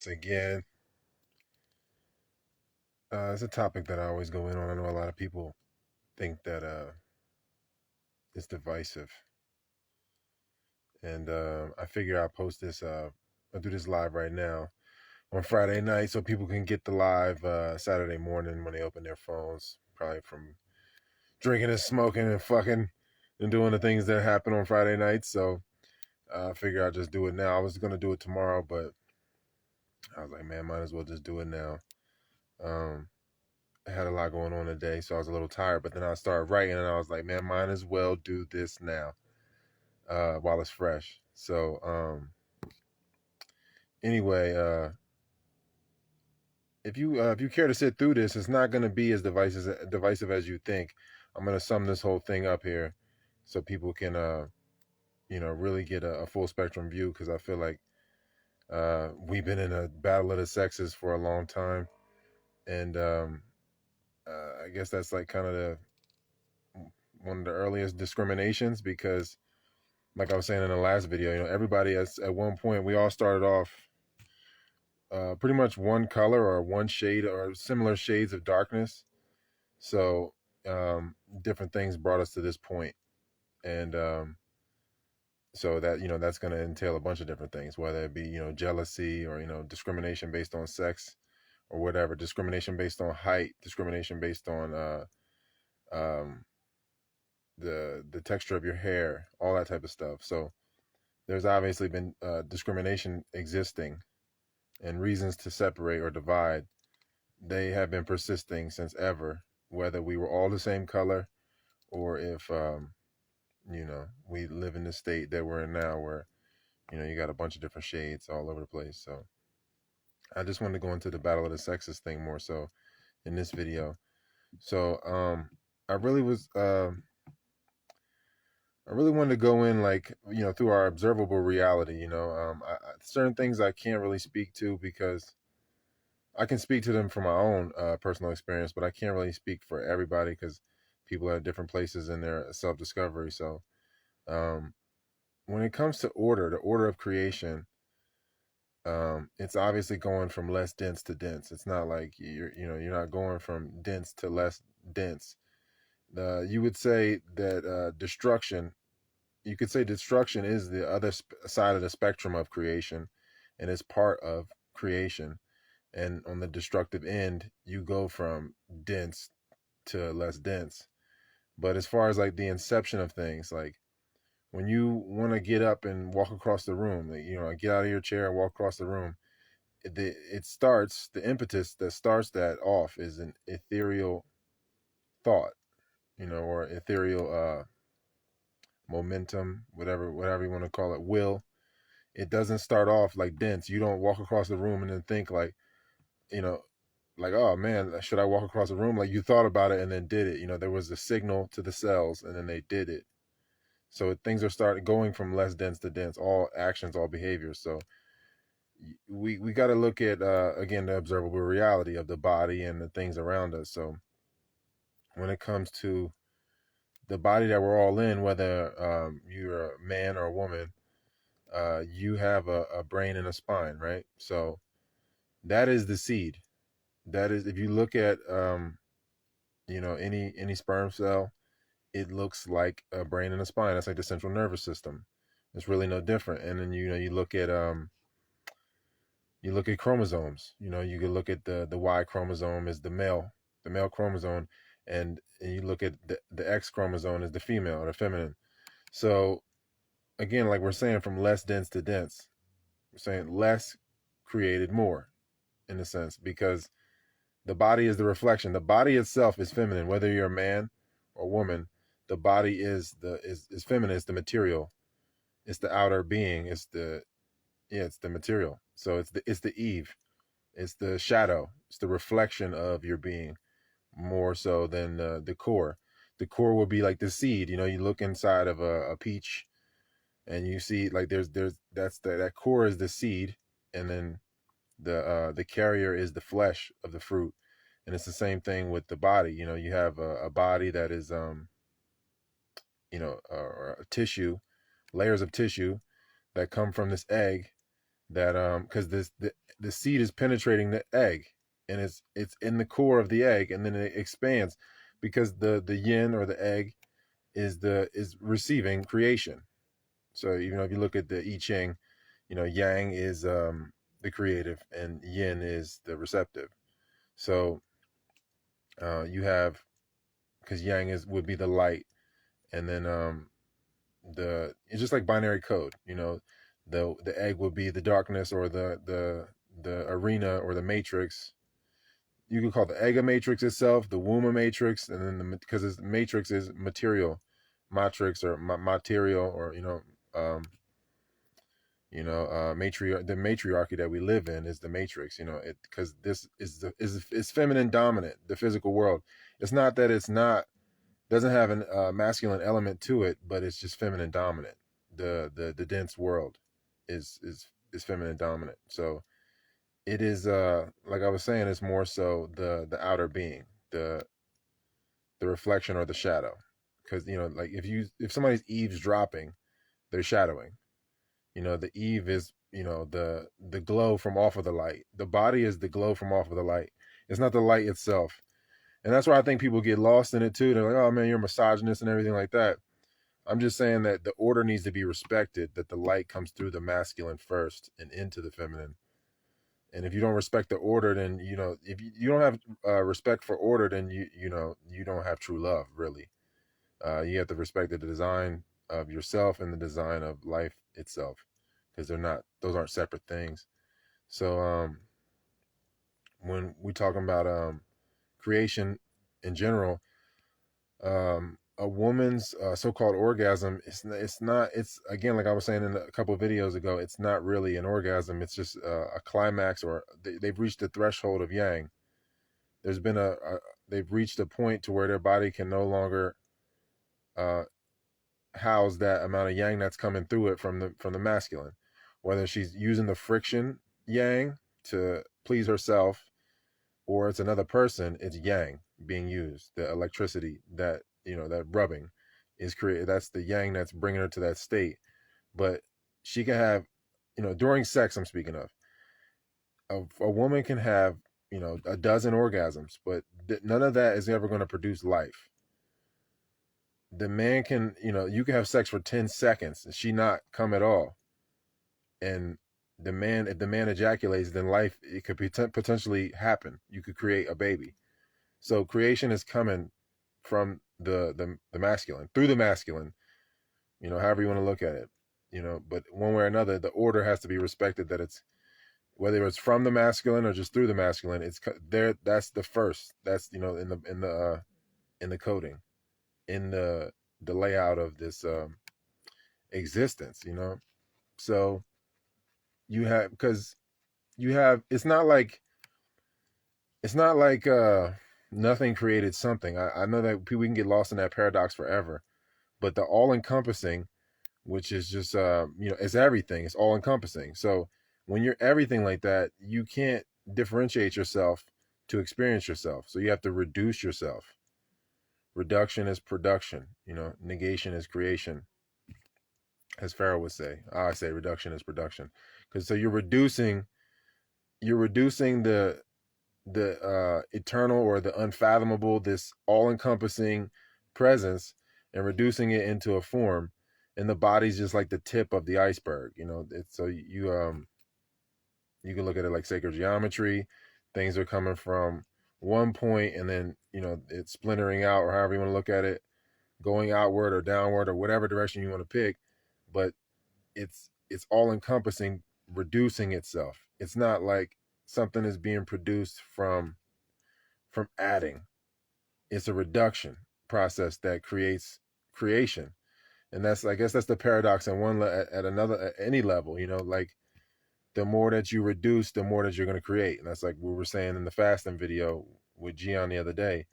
Again, it's a topic that I always go in on. I know a lot of people think that it's divisive, and I figure I'll post this. I'll do this live right now on Friday night, so people can get the live Saturday morning when they open their phones, probably from drinking and smoking and fucking and doing the things that happen on Friday nights. So I figure I'll just do it now. I was gonna do it tomorrow, but I was like, man, might as well just do it now. Um, I had a lot going on today, so I was a little tired. But then I started writing, and I was like, man, might as well do this now while it's fresh. So anyway, if you care to sit through this, it's not going to be as divisive as you think. I'm going to sum this whole thing up here, so people can really get a full spectrum view. Because I feel like we've been in a battle of the sexes for a long time, and I guess that's like kind of the one of the earliest discriminations because like I was saying in the last video, everybody at one point we all started off pretty much one color or one shade or similar shades of darkness. So different things brought us to this point, and so that that's going to entail a bunch of different things, whether it be jealousy or discrimination based on sex or whatever, discrimination based on height, discrimination based on um, the texture of your hair, all that type of stuff. So there's obviously been discrimination existing and reasons to separate or divide. They have been persisting since ever, whether we were all the same color or if, we live in the state that we're in now where, you got a bunch of different shades all over the place. So I just wanted to go into the battle of the sexes thing more so in this video. So I really was I really wanted to go in like through our observable reality. Certain things I can't really speak to because I can speak to them from my own personal experience, but I can't really speak for everybody because people are at different places in their self discovery. So um, when it comes to order, the order of creation, it's obviously going from less dense to dense. It's not like you're not going from dense to less dense. You would say that destruction you could say destruction is the other side of the spectrum of creation and it's part of creation. And on the destructive end, you go from dense to less dense. But as far as like the inception of things, like when you want to get up and walk across the room, like, get out of your chair and walk across the room, the impetus that starts that off is an ethereal thought, or ethereal momentum, whatever you want to call it, will. It doesn't start off like dense. You don't walk across the room and then think like, you know, like, oh man, should I walk across the room? Like you thought about it and then did it. There was a signal to the cells and then they did it. So things are starting going from less dense to dense, all actions, all behaviors. So we got to look at, again, the observable reality of the body and the things around us. So when it comes to the body that we're all in, whether you're a man or a woman, you have a brain and a spine, right? So that is the seed. That is, if you look at any sperm cell, it looks like a brain and a spine. That's like the central nervous system. It's really no different. And then you look at chromosomes. You can look at the Y chromosome is the male chromosome, and you look at the X chromosome is the female or the feminine. So again, like we're saying, from less dense to dense, we're saying less created more in a sense because the body is the reflection. The body itself is feminine, whether you're a man or woman. The body is feminine. It's the material. It's the outer being. It's the material. So it's the Eve. It's the shadow. It's the reflection of your being more so than the core. The core will be like the seed. You look inside of a peach, and you see like that core is the seed, and then the carrier is the flesh of the fruit. And it's the same thing with the body. You have a body that is a tissue, layers of tissue that come from this egg, that because the seed is penetrating the egg, and it's in the core of the egg, and then it expands because the yin or the egg is receiving creation. So if you look at the I Ching, yang is the creative and yin is the receptive. So you have, because yang is would be the light, and then the it's just like binary code. The egg would be the darkness, or the arena or the matrix. You could call the egg a matrix itself, the womb a matrix, and then because the matrix is material, matrix or material, or the matriarchy that we live in is the matrix. Because this is feminine dominant, the physical world. It's not that it's not doesn't have a masculine element to it, but it's just feminine dominant. The dense world is feminine dominant. So it is like I was saying, it's more so the outer being, the reflection or the shadow. Because like if somebody's eavesdropping, they're shadowing. The eve is the glow from off of the light. The body is the glow from off of the light. It's not the light itself. And that's why I think people get lost in it too. They're like, oh man, you're a misogynist and everything like that. I'm just saying that the order needs to be respected, that the light comes through the masculine first and into the feminine. And if you don't respect the order, then if you don't have respect for order, then you don't have true love, really. You have to respect the design of yourself and the design of life itself, because those aren't separate things. So when we talking about creation in general, a woman's so-called orgasm, it's again, like I was saying in a couple of videos ago, it's not really an orgasm. It's just a climax, or they've reached the threshold of yang. There's been they've reached a point to where their body can no longer house that amount of yang that's coming through it from the masculine, whether she's using the friction yang to please herself, or it's another person. It's yang being used. The electricity that that rubbing is created. That's the yang that's bringing her to that state. But she can have, during sex, I'm speaking of, a woman can have a dozen orgasms, but none of that is ever going to produce life. The man can, you can have sex for 10 seconds and she not come at all, and if the man ejaculates, then life, it could potentially happen. You could create a baby. So creation is coming from the masculine, through the masculine, however you want to look at it, but one way or another, the order has to be respected, that it's, whether it's from the masculine or just through the masculine, it's there. That's the first. That's in the coding, in the layout of this existence. So you have, because you have, it's not like nothing created something. I know that people can get lost in that paradox forever, but the all encompassing, which is just it's everything. It's all encompassing. So when you're everything like that, you can't differentiate yourself to experience yourself. So you have to reduce yourself. Reduction is production. Negation is creation, as Pharaoh would say. I say reduction is production, because so you're reducing the eternal or the unfathomable, this all-encompassing presence, and reducing it into a form, and the body's just like the tip of the iceberg. It's, so you can look at it like sacred geometry. Things are coming from one point, and then it's splintering out, or however you want to look at it, going outward or downward or whatever direction you want to pick. But it's all encompassing, reducing itself. It's not like something is being produced from adding. It's a reduction process that creates creation. And that's, I guess that's the paradox at another, at any level. Like, the more that you reduce, the more that you're going to create. And that's like we were saying in the fasting video with Gian the other day.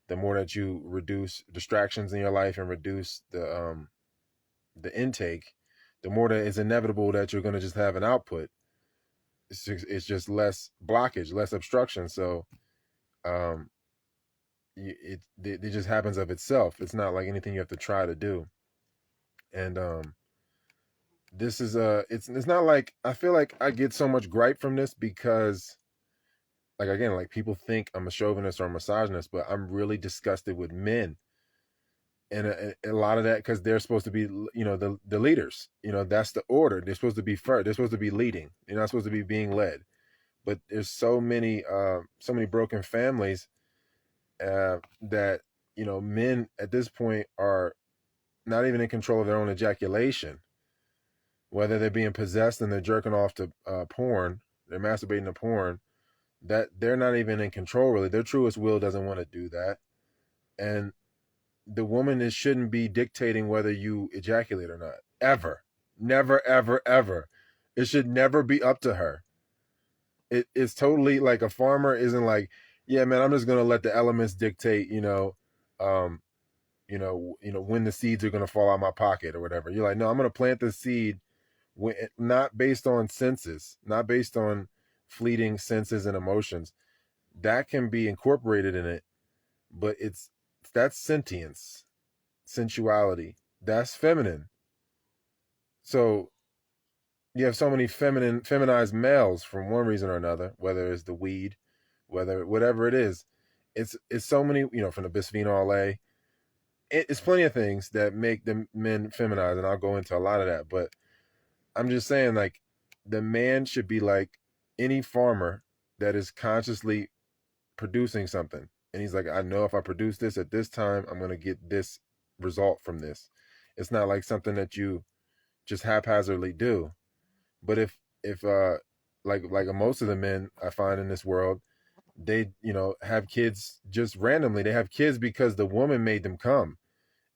The more that you reduce distractions in your life and reduce the intake, the more that it's inevitable that you're going to just have an output. It's just less blockage, less obstruction. So um it just happens of itself. It's not like anything you have to try to do. And this is it's not like I feel like I get so much gripe from this because like again, like people think I'm a chauvinist or a misogynist, but I'm really disgusted with men, and a lot of that because they're supposed to be, the leaders. That's the order. They're supposed to be first. They're supposed to be leading. You're not supposed to be being led. But there's so many broken families that men at this point are not even in control of their own ejaculation, whether they're being possessed and they're jerking off to porn, they're masturbating to porn, that they're not even in control really. Their truest will doesn't want to do that. And the woman shouldn't be dictating whether you ejaculate or not. Ever. Never, ever, ever. It should never be up to her. It's totally like a farmer isn't like, yeah, man, I'm just gonna let the elements dictate, um, when the seeds are gonna fall out of my pocket or whatever. You're like, no, I'm gonna plant the seed not based on senses, not based on fleeting senses and emotions. That can be incorporated in it, but that's sentience, sensuality. That's feminine. So you have so many feminized males from one reason or another, whether it's the weed, whatever it is. It's so many, from the bisphenol A. It's plenty of things that make the men feminized, and I'll go into a lot of that. But I'm just saying, like, the man should be like any farmer that is consciously producing something. And he's like, I know if I produce this at this time, I'm going to get this result from this. It's not like something that you just haphazardly do. But if like most of the men I find in this world, they have kids just randomly. They have kids because the woman made them come,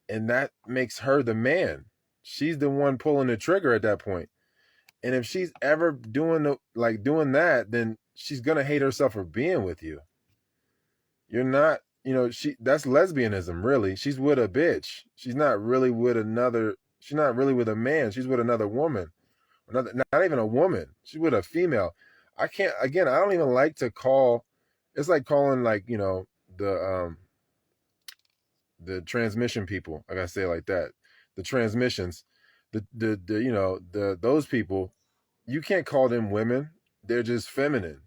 and that makes her the man. She's the one pulling the trigger at that point. And if she's ever doing that, then she's gonna hate herself for being with you. You're not, that's lesbianism, really. She's with a bitch. She's not really with another. She's not really with a man. She's with another woman. Another, not even a woman. She's with a female. I can't. Again, I don't even like to call. It's like calling like the transmission people. I gotta say it like that. The transmissions, the those people. You can't call them women. They're just feminine.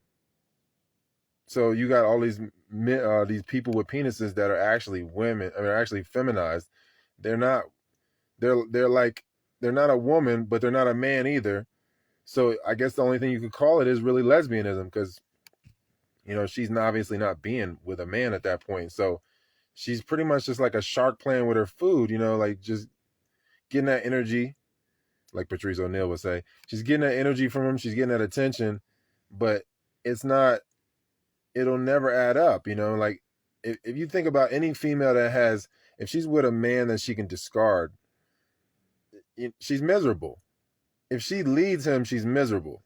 So you got all these people with penises that are actually women. I mean, are actually feminized. They're not. They're like they're not a woman, but they're not a man either. So I guess the only thing you could call it is really lesbianism because she's obviously not being with a man at that point. So she's pretty much just like a shark playing with her food. Like just getting that energy, like Patrice O'Neal would say. She's getting that energy from him. She's getting that attention, but it's not. It'll never add up. Like if you think about any female that has, if she's with a man that she can discard, she's miserable. If she leads him, she's miserable.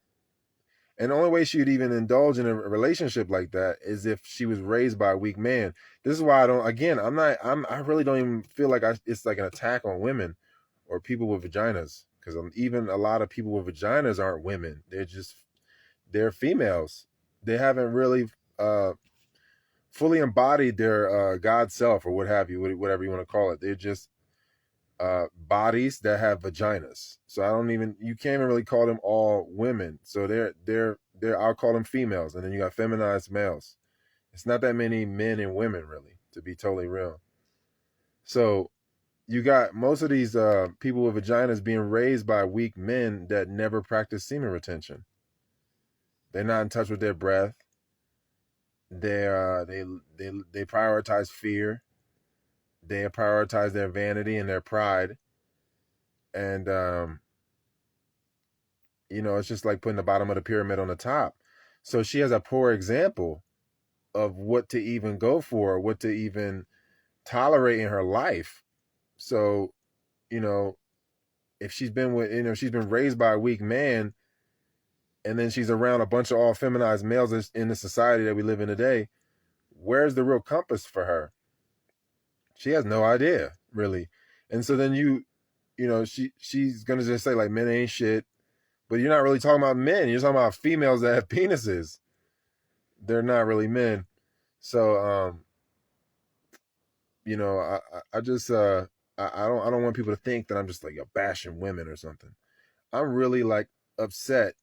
And the only way she would even indulge in a relationship like that is if she was raised by a weak man. This is why I don't. Again, I really don't even feel like it's like an attack on women or people with vaginas because even a lot of people with vaginas aren't women. They're females. They haven't really fully embodied their God self or what have you, whatever you want to call it. They're just bodies that have vaginas. So you can't even really call them all women. So they're I'll call them females, and then you got feminized males. It's not that many men and women really, to be totally real. So you got most of these people with vaginas being raised by weak men that never practice semen retention. They're not in touch with their breath. They prioritize fear. They prioritize their vanity and their pride, and it's just like putting the bottom of the pyramid on the top. So she has a poor example of what to even go for, what to even tolerate in her life. So, you know, if she's been raised by a weak man, and then she's around a bunch of all feminized males in the society that we live in today, where's the real compass for her? She has no idea, really. And so then she's gonna just say like men ain't shit, but you're not really talking about men. You're talking about females that have penises. They're not really men. So I just I don't want people to think that I'm just like bashing women or something. I'm really like upset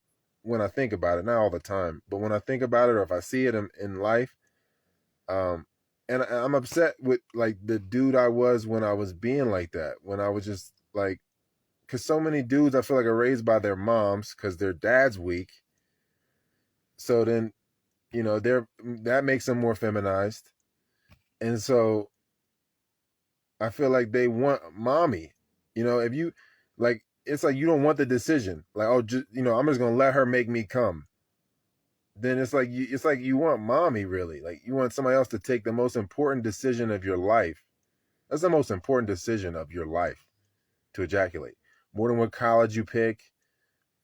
when I think about it. Not all the time, but when I think about it, or if I see it in life, um, and I'm upset with like the dude I was when I was being like that. When I was just like, because so many dudes I feel like are raised by their moms because their dad's weak. So then, that makes them more feminized, and so I feel like they want mommy. If you like, it's like you don't want the decision. Like, oh, just I'm just gonna let her make me come. Then it's like you want mommy, really. Like you want somebody else to take the most important decision of your life. That's the most important decision of your life, to ejaculate. More than what college you pick,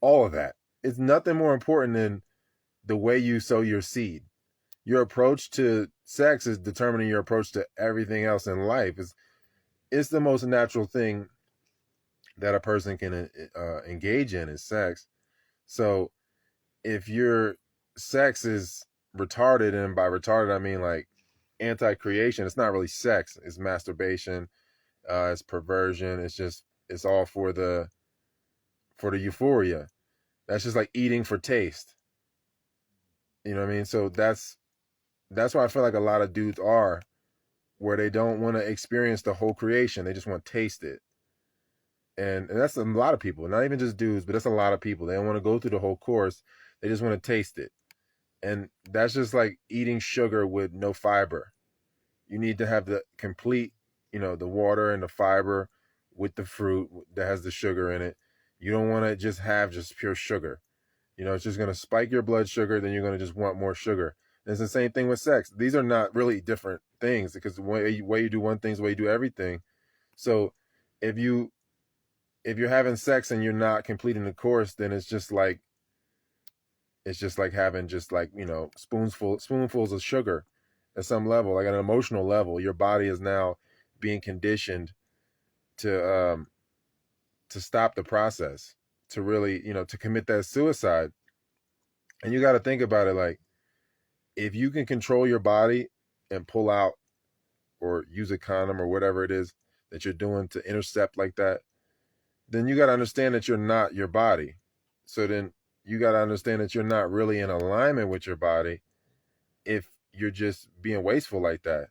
all of that. It's nothing more important than the way you sow your seed. Your approach to sex is determining your approach to everything else in life. It's the most natural thing that a person can engage in is sex. So if your sex is retarded, and by retarded I mean like anti-creation, it's not really sex. It's masturbation. It's perversion. It's all for the euphoria. That's just like eating for taste. You know what I mean? So that's why I feel like a lot of dudes are where they don't want to experience the whole creation. They just want to taste it. And that's a lot of people, not even just dudes, but that's a lot of people. They don't want to go through the whole course. They just want to taste it. And that's just like eating sugar with no fiber. You need to have the complete, the water and the fiber with the fruit that has the sugar in it. You don't want to just have just pure sugar. It's just going to spike your blood sugar. Then you're going to just want more sugar. And it's the same thing with sex. These are not really different things because the way you do one thing is the way you do everything. So if you're having sex and you're not completing the course, then it's just like having just like spoonfuls of sugar at some level, like at an emotional level. Your body is now being conditioned to stop the process, to really to commit that suicide. And you got to think about it, like if you can control your body and pull out or use a condom or whatever it is that you're doing to intercept like that, then you got to understand that you're not your body. So then you got to understand that you're not really in alignment with your body if you're just being wasteful like that.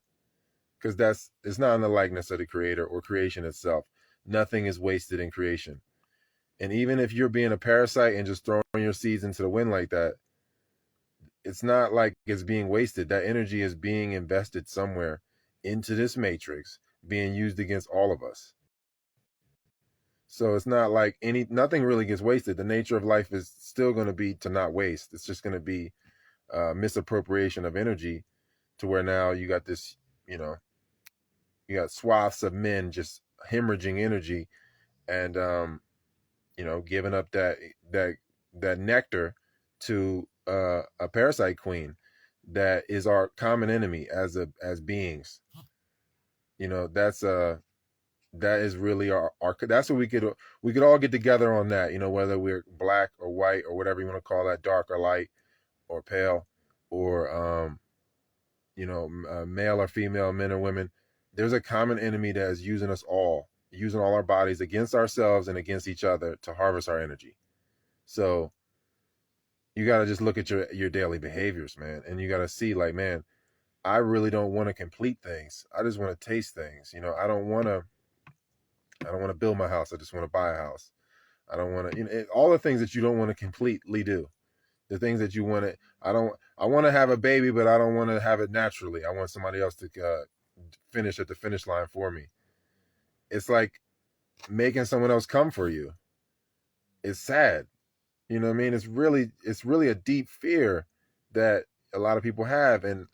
Because it's not in the likeness of the creator or creation itself. Nothing is wasted in creation. And even if you're being a parasite and just throwing your seeds into the wind like that, it's not like it's being wasted. That energy is being invested somewhere into this matrix, being used against all of us. So it's not like nothing really gets wasted. The nature of life is still going to be to not waste. It's just going to be misappropriation of energy, to where now you got this, you got swaths of men just hemorrhaging energy and giving up that nectar to a parasite queen that is our common enemy as beings. That is really our that's what we could all get together on that, whether we're black or white or whatever you want to call that, dark or light or pale, or male or female, men or women. There's a common enemy that is using us all, using all our bodies against ourselves and against each other to harvest our energy. So you got to just look at your daily behaviors, man, and you got to see, like, man, I really don't want to complete things. I just want to taste things. I don't want to build my house. I just want to buy a house. I don't want to, all the things that you don't want to completely do. The things that you want to, I want to have a baby, but I don't want to have it naturally. I want somebody else to finish at the finish line for me. It's like making someone else come for you. It's sad. You know what I mean? It's really a deep fear that a lot of people have. And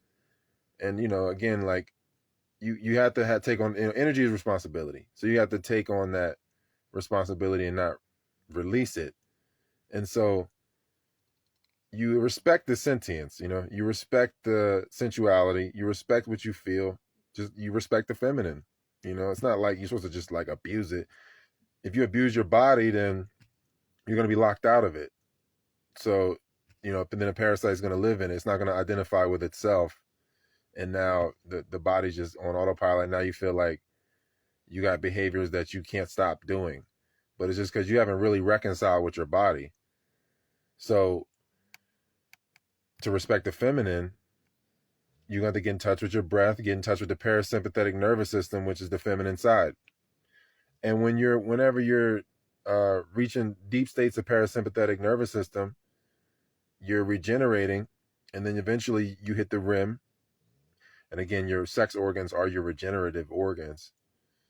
again, like you have to take on, energy is responsibility. So you have to take on that responsibility and not release it. And so you respect the sentience, you respect the sensuality, you respect what you feel, just you respect the feminine. It's not like you're supposed to just like abuse it. If you abuse your body, then you're going to be locked out of it. So, and then a parasite is going to live in it. It's not going to identify with itself. And now the body's just on autopilot. Now you feel like you got behaviors that you can't stop doing. but it's just because you haven't really reconciled with your body. So to respect the feminine, you got to get in touch with your breath, get in touch with the parasympathetic nervous system, which is the feminine side. And whenever you're reaching deep states of parasympathetic nervous system, you're regenerating, and then eventually you hit the rim. And again, your sex organs are your regenerative organs.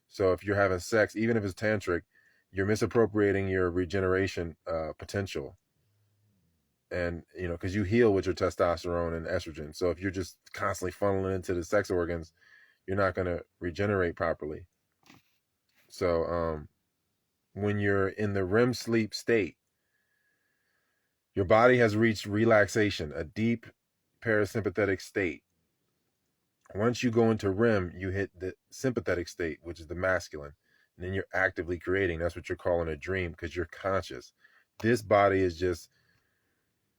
So if you're having sex, even if it's tantric, you're misappropriating your regeneration potential. And, because you heal with your testosterone and estrogen. So if you're just constantly funneling into the sex organs, you're not going to regenerate properly. So when you're in the REM sleep state, your body has reached relaxation, a deep parasympathetic state. Once you go into REM, you hit the sympathetic state, which is the masculine. And then you're actively creating. That's what you're calling a dream, because you're conscious. This body is just,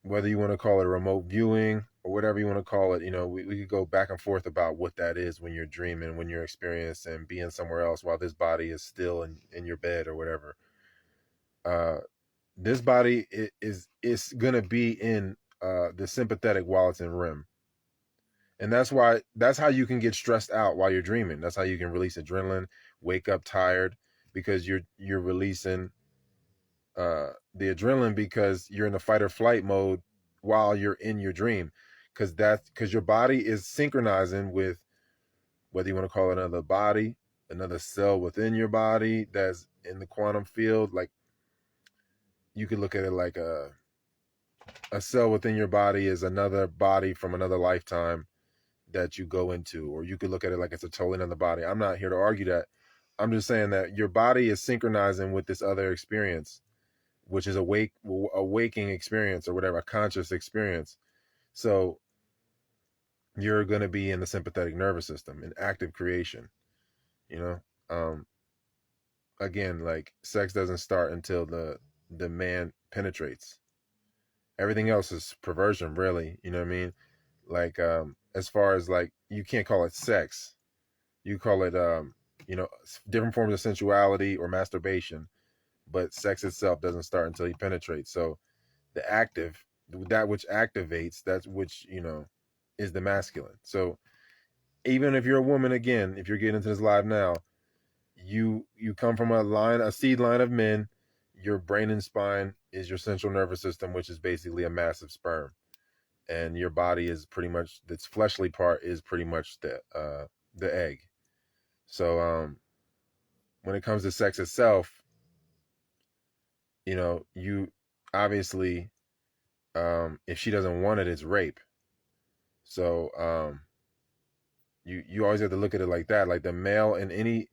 whether you want to call it a remote viewing or whatever you want to call it, we could go back and forth about what that is when you're dreaming, when you're experiencing being somewhere else while this body is still in your bed or whatever. This body is going to be in the sympathetic while it's in REM. And that's how you can get stressed out while you're dreaming. That's how you can release adrenaline, wake up tired, because you're releasing the adrenaline, because you're in the fight or flight mode while you're in your dream, because your body is synchronizing with, whether you want to call it another body, another cell within your body that's in the quantum field. Like, you could look at it like a cell within your body is another body from another lifetime that you go into, or you could look at it like it's a totally another body. I'm not here to argue that. I'm just saying that your body is synchronizing with this other experience, which is a waking experience or whatever, a conscious experience. So you're going to be in the sympathetic nervous system in active creation. Again, like, sex doesn't start until the man penetrates. Everything else is perversion, really. You know what I mean? Like, as far as, like, you can't call it sex. You call it different forms of sensuality or masturbation, but sex itself doesn't start until he penetrates. So that which activates, that's which is the masculine. So even if you're a woman, again, if you're getting into this live now, you come from a seed line of men. Your brain and spine is your central nervous system, which is basically a massive sperm, and your body is pretty much, its fleshly part is pretty much the egg. So when it comes to sex itself, you obviously, if she doesn't want it, it's rape. So you always have to look at it like that. Like, the male in the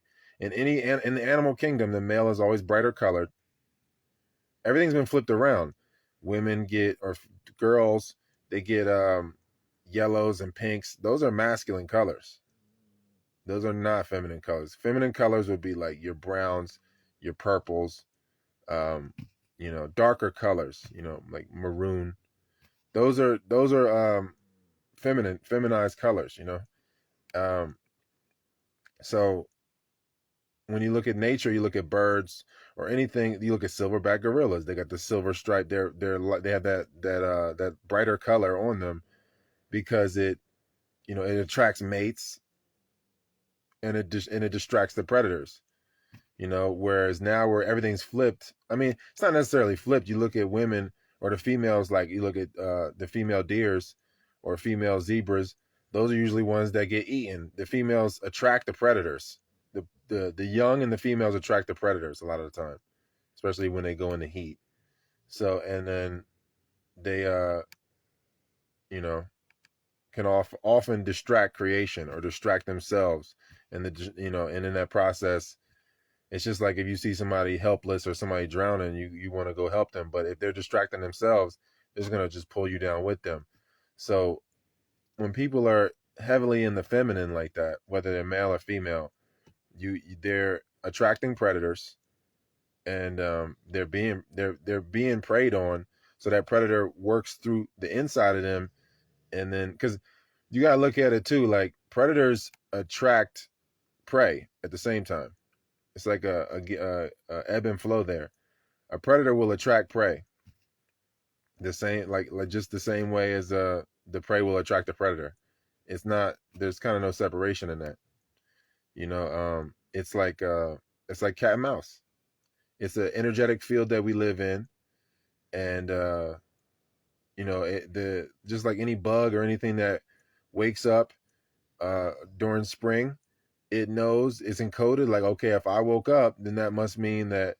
animal kingdom, the male is always brighter colored. Everything's been flipped around. Women or girls, they get yellows and pinks. Those are masculine colors. Those are not feminine colors. Feminine colors would be like your browns, your purples, darker colors, like maroon. Those are feminized colors, So when you look at nature, you look at birds or anything, you look at silverback gorillas. They got the silver stripe. They have that brighter color on them, because it attracts mates, and it distracts the predators. Whereas now, where everything's flipped, I mean, it's not necessarily flipped. You look at women or the females, like you look at the female deers or female zebras. Those are usually ones that get eaten. The females attract the predators. The young and the females attract the predators a lot of the time, especially when they go in the heat. So, and then they can often distract creation or distract themselves, and and in that process, it's just like, if you see somebody helpless or somebody drowning, you want to go help them, but if they're distracting themselves, they're just going to just pull you down with them. So when people are heavily in the feminine like that, whether they're male or female, they're attracting predators, and they're being preyed on. So that predator works through the inside of them, and then, because you got to look at it too, like, predators attract prey at the same time. It's like a ebb and flow there. A predator will attract prey the same, like just the same way as the prey will attract the predator. It's not, there's kind of no separation in that. It's like cat and mouse. It's an energetic field that we live in, and the just like any bug or anything that wakes up during spring, it knows, it's encoded like, okay, if I woke up, then that must mean that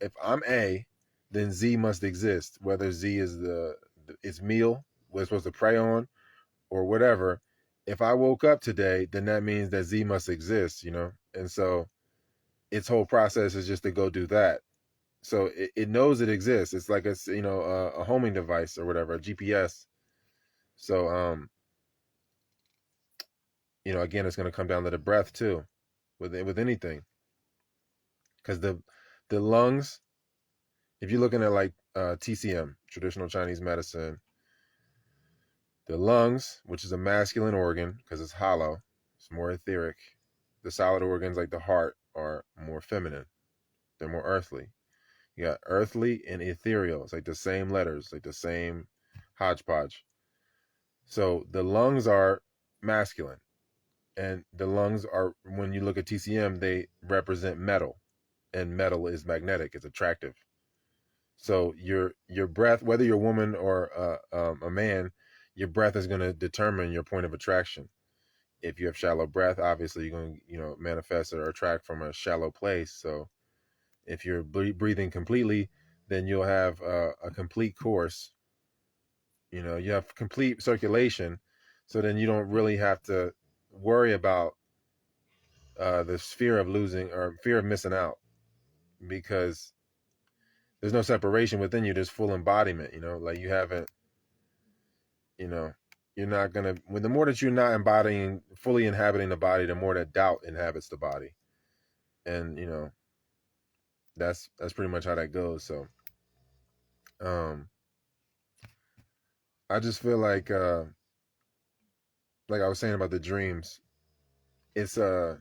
if I'm A, then Z must exist. Whether Z is its meal we're supposed to prey on or whatever. If I woke up today, then that means that Z must exist, And so its whole process is just to go do that. So it knows it exists. It's like a homing device or whatever, a GPS. So again, it's going to come down to the breath too, with anything, because the lungs. If you're looking at like TCM, traditional Chinese medicine, the lungs, which is a masculine organ because it's hollow, it's more etheric. The solid organs like the heart are more feminine. They're more earthly. You got earthly and ethereal. It's like the same letters, like the same hodgepodge. So the lungs are masculine. And the lungs are, when you look at TCM, they represent metal. And metal is magnetic, it's attractive. So your breath, whether you're a woman or a man, your breath is going to determine your point of attraction. If you have shallow breath, obviously you're going to manifest or attract from a shallow place. So if you're breathing completely, then you'll have a complete course. You have complete circulation. So then you don't really have to worry about the fear of losing or fear of missing out, because there's no separation within you. There's full embodiment. Like you haven't. You know, you're not gonna. When the more that you're not embodying, fully inhabiting the body, the more that doubt inhabits the body, and that's pretty much how that goes. So, um, I just feel like I was saying about the dreams, it's the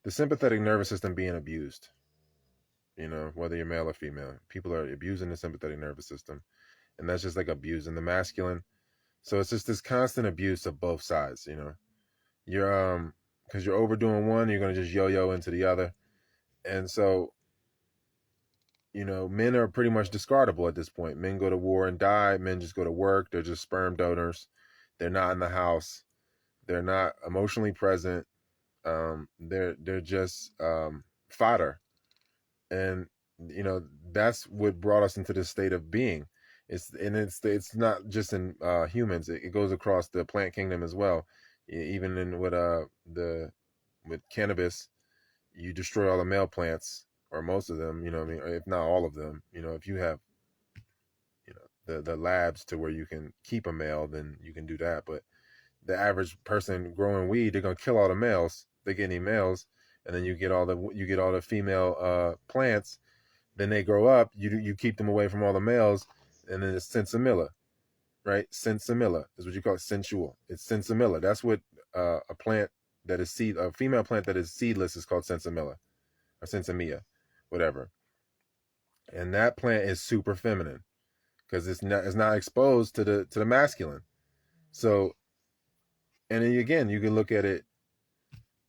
sympathetic nervous system being abused. Whether you're male or female, people are abusing the sympathetic nervous system, and that's just like abusing the masculine. So it's just this constant abuse of both sides. You're because you're overdoing one, you're gonna just yo-yo into the other, and so men are pretty much discardable at this point. Men go to war and die. Men just go to work. They're just sperm donors. They're not in the house. They're not emotionally present. They're just fodder, and that's what brought us into this state of being. It's not just in humans. It goes across the plant kingdom as well. Even in with cannabis, you destroy all the male plants or most of them. What I mean, if not all of them. If you have the labs to where you can keep a male, then you can do that. But the average person growing weed, they're gonna kill all the males. They get any males, and then you get all the female plants. Then they grow up. You keep them away from all the males, and then it's sinsemilla, right? Sinsemilla is what you call it. Sensual. It's sinsemilla. That's what a plant that is a female plant that is seedless is called sinsemilla or sinsemilla, whatever. And that plant is super feminine because it's not exposed to the masculine. So, and then again, you can look at it.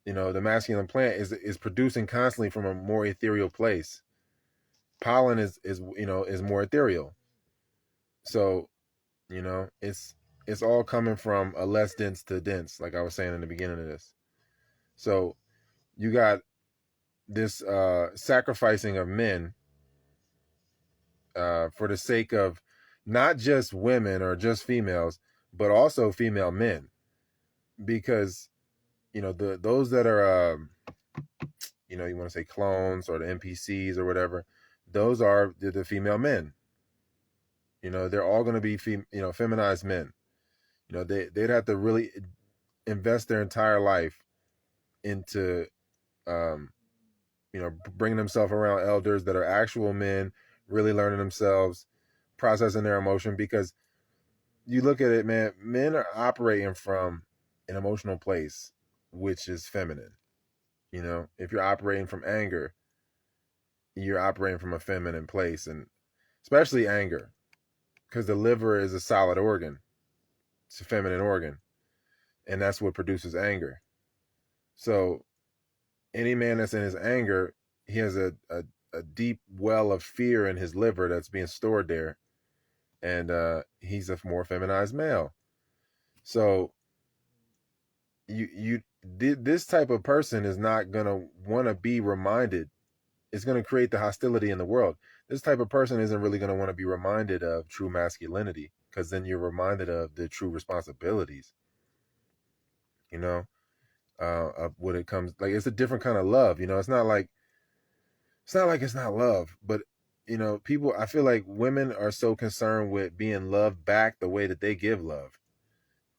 The masculine plant is producing constantly from a more ethereal place. Pollen is more ethereal. So, it's all coming from a less dense to dense, like I was saying in the beginning of this. So you got this sacrificing of men for the sake of not just women or just females, but also female men, because those that are you want to say clones or the NPCs or whatever, those are the female men. They're all going to be feminized men. They'd have to really invest their entire life into bringing themselves around elders that are actual men, really learning themselves, processing their emotion, because you look at it, man, men are operating from an emotional place which is feminine. You know, if you're operating from anger, you're operating from a feminine place, and especially anger, because the liver is a solid organ. It's a feminine organ, and that's what produces anger. So any man that's in his anger, he has a deep well of fear in his liver that's being stored there, and he's a more feminized male. So this type of person is not gonna want to be reminded. It's gonna create the hostility in the world. This type of person isn't really gonna want to be reminded of true masculinity, because then you're reminded of the true responsibilities. You know, of what it comes like. It's a different kind of love. You know, it's not love, but you know, people. I feel like women are so concerned with being loved back the way that they give love,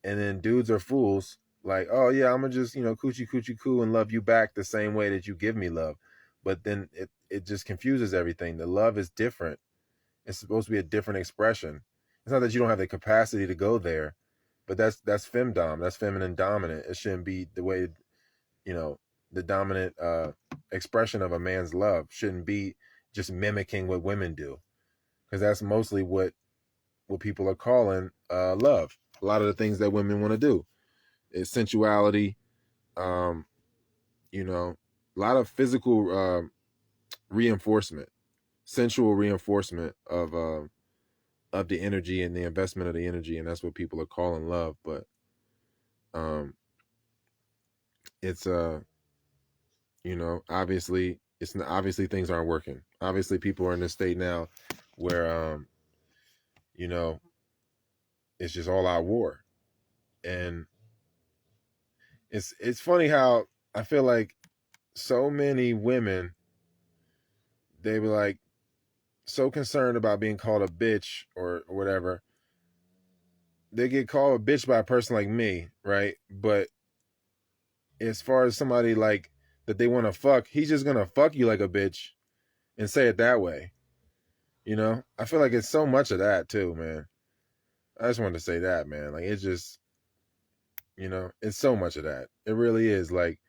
and then dudes are fools. Like, oh yeah, I'm gonna just coochie coochie coo and love you back the same way that you give me love, but then it just confuses everything. The love is different. It's supposed to be a different expression. It's not that you don't have the capacity to go there, but that's femdom. That's feminine dominant. It shouldn't be the way you know the dominant expression of a man's love shouldn't be just mimicking what women do, because that's mostly what people are calling love. A lot of the things that women want to do is sensuality, um, a lot of physical reinforcement, sensual reinforcement of the energy and the investment of the energy, and that's what people are calling love. But um, it's obviously obviously things aren't working. Obviously, people are in this state now where you know it's just all out war, and it's funny how I feel like so many women, they were like so concerned about being called a bitch or whatever. They get called a bitch by a person like me, right? But as far as somebody like that they want to fuck, he's just gonna fuck you like a bitch and say it that way. I feel like it's so much of that too, man. I just wanted to say that, man. Like it's just, it's so much of that. It really is like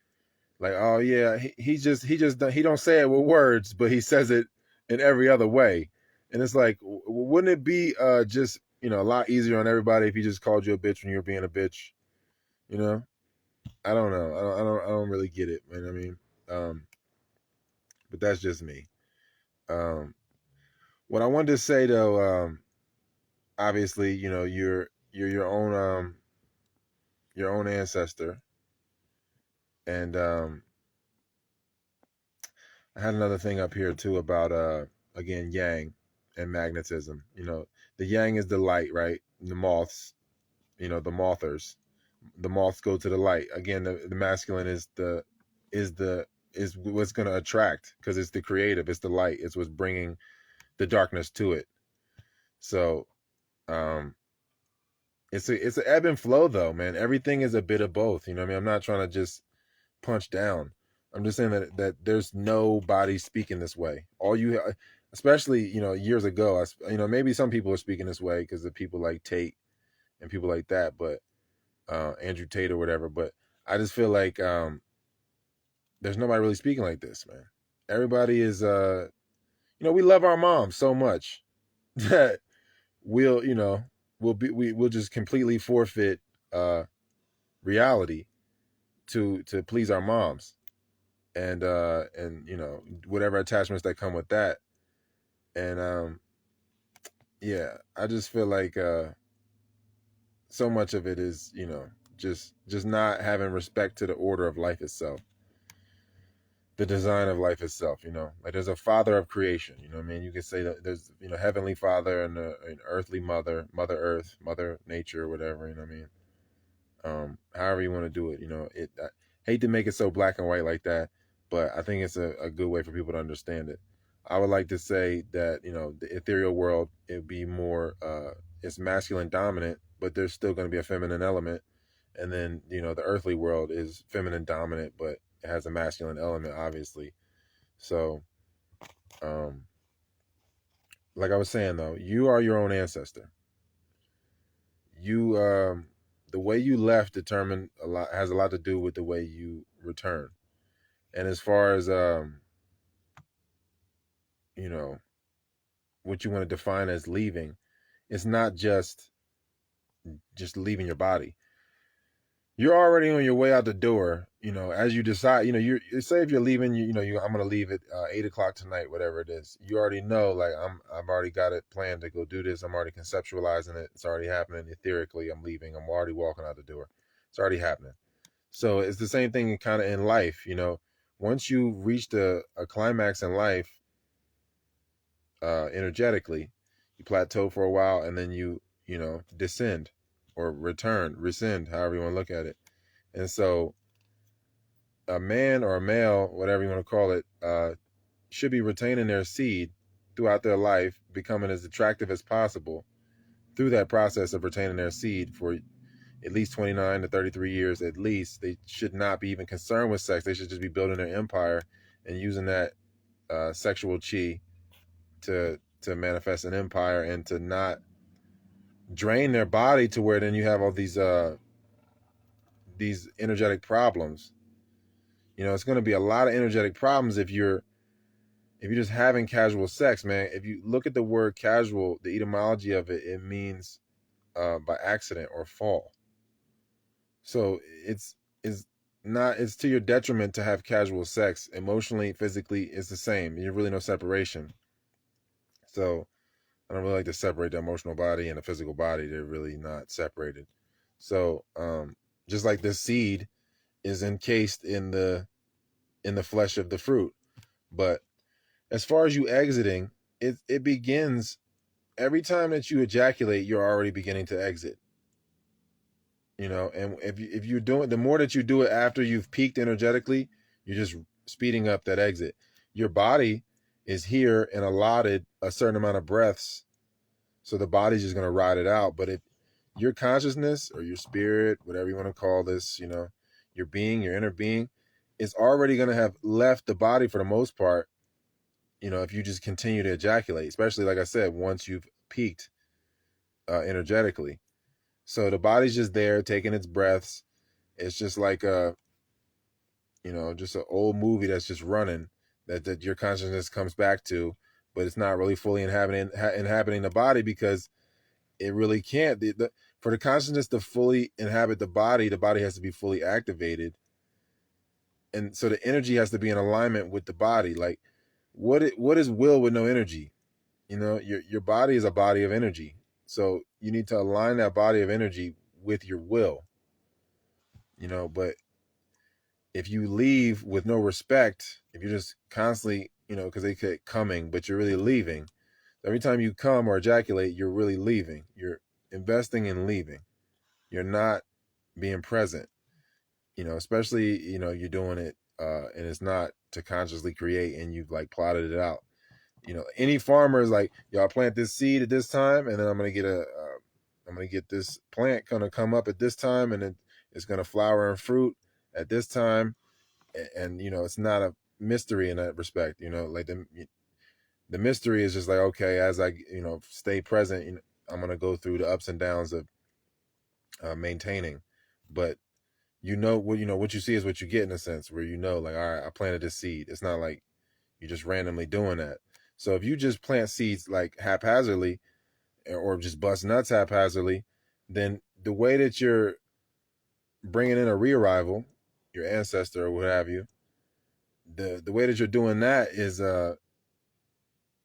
oh yeah, he don't say it with words, but he says it in every other way. And it's like, wouldn't it be just a lot easier on everybody if he just called you a bitch when you were being a bitch? You know, I don't know. I don't really get it, man. I mean, um, but that's just me. Um, what I wanted to say though, obviously, you're your own ancestor, and I had another thing up here too about again yang and magnetism. The yang is the light, right? The moths, the mothers. The moths go to the light. Again, the masculine is the is what's going to attract, because it's the creative, it's the light, it's what's bringing the darkness to it. So, um it's an ebb and flow though, man. Everything is a bit of both, you know what I mean? I'm not trying to just punch down. I'm just saying that there's nobody speaking this way. All you, especially years ago, maybe some people are speaking this way because of people like Tate and people like that, but Andrew Tate or whatever. But I just feel like there's nobody really speaking like this, man. Everybody is, we love our moms so much that we'll, we'll just completely forfeit reality to please our moms, and whatever attachments that come with that. And yeah, I just feel like so much of it is just not having respect to the order of life itself, the design of life itself. Like there's a father of creation, what I mean? You could say that there's heavenly father and an earthly mother, mother earth, mother nature, whatever, what I mean? However you want to do it, I hate to make it so black and white like that, but I think it's a good way for people to understand it. I would like to say that the ethereal world, it'd be more it's masculine dominant, but there's still going to be a feminine element. And then the earthly world is feminine dominant, but it has a masculine element, obviously. So um like I was saying though, you are your own ancestor. You The way you left determined a lot, has a lot to do with the way you return. And as far as you know, what you want to define as leaving, it's not just leaving your body. You're already on your way out the door. As you decide, you say if you're leaving, I'm gonna leave at 8 o'clock tonight, whatever it is. You already know, like I've already got it planned to go do this. I'm already conceptualizing it. It's already happening etherically. I'm leaving. I'm already walking out the door. It's already happening. So it's the same thing kind of in life. Once you reach a climax in life, energetically, you plateau for a while, and then you descend or rescind, however you want to look at it. And so a man or a male, whatever you want to call it, should be retaining their seed throughout their life, becoming as attractive as possible through that process of retaining their seed for at least 29 to 33 years at least. They should not be even concerned with sex. They should just be building their empire and using that sexual chi to manifest an empire, and to not drain their body to where then you have all these energetic problems. It's going to be a lot of energetic problems if you're just having casual sex, man. If you look at the word casual, the etymology of it, it means by accident or fall. So it's to your detriment to have casual sex. Emotionally, physically, it's the same. There's really no separation. So I don't really like to separate the emotional body and the physical body. They're really not separated. So just like the seed is encased in the flesh of the fruit. But as far as you exiting, it begins every time that you ejaculate. You're already beginning to exit. And if you're doing, the more that you do it after you've peaked energetically, you're just speeding up that exit. Your body is here and allotted a certain amount of breaths, so the body's just going to ride it out. But if your consciousness or your spirit, whatever you want to call this, your being, your inner being, is already going to have left the body for the most part. If you just continue to ejaculate, especially like I said, once you've peaked energetically. So the body's just there taking its breaths. It's just like just an old movie that's just running that your consciousness comes back to, but it's not really fully inhabiting the body, because it really can't. For the consciousness to fully inhabit the body has to be fully activated. And so the energy has to be in alignment with the body. Like what is will with no energy? Your body is a body of energy. So you need to align that body of energy with your will. But if you leave with no respect, if you're just constantly, because they keep coming, but you're really leaving. Every time you come or ejaculate, you're really leaving. You're investing in leaving. You're not being present. Especially, you're doing it and it's not to consciously create, and you've like plotted it out. Any farmer is like, yo, I plant this seed at this time, and then I'm gonna get this plant gonna come up at this time, and it's gonna flower and fruit at this time. And it's not a mystery in that respect. Like the mystery is just like, okay, as I stay present, I'm gonna go through the ups and downs of maintaining. But what you see is what you get, in a sense, where like, all right, I planted this seed. It's not like you're just randomly doing that. So if you just plant seeds like haphazardly, or just bust nuts haphazardly, then the way that you're bringing in a re-arrival, your ancestor or what have you, the way that you're doing that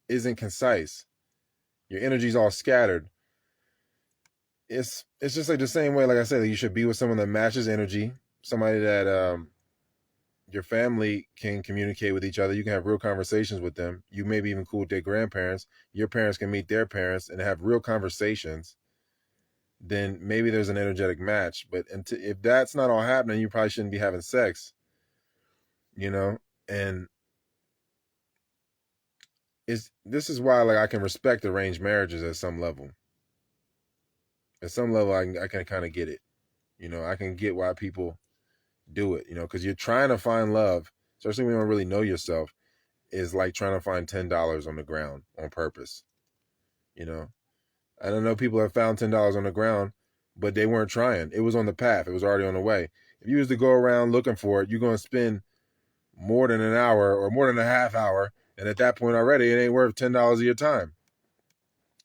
isn't concise. Your energy's all scattered. It's just like the same way, like I said, you should be with someone that matches energy, somebody that your family can communicate with each other. You can have real conversations with them. You may be even cool with their grandparents. Your parents can meet their parents and have real conversations. Then maybe there's an energetic match. But if that's not all happening, you probably shouldn't be having sex. And this is why, like, I can respect arranged marriages at some level. At some level, I can kind of get it. I can get why people do it. Because you're trying to find love, especially when you don't really know yourself, is like trying to find $10 on the ground on purpose. I don't know, people have found $10 on the ground, but they weren't trying. It was on the path. It was already on the way. If you was to go around looking for it, you're going to spend more than an hour or more than a half hour, and at that point already, it ain't worth $10 of your time.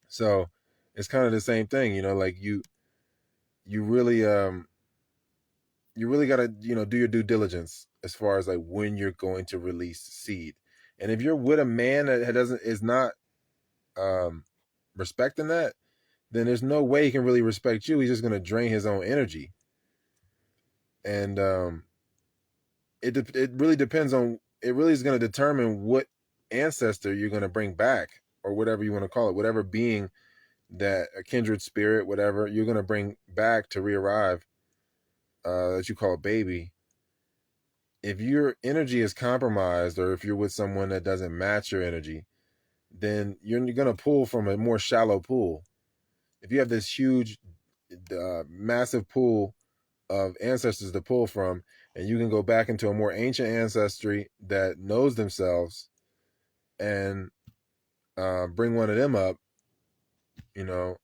So it's kind of the same thing, like you really you really got to do your due diligence as far as like when you're going to release seed. And if you're with a man that is not um respecting that, then there's no way he can really respect you. He's just going to drain his own energy. And it really depends on, it really is going to determine what ancestor you're going to bring back, or whatever you want to call it, whatever being, that a kindred spirit, whatever you're going to bring back to re-arrive, that you call a baby. If your energy is compromised, or if you're with someone that doesn't match your energy, then you're going to pull from a more shallow pool. If you have this huge massive pool of ancestors to pull from, and you can go back into a more ancient ancestry that knows themselves, and bring one of them up, to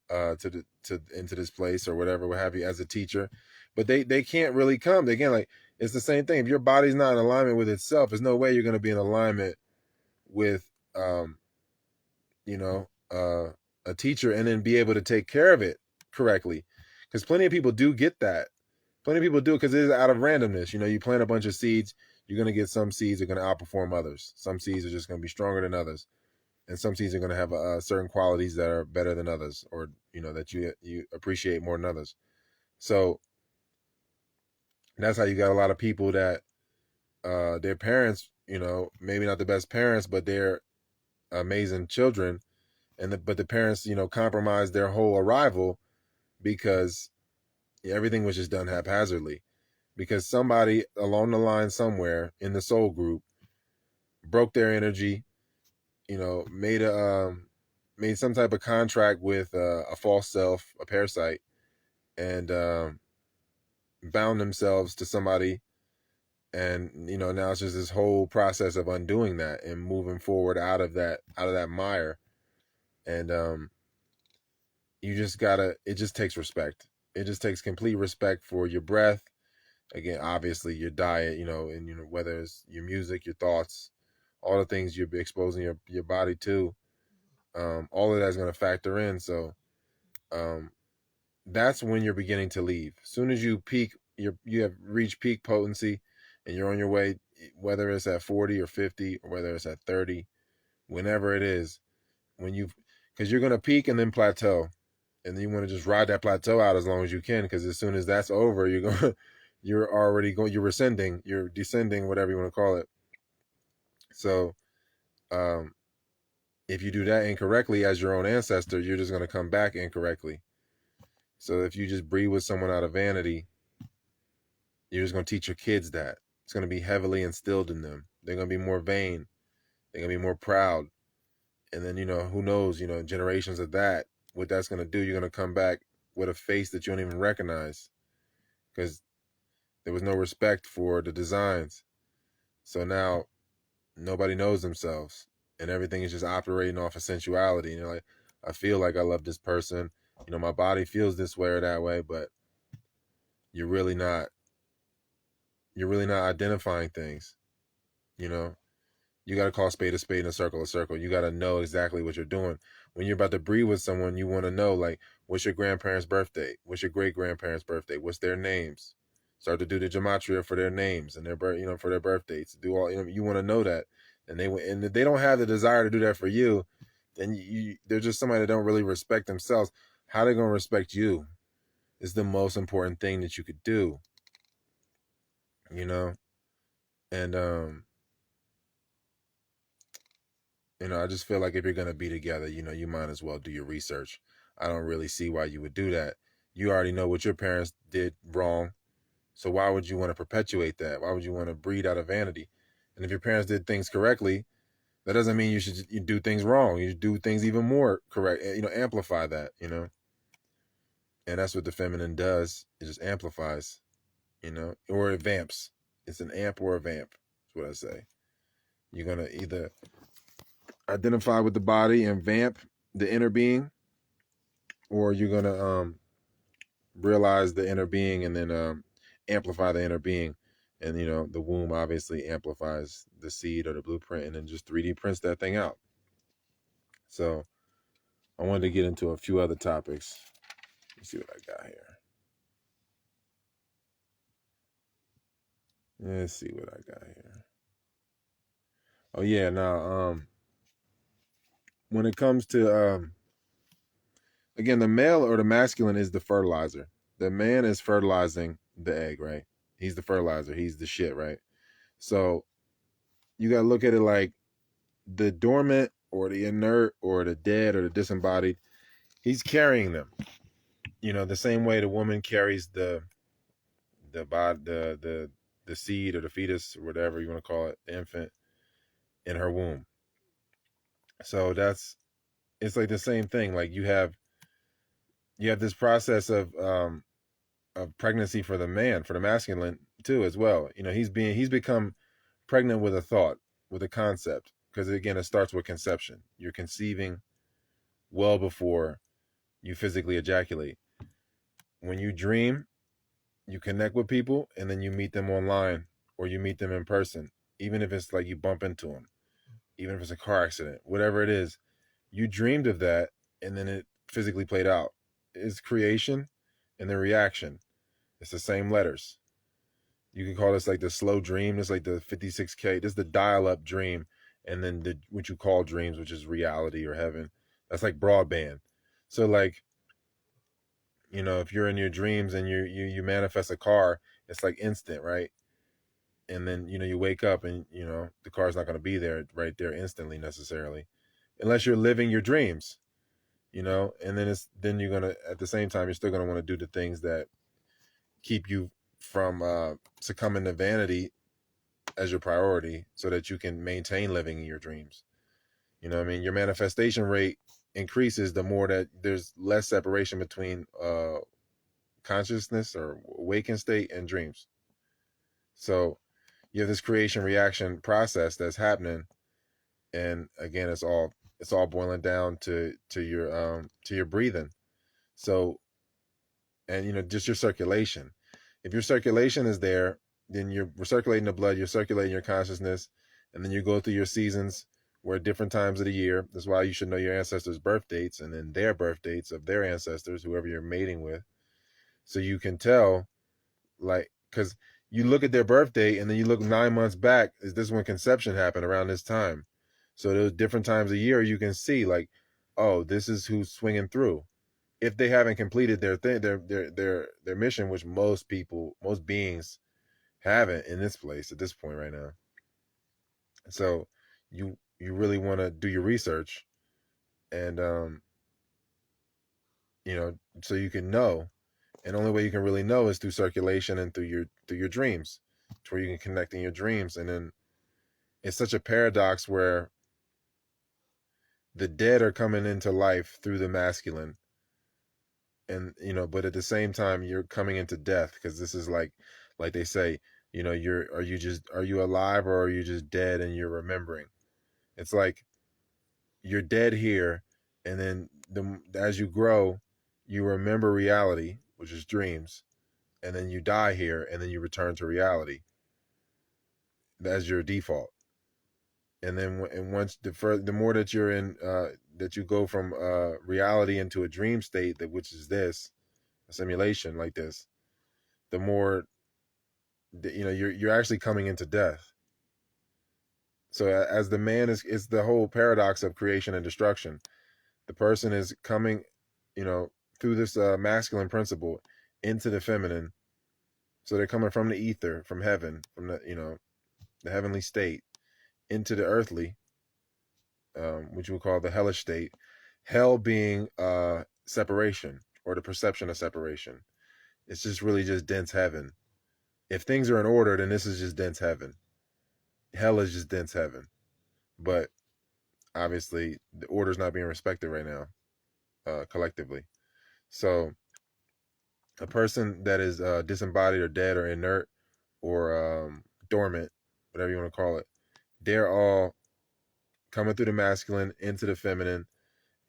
into this place or whatever, what have you, as a teacher. But they can't really come. Again, like, it's the same thing. If your body's not in alignment with itself, there's no way you're going to be in alignment with you know a teacher, and then be able to take care of it correctly. Because plenty of people do get that. Plenty of people do, because it is out of randomness. You plant a bunch of seeds, you're going to get some seeds that are going to outperform others. Some seeds are just going to be stronger than others, and some seeds are going to have certain qualities that are better than others, or that you appreciate more than others. So that's how you got a lot of people that their parents, maybe not the best parents, but they're amazing children, but the parents, compromised their whole arrival, because everything was just done haphazardly, because somebody along the line somewhere in the soul group broke their energy, made some type of contract with a false self, a parasite, and bound themselves to somebody. And now it's just this whole process of undoing that and moving forward out of that mire. And you just gotta, it just takes respect. It just takes complete respect for your breath. Again, obviously your diet, and whether it's your music, your thoughts, all the things you're exposing your body to, all of that's going to factor in. So that's when you're beginning to leave. As soon as you peak, you have reached peak potency, and you're on your way, whether it's at 40 or 50, or whether it's at 30, whenever it is, because you're going to peak and then plateau, and then you want to just ride that plateau out as long as you can, because as soon as that's over, you're rescinding, you're descending, whatever you want to call it. So if you do that incorrectly as your own ancestor, you're just going to come back incorrectly. So if you just breed with someone out of vanity, you're just going to teach your kids that. It's going to be heavily instilled in them. They're going to be more vain. They're going to be more proud. And then, who knows, generations of that, what that's going to do, you're going to come back with a face that you don't even recognize, because there was no respect for the designs. So now nobody knows themselves, and everything is just operating off of sensuality. And you're like, I feel like I love this person. My body feels this way or that way, but you're really not identifying things. You got to call a spade and a circle a circle. You got to know exactly what you're doing. When you're about to breed with someone, you want to know, like, what's your grandparents' birthday? What's your great grandparents' birthday? What's their names? Start to do the gematria for their names and their for their birthdays. Do all, you want to know that. And if they don't have the desire to do that for you, then they're just somebody that don't really respect themselves. How they going to respect you is the most important thing that you could do. And I just feel like if you're going to be together, you might as well do your research. I don't really see why you would do that. You already know what your parents did wrong. So why would you want to perpetuate that? Why would you want to breed out of vanity? And if your parents did things correctly, that doesn't mean you do things wrong. You do things even more correct, amplify that, And that's what the feminine does. It just amplifies, or it vamps. It's an amp or a vamp. That's what I say. You're going to either identify with the body and vamp the inner being, or you're going to realize the inner being and then amplify the inner being. And the womb obviously amplifies the seed or the blueprint, and then just 3D prints that thing out. So I wanted to get into a few other topics. Let's see what I got here. Let's see what I got here. Oh yeah, now when it comes to again, the male or the masculine is the fertilizer. The man is fertilizing the egg, right? He's the fertilizer. He's the shit, right? So you gotta look at it like the dormant or the inert or the dead or the disembodied. He's carrying them. The same way the woman carries the seed or the fetus or whatever you want to call it, the infant, in her womb. So it's like the same thing. Like you have this process of pregnancy for the man, for the masculine too, as well. He's become pregnant with a thought, with a concept, because again, it starts with conception. You're conceiving well before you physically ejaculate. When you dream, you connect with people, and then you meet them online or you meet them in person. Even if it's like you bump into them, even if it's a car accident, whatever it is, you dreamed of that, and then it physically played out. It's creation and the reaction. It's the same letters. You can call this like the slow dream. It's like the 56K. This is the dial-up dream, and then what you call dreams, which is reality or heaven. That's like broadband. So like, if you're in your dreams and you manifest a car, it's like instant, right? And then you wake up and the car's not going to be there right there instantly necessarily, unless you're living your dreams. And then you're gonna, at the same time, you're still gonna want to do the things that keep you from succumbing to vanity as your priority, so that you can maintain living in your dreams. What I mean? Your manifestation rate increases the more that there's less separation between consciousness or awakened state and dreams. So you have this creation reaction process that's happening, and again, it's all boiling down to your breathing. So, and just your circulation. If your circulation is there, then you're circulating the blood, you're circulating your consciousness, and then you go through your seasons where different times of the year. That's why you should know your ancestors' birth dates and then their birth dates of their ancestors, whoever you're mating with. So you can tell, like, because you look at their birth date and then you look 9 months back, is this when conception happened, around this time? So those different times a year, you can see like, oh, this is who's swinging through. If they haven't completed their thing, their mission, which most beings haven't in this place at this point right now. So you really want to do your research, and so you can know. And the only way you can really know is through circulation and through your dreams, to where you can connect in your dreams. And then it's such a paradox where the dead are coming into life through the masculine, and but at the same time you're coming into death, because this is like they say, are you alive, or are you just dead and you're remembering? It's like you're dead here, and then as you grow, you remember reality, which is dreams, and then you die here, and then you return to reality. That's your default. And then once the more that you're in, that you go from reality into a dream state, which is this, a simulation like this, the more you're actually coming into death. So as the man is the whole paradox of creation and destruction. The person is coming, through this masculine principle into the feminine. So they're coming from the ether, from heaven, from the heavenly state, into the earthly, which we'll call the hellish state. Hell being separation, or the perception of separation. It's just really just dense heaven. If things are in order, then this is just dense heaven. Hell is just dense heaven. But obviously, the order's not being respected right now, collectively. So a person that is disembodied or dead or inert or dormant, whatever you want to call it, they're all coming through the masculine into the feminine.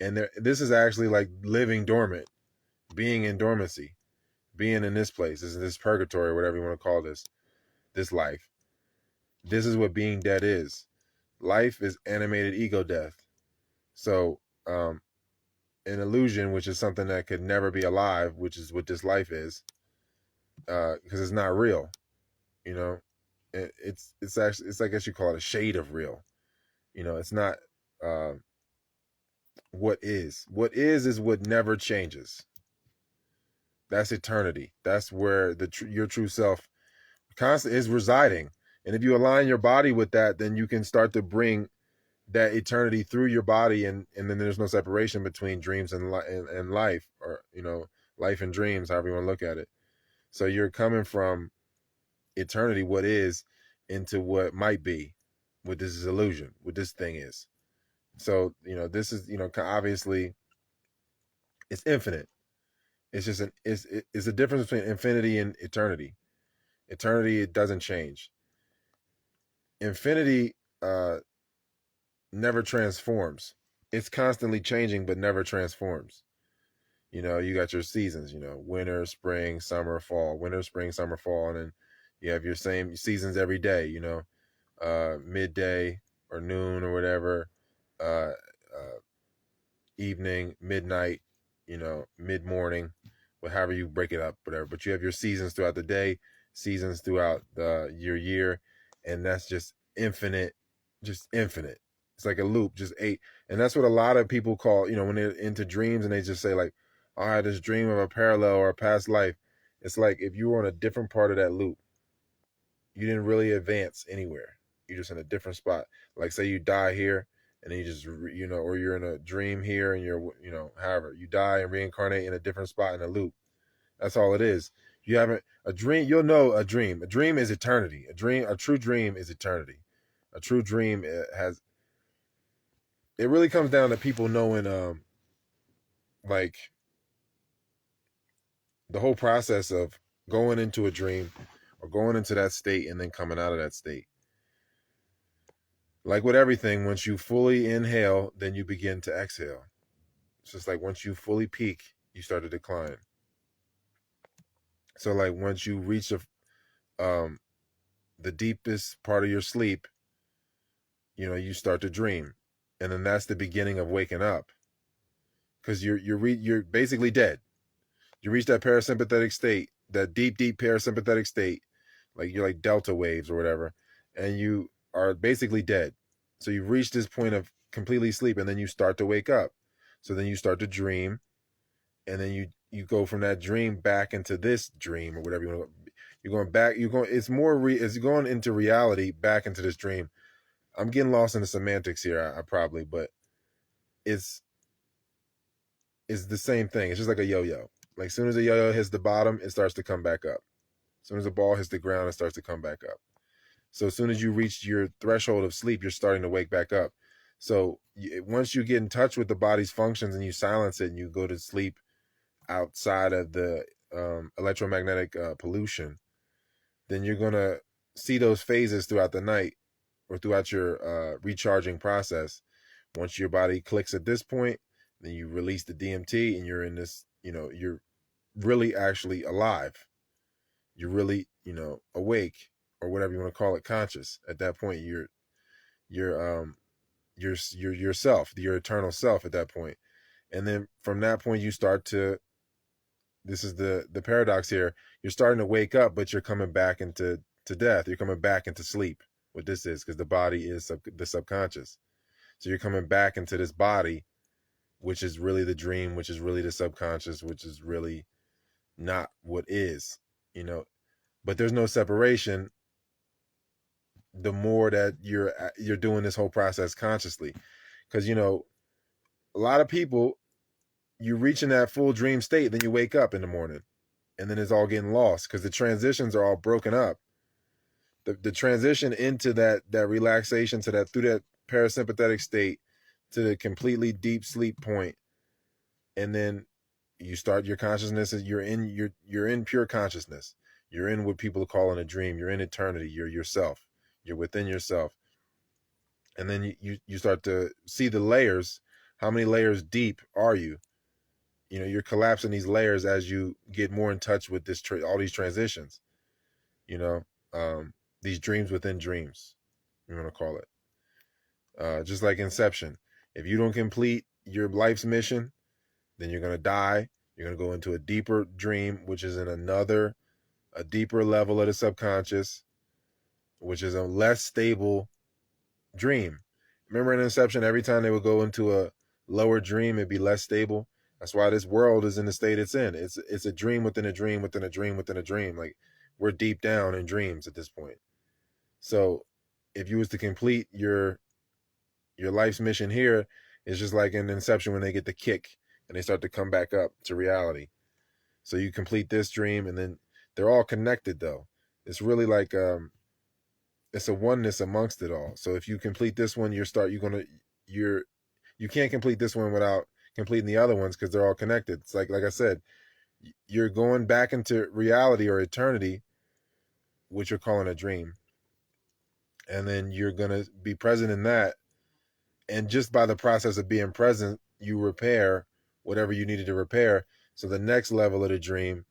And this is actually like living dormant, being in dormancy, being in this place, this is this purgatory, whatever you want to call this. this life. This is what being dead is. Life is animated ego death. So an illusion, which is something that could never be alive, which is what this life is, because it's not real. You know, it's actually, it's, I guess you call it, a shade of real. You know, it's not uh, what is. What is what never changes. That's eternity. That's where your true self constant is residing. And if you align your body with that, then you can start to bring that eternity through your body, and then there's no separation between dreams and life, or life and dreams, however you want to look at it. So you're coming from eternity, what is, into what might be, what this is illusion, what this thing is. So this is obviously it's infinite. It's just it's a difference between infinity and eternity. Eternity, it doesn't change. Infinity never transforms. It's constantly changing but never transforms. You got your seasons, winter, spring, summer, fall, winter, spring, summer, fall, and then you have your same seasons every day, midday or noon or whatever, uh, evening, midnight, mid morning, however you break it up, whatever. But you have your seasons throughout the day, seasons throughout your year, and that's just infinite, just infinite. It's like a loop, just eight. And that's what a lot of people call, when they're into dreams and they just say like, oh, I had this dream of a parallel or a past life. It's like if you were on a different part of that loop, you didn't really advance anywhere. You're just in a different spot. Like say you die here and then you just, or you're in a dream here and you're, however, you die and reincarnate in a different spot in a loop. That's all it is. You haven't, a dream, you'll know a dream. A dream is eternity. A true dream is eternity. A true dream it really comes down to people knowing, like the whole process of going into a dream or going into that state and then coming out of that state. Like with everything, once you fully inhale, then you begin to exhale. It's just like once you fully peak, you start to decline. So like once you reach the deepest part of your sleep, you start to dream, and then that's the beginning of waking up, because you're basically dead. You reach that parasympathetic state, that deep parasympathetic state, like you're like delta waves or whatever, and you are basically dead. So you reach this point of completely sleep, and then you start to wake up. So then you start to dream, and then you go from that dream back into this dream or whatever you want to. You're going back. It's going into reality, back into this dream. I'm getting lost in the semantics here, I probably, but it's the same thing. It's just like a yo-yo. Like as soon as a yo-yo hits the bottom, it starts to come back up. As soon as the ball hits the ground, it starts to come back up. So as soon as you reach your threshold of sleep, you're starting to wake back up. So once you get in touch with the body's functions and you silence it and you go to sleep outside of the electromagnetic pollution, then you're going to see those phases throughout the night or throughout your recharging process. Once your body clicks at this point, then you release the DMT and you're in this, you're really actually alive. You're really, awake, or whatever you want to call it, conscious. At that point, you're yourself, your eternal self at that point. And then from that point, you start to, this is the paradox here. You're starting to wake up, but you're coming back into death. You're coming back into sleep. What this is, because the body is the subconscious. So you're coming back into this body, which is really the dream, which is really the subconscious, which is really not what is, but there's no separation the more that you're doing this whole process consciously. Because a lot of people, you reach in that full dream state, then you wake up in the morning and then it's all getting lost because the transitions are all broken up. The transition into that relaxation, to that, through that parasympathetic state, to the completely deep sleep point, and then you start your consciousness. You're in pure consciousness. You're in what people call in a dream. You're in eternity. You're yourself. You're within yourself. And then you start to see the layers. How many layers deep are you? You're collapsing these layers as you get more in touch with all these transitions. these dreams within dreams, you want to call it. Just like Inception. If you don't complete your life's mission, then you're going to die. You're going to go into a deeper dream, which is in a deeper level of the subconscious, which is a less stable dream. Remember in Inception, every time they would go into a lower dream, it'd be less stable. That's why this world is in the state it's in. It's a dream within a dream within a dream within a dream. Like we're deep down in dreams at this point. So if you was to complete your life's mission here, it's just like in Inception when they get the kick and they start to come back up to reality. So you complete this dream and then they're all connected though. It's really like it's a oneness amongst it all. So if you complete this one, you can't complete this one without completing the other ones because they're all connected. It's like I said, you're going back into reality or eternity, which you're calling a dream. And then you're going to be present in that. And just by the process of being present, you repair whatever you needed to repair. So the next level of the dream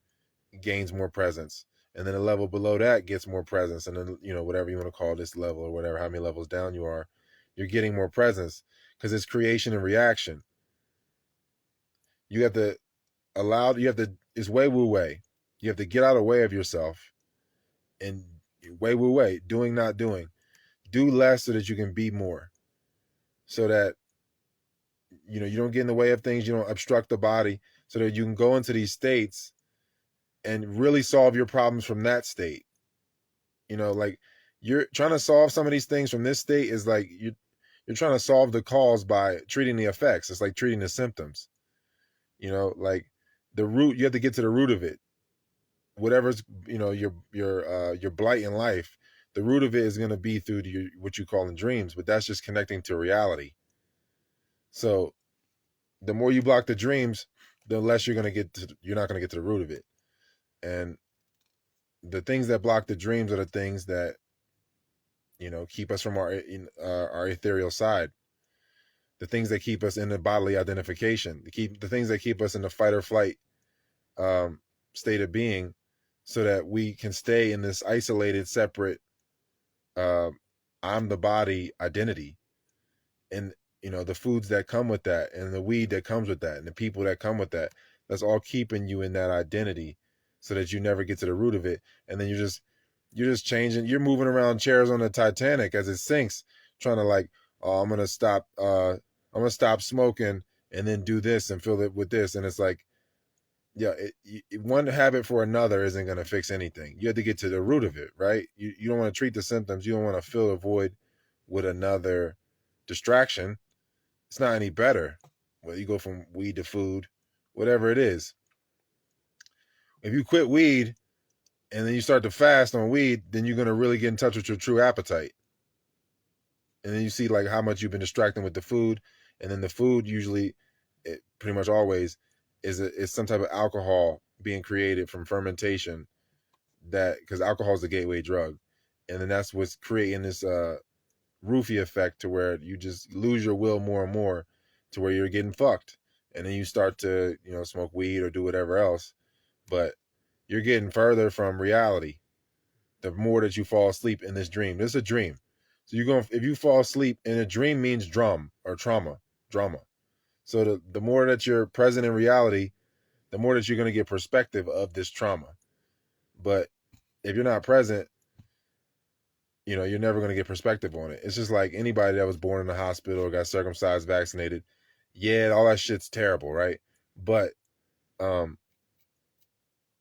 gains more presence. And then a level below that gets more presence. And then, whatever you want to call this level or whatever, how many levels down you are, you're getting more presence because it's creation and reaction. You have to it's way wu way. You have to get out of the way of yourself and way wu way, doing, not doing. Do less so that you can be more. So that, you don't get in the way of things. You don't obstruct the body so that you can go into these states and really solve your problems from that state. Like you're trying to solve some of these things from this state is like you're trying to solve the cause by treating the effects. It's like treating the symptoms. Like the root, you have to get to the root of it. Whatever's, your blight in life, the root of it is going to be through what you call in dreams, but that's just connecting to reality. So the more you block the dreams, the less you're not going to get to the root of it. And the things that block the dreams are the things that, keep us from our ethereal side. The things that keep us in the bodily identification, the things that keep us in the fight or flight state of being, so that we can stay in this isolated, separate, I'm the body identity. And, the foods that come with that and the weed that comes with that and the people that come with that, that's all keeping you in that identity so that you never get to the root of it. And then you're just changing, you're moving around chairs on the Titanic as it sinks, trying to like, oh, I'm going to stop smoking and then do this and fill it with this. And it's like, yeah, one habit for another isn't going to fix anything. You have to get to the root of it, right? You don't want to treat the symptoms. You don't want to fill a void with another distraction. It's not any better. Whether you go from weed to food, whatever it is. If you quit weed and then you start to fast on weed, then you're going to really get in touch with your true appetite. And then you see like how much you've been distracting with the food. And then the food usually, pretty much always, is some type of alcohol being created from fermentation, because alcohol is the gateway drug. And then that's what's creating this roofie effect to where you just lose your will more and more to where you're getting fucked. And then you start to, smoke weed or do whatever else. But you're getting further from reality the more that you fall asleep in this dream. This is a dream. So if you fall asleep in a dream means drama. So the more that you're present in reality, the more that you're going to get perspective of this trauma. But if you're not present, you're never going to get perspective on it. It's just like anybody that was born in the hospital or got circumcised, vaccinated. Yeah, all that shit's terrible, right? But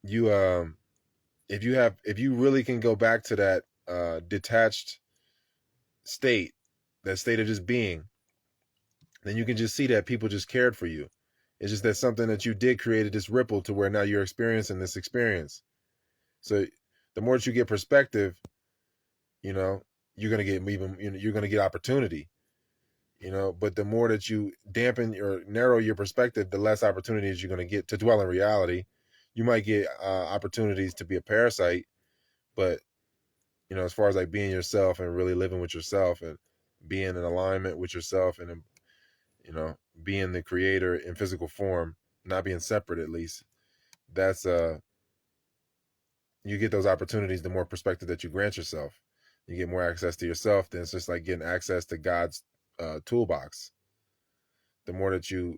if you really can go back to that detached state, that state of just being, then you can just see that people just cared for you. It's just that something that you did created this ripple to where now you're experiencing this experience. So the more that you get perspective, you're gonna get you're gonna get opportunity. But the more that you dampen or narrow your perspective, the less opportunities you're gonna get to dwell in reality. You might get opportunities to be a parasite, but as far as like being yourself and really living with yourself and being in alignment with yourself and being the creator in physical form, not being separate, at least, that's you get those opportunities the more perspective that you grant yourself. You get more access to yourself, then it's just like getting access to God's toolbox. The more that you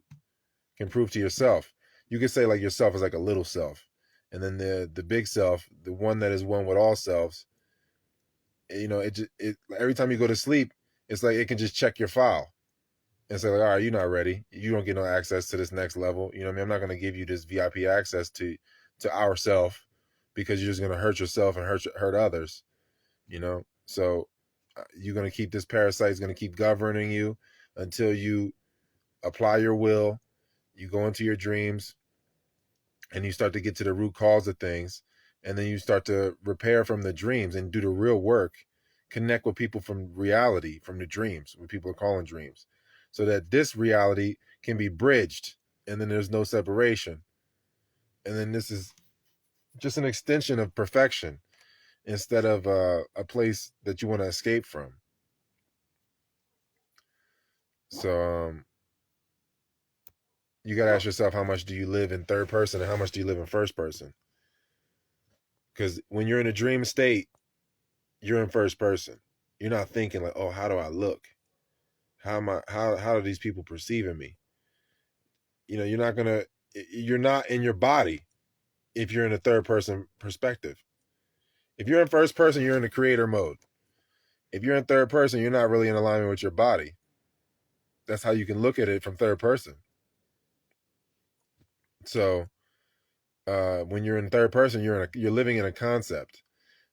can prove to yourself, you could say like yourself is like a little self, and then the big self, the one that is one with all selves. It every time you go to sleep, it's like it can just check your file and say like, all right, you're not ready. You don't get no access to this next level. You know what I mean? I'm not going to give you this VIP access to ourself because you're just going to hurt yourself and hurt others. So you're going to keep this parasite is going to keep governing you until you apply your will. You go into your dreams and you start to get to the root cause of things, and then you start to repair from the dreams and do the real work, connect with people from reality, from the dreams, what people are calling dreams, so that this reality can be bridged, and then there's no separation, and then this is just an extension of perfection instead of a place that you want to escape from. So you got to ask yourself, how much do you live in third person and how much do you live in first person? Because when you're in a dream state, you're in first person. You're not thinking like, oh, how do I look? How are these people perceiving me? You're not in your body if you're in a third person perspective. If you're in first person, you're in the creator mode. If you're in third person, you're not really in alignment with your body. That's how you can look at it from third person. So when you're in third person, you're living in a concept.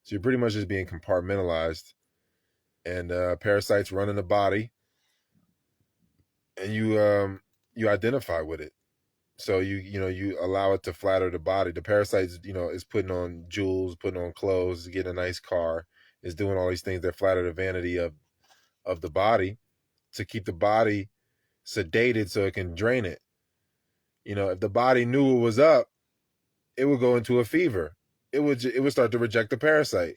So you're pretty much just being compartmentalized, and parasites run in the body, and you identify with it. So you allow it to flatter the body. The parasites, is putting on jewels, putting on clothes, getting a nice car, is doing all these things that flatter the vanity of the body to keep the body sedated so it can drain it. If the body knew it was up, it would go into a fever. It would start to reject the parasite.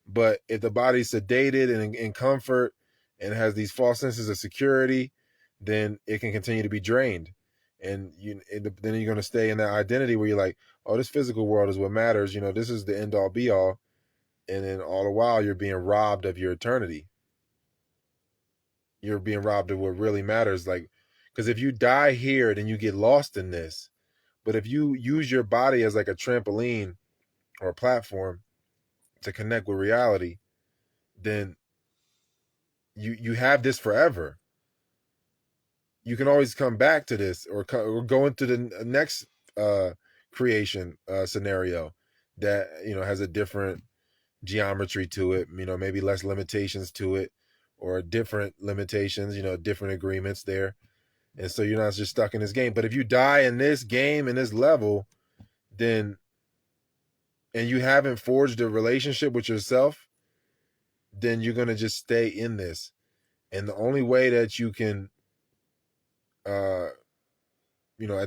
But if the body's sedated and in comfort and has these false senses of security, then it can continue to be drained. And then you're going to stay in that identity where you're like, oh, this physical world is what matters. This is the end all be all. And then all the while you're being robbed of your eternity. You're being robbed of what really matters. Like, because if you die here, then you get lost in this. But if you use your body as like a trampoline or a platform to connect with reality, then you have this forever. You can always come back to this or go into the next creation scenario that has a different geometry to it, maybe less limitations to it, or different limitations, different agreements there. And so you're not just stuck in this game. But if you die in this game, in this level, then and you haven't forged a relationship with yourself, then you're going to just stay in this. And the only way that you can at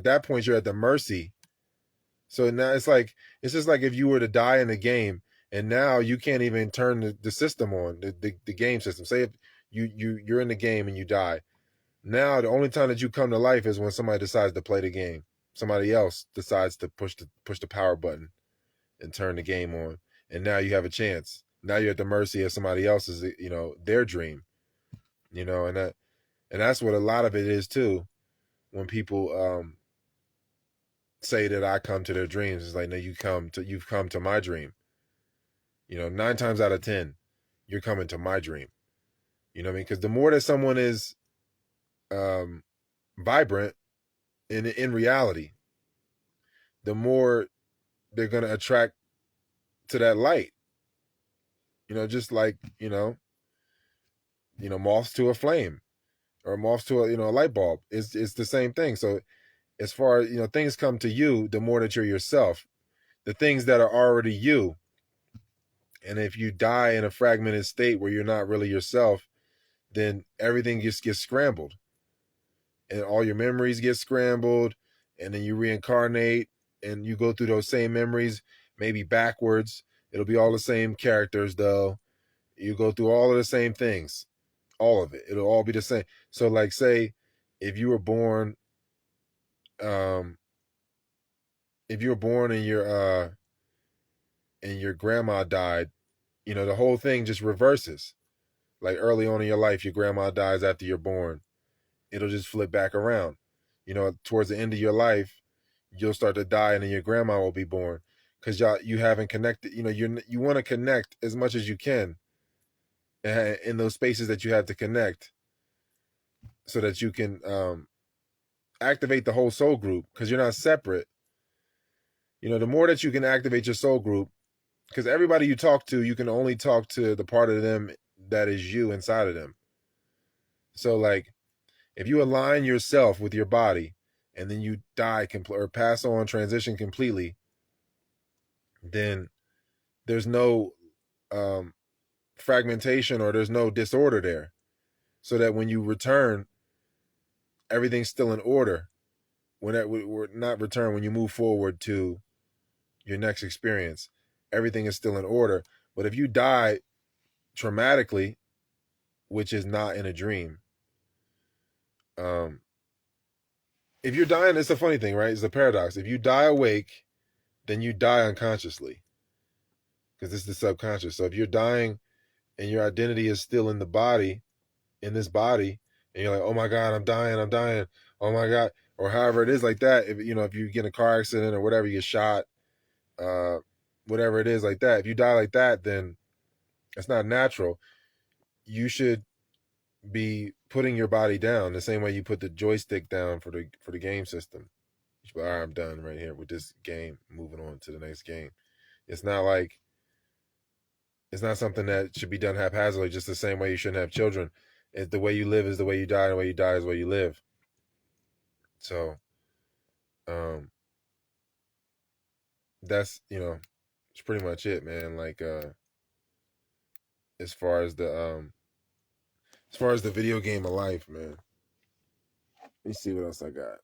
that point you're at the mercy. So now it's just like if you were to die in the game and now you can't even turn the system on, the game system. Say if you're in the game and you die. Now the only time that you come to life is when somebody decides to play the game. Somebody else decides to push the power button and turn the game on. And now you have a chance. Now you're at the mercy of somebody else's, their dream. And that's what a lot of it is too. When people say that I come to their dreams, it's like, no, you've come to my dream. 9 times out of 10, you're coming to my dream. You know what I mean? Because the more that someone is vibrant in reality, the more they're gonna attract to that light. Just like moths to a flame, or moths to a light bulb. It's the same thing. So as far as things come to you, the more that you're yourself, the things that are already you. And if you die in a fragmented state where you're not really yourself, then everything just gets scrambled. And all your memories get scrambled. And then you reincarnate and you go through those same memories, maybe backwards. It'll be all the same characters, though. You go through all of the same things. All of it. It'll all be the same. So, like, say, if you were born, if you were born and your grandma died, The whole thing just reverses. Like early on in your life, your grandma dies after you're born. It'll just flip back around. Towards the end of your life, you'll start to die, and then your grandma will be born because you haven't connected. You want to connect as much as you can in those spaces that you have to connect, so that you can activate the whole soul group because you're not separate. The more that you can activate your soul group, because everybody you talk to, you can only talk to the part of them that is you inside of them. So like, if you align yourself with your body and then you die or pass on, transition completely, then there's no fragmentation, or there's no disorder there. So that when you return, everything's still in order. We're not return, when you move forward to your next experience, everything is still in order. But if you die traumatically, which is not in a dream, if you're dying, it's a funny thing, right? It's a paradox. If you die awake, then you die unconsciously, because this is the subconscious. So if you're dying and your identity is still in the body, in this body, and you're like, oh my God, I'm dying, oh my God, or however it is, like that. If you get in a car accident or whatever, you get shot, whatever it is, like that. If you die like that, then it's not natural. You should be putting your body down the same way you put the joystick down for the game system. You should be, all right, I'm done right here with this game, moving on to the next game. It's not something that should be done haphazardly, just the same way you shouldn't have children. The way you live is the way you die, and the way you die is the way you live. So that's it's pretty much it, man. Like as far as the video game of life, man. Let me see what else I got.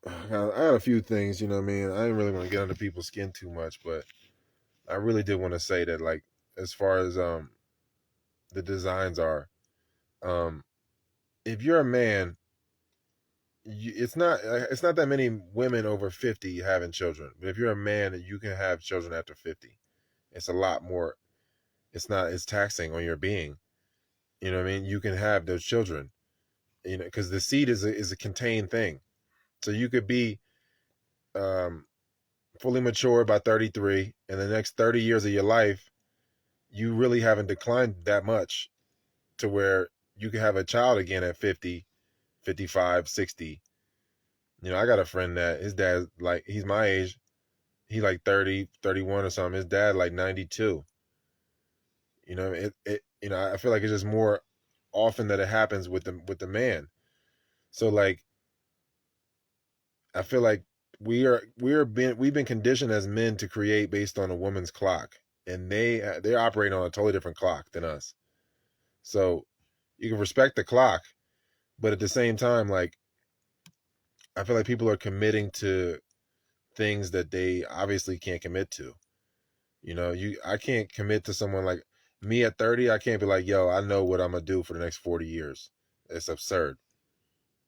I got a few things, I mean, I didn't really want to get under people's skin too much, but I really did want to say that, like, as far as the designs are, if you're a man, it's not that many women over 50 having children. But if you're a man, you can have children after 50. It's a lot more. It's taxing on your being. You know what I mean? You can have those children, because the seed is a contained thing. So you could be fully mature by 33, and the next 30 years of your life, you really haven't declined that much to where you can have a child again at 50, 55, 60. I got a friend that his dad, like, he's my age. He like 30, 31 or something. His dad like 92. I feel like it's just more often that it happens with the man. So like, I feel like we've been conditioned as men to create based on a woman's clock, and they're operating on a totally different clock than us. So you can respect the clock, but at the same time, like, I feel like people are committing to things that they obviously can't commit to. I can't commit to someone like me at 30. I can't be like, yo, I know what I'm gonna do for the next 40 years. It's absurd.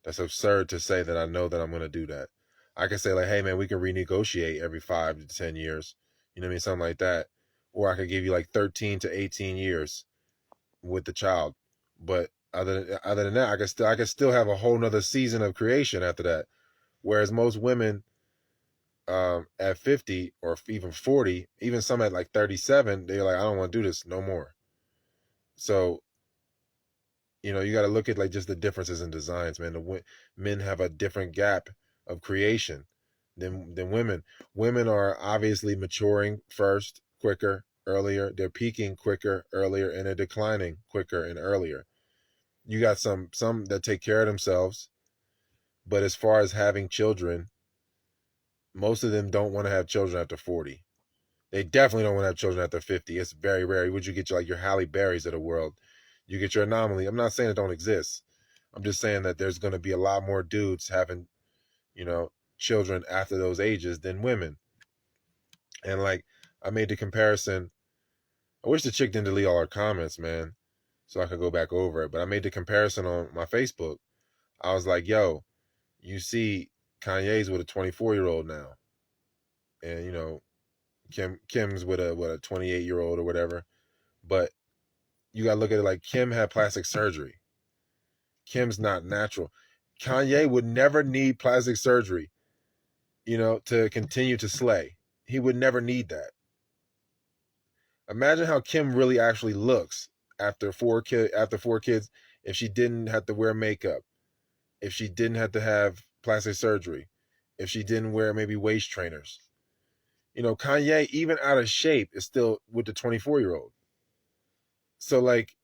That's absurd to say that I know that I'm gonna do that. I can say like, hey man, we can renegotiate every 5 to 10 years. You know what I mean? Something like that. Or I could give you like 13 to 18 years with the child. But other than that, I can still have a whole nother season of creation after that. Whereas most women at 50 or even 40, even some at like 37, they're like, I don't want to do this no more. So, you got to look at like just the differences in designs, man. Men have a different gap of creation than women. Women are obviously maturing first, quicker, earlier. They're peaking quicker, earlier, and they're declining quicker and earlier. You got some that take care of themselves, but as far as having children, most of them don't want to have children after 40. They definitely don't want to have children after 50. It's very rare. Would you get your Halle Berrys of the world? You get your anomaly. I'm not saying it don't exist. I'm just saying that there's going to be a lot more dudes having, children after those ages than women. And like, I made the comparison. I wish the chick didn't delete all her comments, man, so I could go back over it. But I made the comparison on my Facebook. I was like, yo, you see, Kanye's with a 24-year-old now, and Kim's with a 28-year-old or whatever. But you gotta look at it like Kim had plastic surgery. Kim's not natural. Kanye would never need plastic surgery, to continue to slay. He would never need that. Imagine how Kim really actually looks after four kids if she didn't have to wear makeup, if she didn't have to have plastic surgery, if she didn't wear maybe waist trainers. Kanye, even out of shape, is still with the 24-year-old. So like,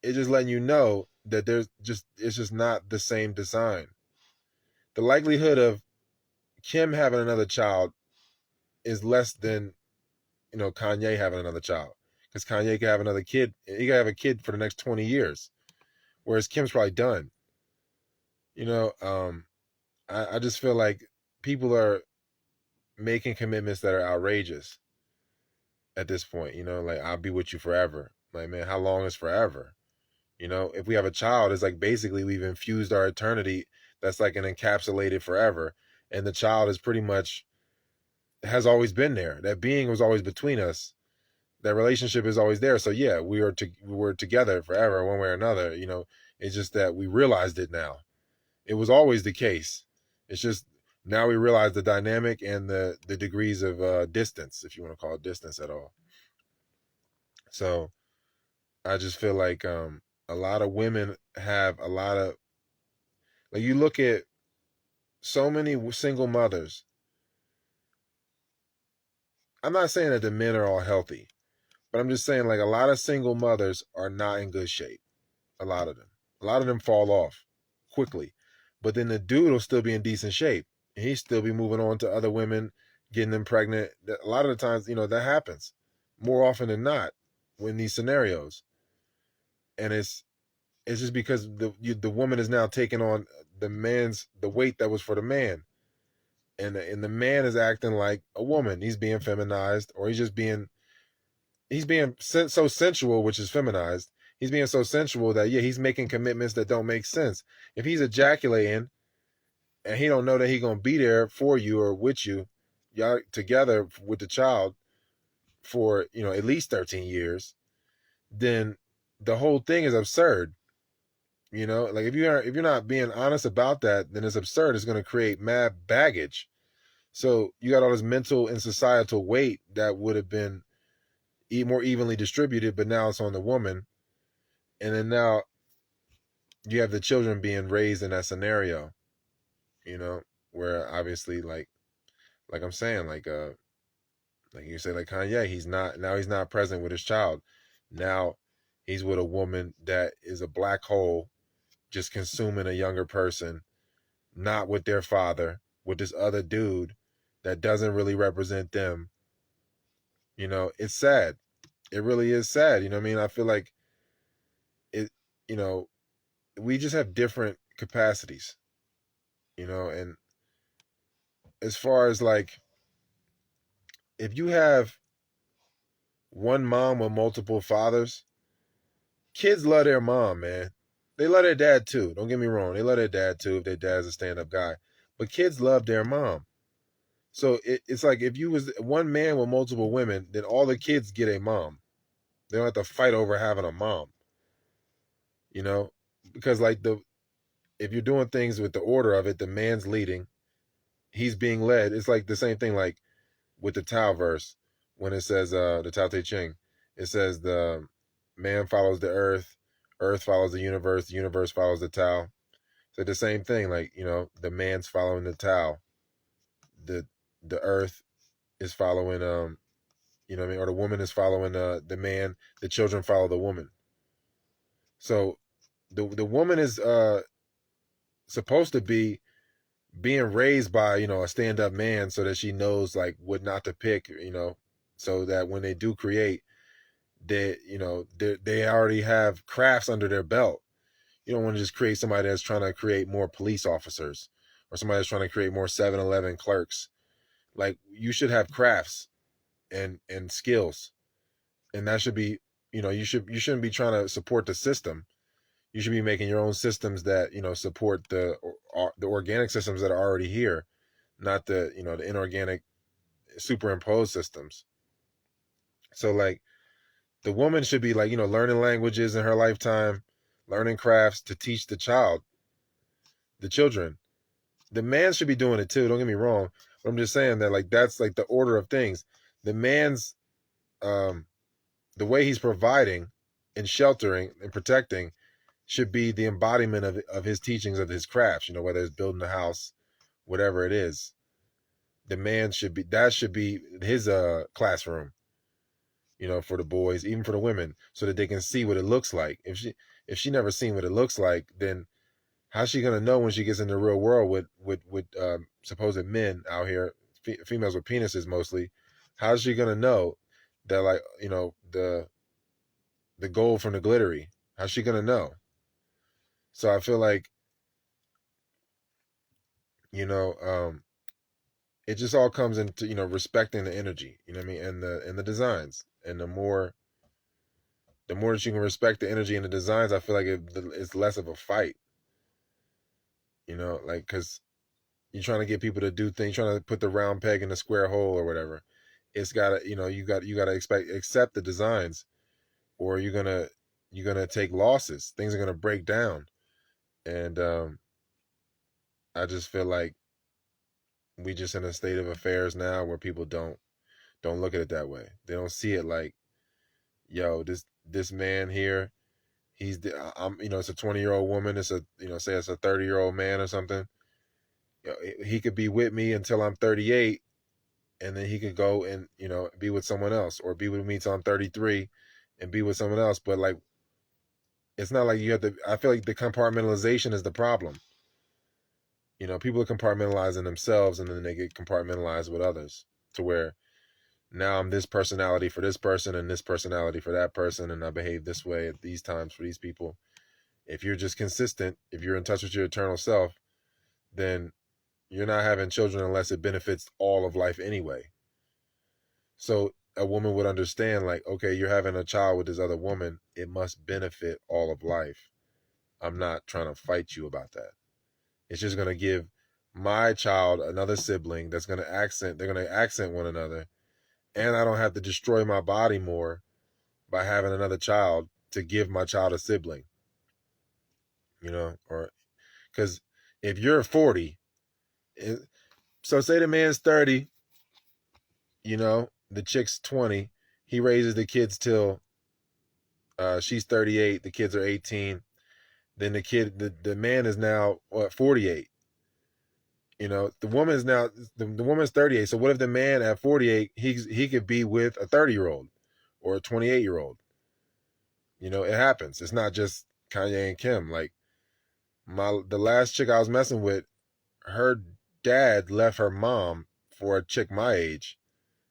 it's just letting you know that it's just not the same design. The likelihood of Kim having another child is less than Kanye having another child, because Kanye can have another kid. He can have a kid for the next 20 years, whereas Kim's probably done. I just feel like people are making commitments that are outrageous at this point. Like, I'll be with you forever. Like, man, how long is forever? If we have a child, it's like basically we've infused our eternity. That's like an encapsulated forever, and the child is pretty much has always been there. That being was always between us. That relationship is always there. So yeah, we're together forever, one way or another. It's just that we realized it now. It was always the case. It's just now we realize the dynamic and the degrees of distance, if you want to call it distance at all. So I just feel like a lot of women have a lot of, like, you look at so many single mothers. I'm not saying that the men are all healthy, but I'm just saying, like, a lot of single mothers are not in good shape. A lot of them. A lot of them fall off quickly. But then the dude will still be in decent shape. And he still be moving on to other women, getting them pregnant. A lot of the times, that happens more often than not in these scenarios. And it's just because the woman is now taking on the weight that was for the man. And the man is acting like a woman. He's being feminized, or he's being so sensual, which is feminized. He's being so sensual that, yeah, he's making commitments that don't make sense. If he's ejaculating and he don't know that he's gonna be there for you or with you, y'all together with the child for at least 13 years, then the whole thing is absurd. Like, if you're not being honest about that, then it's absurd. It's gonna create mad baggage. So you got all this mental and societal weight that would have been more evenly distributed, but now it's on the woman. And then now you have the children being raised in that scenario, where obviously, like I'm saying, like you say, like Kanye, he's not present with his child. Now he's with a woman that is a black hole, just consuming a younger person, not with their father, with this other dude that doesn't really represent them. It's sad. It really is sad. You know what I mean? I feel like it, you know, we just have different capacities, and as far as, like, if you have one mom with multiple fathers, kids love their mom, man. They love their dad too. Don't get me wrong. They love their dad too if their dad's a stand-up guy. But kids love their mom. So it's like, if you was one man with multiple women, then all the kids get a mom. They don't have to fight over having a mom. Because, like, if you're doing things with the order of it, the man's leading, he's being led. It's like the same thing, like with the Tao verse, when it says the Tao Te Ching, it says the man follows the earth follows the universe follows the Tao. So the same thing, like, the man's following the Tao, the earth is following what I mean, or the woman is following the man, the children follow the woman. So the woman is supposed to be being raised by a stand-up man, so that she knows, like, what not to pick, so that when they do create, they already have crafts under their belt. You don't want to just create somebody that's trying to create more police officers, or somebody that's trying to create more 7-Eleven clerks. Like, you should have crafts and skills, and that should be, you shouldn't be trying to support the system. You should be making your own systems that, support the organic systems that are already here, not the inorganic superimposed systems. So like the woman should be like, learning languages in her lifetime, learning crafts to teach the children. The man should be doing it too, don't get me wrong, but I'm just saying that like that's like the order of things. The man's um the way he's providing and sheltering and protecting should be the embodiment of his teachings of his crafts, whether it's building a house, whatever it is. The man should be his classroom, for the boys, even for the women, so that they can see what it looks like. If she never seen what it looks like, then how's she gonna know when she gets in the real world with supposed men out here, females with penises mostly? How's she gonna know that, like, the gold from the glittery? How's she gonna know? So I feel like, you know, um, it just all comes into respecting the energy, you know what I mean, and the designs, and the more that you can respect the energy and the designs, I feel like it's less of a fight, like, because you're trying to get people to do things, trying to put the round peg in the square hole or whatever. It's gotta, you gotta accept the designs, or you're gonna take losses. Things are gonna break down, and I just feel like we just in a state of affairs now where people don't look at it that way. They don't see it like, yo, this man here, I'm, it's a 20-year-old woman. It's a, say it's a 30-year-old man or something. He could be with me until I'm 38, and then he could go and be with someone else, or be with me till I'm 33 and be with someone else. But like, it's not like you have to. I feel like the compartmentalization is the problem. People are compartmentalizing themselves, and then they get compartmentalized with others, to where now I'm this personality for this person and this personality for that person, and I behave this way at these times for these people. If you're just consistent, if you're in touch with your eternal self, then you're not having children unless it benefits all of life anyway. So a woman would understand, like, okay, you're having a child with this other woman, it must benefit all of life. I'm not trying to fight you about that. It's just going to give my child another sibling that's going to they're going to accent one another, and I don't have to destroy my body more by having another child to give my child a sibling, or because if you're 40, so say the man's 30, the chick's 20, he raises the kids till she's 38, the kids are 18, then the man is now 48. The woman is now the woman's 38. So what if the man at 48, he could be with a 30-year-old or a 28-year-old? It happens. It's not just Kanye and Kim. Like, the last chick I was messing with, her dad left her mom for a chick my age,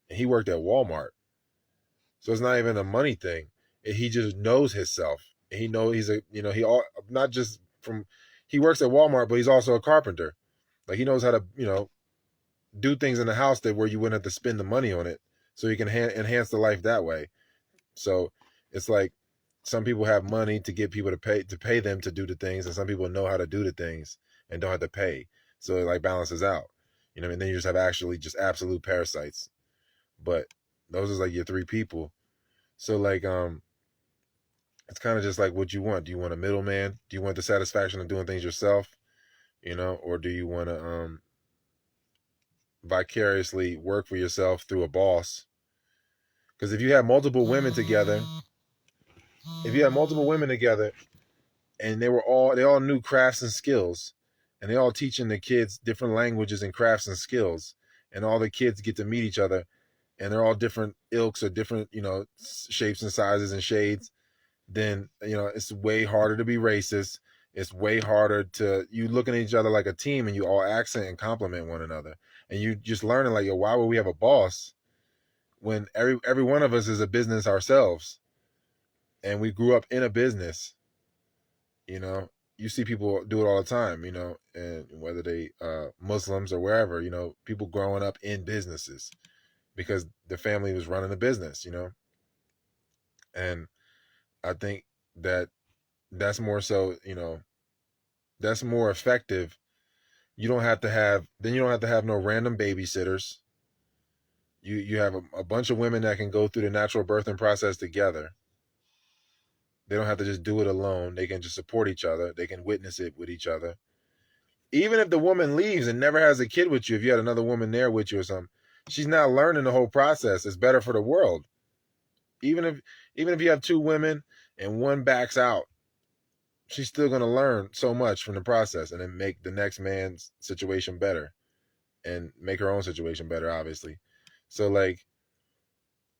and he worked at Walmart. So it's not even a money thing. He just knows himself. He knows he's he all, not just from, he works at Walmart, but he's also a carpenter. Like, he knows how to do things in the house that where you wouldn't have to spend the money on it, so you can enhance the life that way. So it's like, some people have money to get people to pay them to do the things, and some people know how to do the things and don't have to pay. So it like balances out. And then you just have actually just absolute parasites. But those are like your three people. So like it's kind of just like what you want. Do you want a middleman? Do you want the satisfaction of doing things yourself? Or do you want to vicariously work for yourself through a boss? Because if you have multiple women together, and they all knew crafts and skills, and they all teaching the kids different languages and crafts and skills, and all the kids get to meet each other, and they're all different ilks or different shapes and sizes and shades, then it's way harder to be racist. It's way harder to, you looking at each other like a team, and you all accent and compliment one another, and you just learning like, yo, why would we have a boss when every one of us is a business ourselves, and we grew up in a business. You see people do it all the time, and whether they Muslims or wherever, people growing up in businesses because the family was running the business, and I think that that's more so, that's more effective. You don't have to have no random babysitters. You have a bunch of women that can go through the natural birthing process together. They don't have to just do it alone. They can just support each other. They can witness it with each other. Even if the woman leaves and never has a kid with you, if you had another woman there with you or something, she's not learning the whole process. It's better for the world. Even if even if you have two women and one backs out, she's still gonna learn so much from the process and then make the next man's situation better and make her own situation better, obviously. So like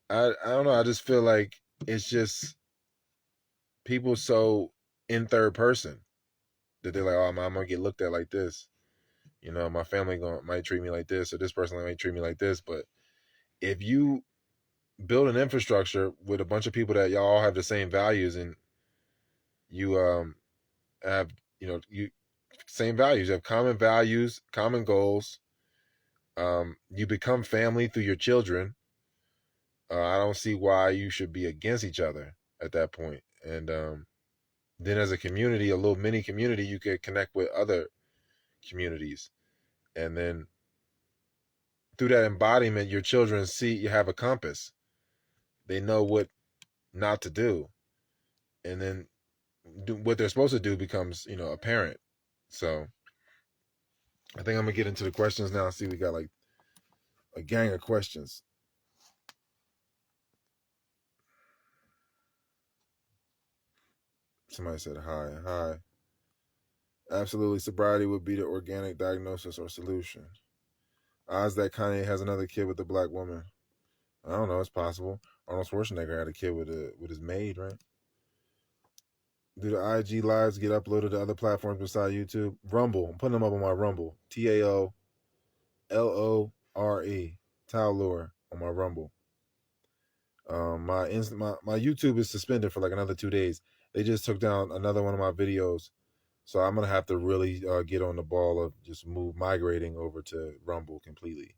I don't know, I just feel like it's just people so in third person that they're like, oh, I'm gonna get looked at like this. My family might treat me like this, or this person might treat me like this. But if you build an infrastructure with a bunch of people that y'all all have the same values, and you have you same values, you have common values, common goals. You become family through your children. I don't see why you should be against each other at that point. And then as a community, a little mini community, you could connect with other communities, and then through that embodiment, your children see you have a compass. They know what not to do, and then what they're supposed to do becomes apparent. So I think I'm gonna get into the questions now. See, we got like a gang of questions. Somebody said hi. Absolutely, sobriety would be the organic diagnosis or solution. Odds that Kanye has another kid with a black woman. I don't know. It's possible. Arnold Schwarzenegger had a kid with his maid, right? Do the IG lives get uploaded to other platforms beside YouTube? Rumble. I'm putting them up on my Rumble. TAOLORE. Taolore on my Rumble. My YouTube is suspended for like another 2 days. They just took down another one of my videos, so I'm gonna have to really get on the ball of just migrating over to Rumble completely.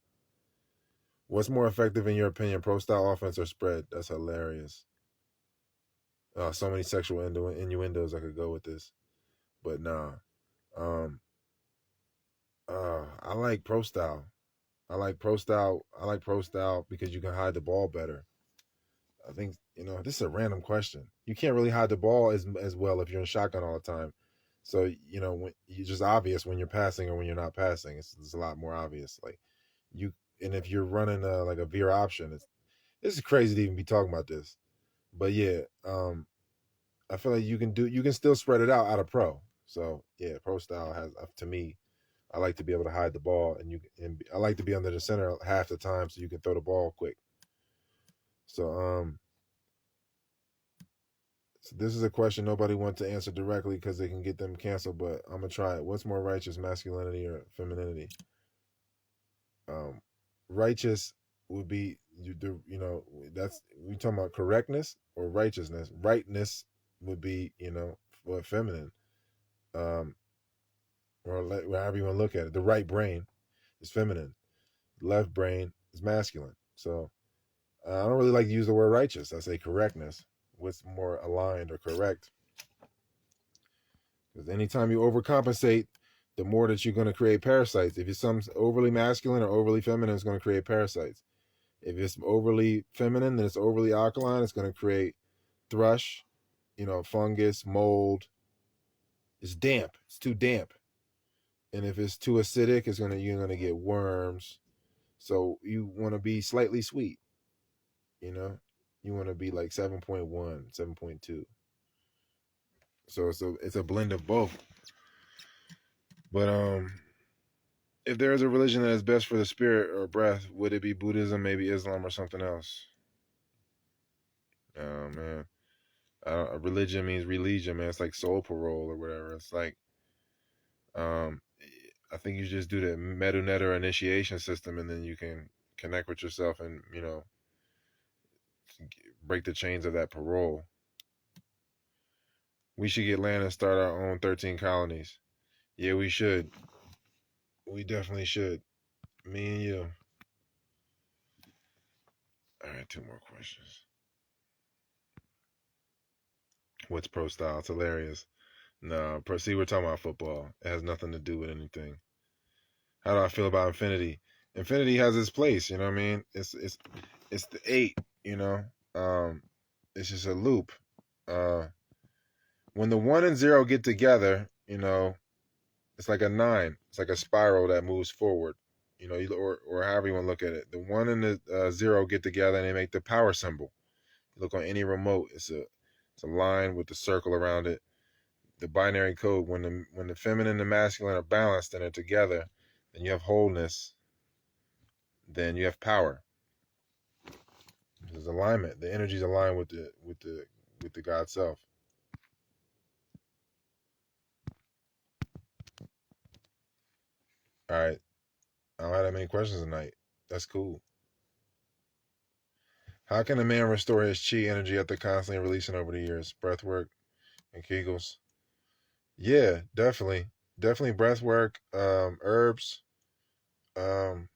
What's more effective in your opinion, pro style offense or spread? That's hilarious. So many sexual innuendos I could go with this, but nah. Um, I like pro style. I like pro style. I like pro style because you can hide the ball better. I think this is a random question. You can't really hide the ball as well if you're in shotgun all the time. So when it's just obvious when you're passing or when you're not passing. It's a lot more obvious. Like you, and if you're running like a veer option, this is crazy to even be talking about this. But yeah, I feel like you can still spread it out of pro. So yeah, pro style has to me. I like to be able to hide the ball, and I like to be under the center half the time so you can throw the ball quick. So so this is a question nobody wants to answer directly because they can get them canceled, but I'm gonna try it. What's more righteous, masculinity or femininity? Um, Righteous would be that's we talking about correctness or righteousness. Rightness would be for feminine, um, or however you want to look at it. The right brain is feminine. The left brain is masculine. So I don't really like to use the word righteous. I say correctness. What's more aligned or correct? Because anytime you overcompensate, the more that you're going to create parasites. If it's some overly masculine or overly feminine, it's going to create parasites. If it's overly feminine, then it's overly alkaline. It's going to create thrush, fungus, mold. It's damp. It's too damp. And if it's too acidic, you're gonna get worms. So you want to be slightly sweet. You know, you want to be like 7.1, 7.2. So it's a blend of both. But if there is a religion that is best for the spirit or breath, would it be Buddhism, maybe Islam, or something else? Oh man, religion means religion, man. It's like soul parole or whatever. It's like um, I think you just do the Medu Neter initiation system, and then you can connect with yourself and break the chains of that parole. We should get land and start our own 13 colonies. Yeah, we should. We definitely should. Me and you. All right, two more questions. What's pro style? It's hilarious. No, see, we're talking about football. It has nothing to do with anything. How do I feel about infinity? Infinity has its place. You know what I mean? It's the eight. You know, um, it's just a loop. Uh, when the 1 and 0 get together, you know, it's like a 9. It's like a spiral that moves forward. You know, or however you want to look at it. The 1 and the 0 get together and they make the power symbol. You look on any remote, it's a line with the circle around it. The binary code, when the feminine and the masculine are balanced and are together, then you have wholeness. Then you have power. There's alignment. The energy's aligned with the God self. All right. I don't have that many questions tonight. That's cool. How can a man restore his chi energy after constantly releasing over the years? Breath work and Kegels. Yeah, definitely. Definitely breath work, herbs, um,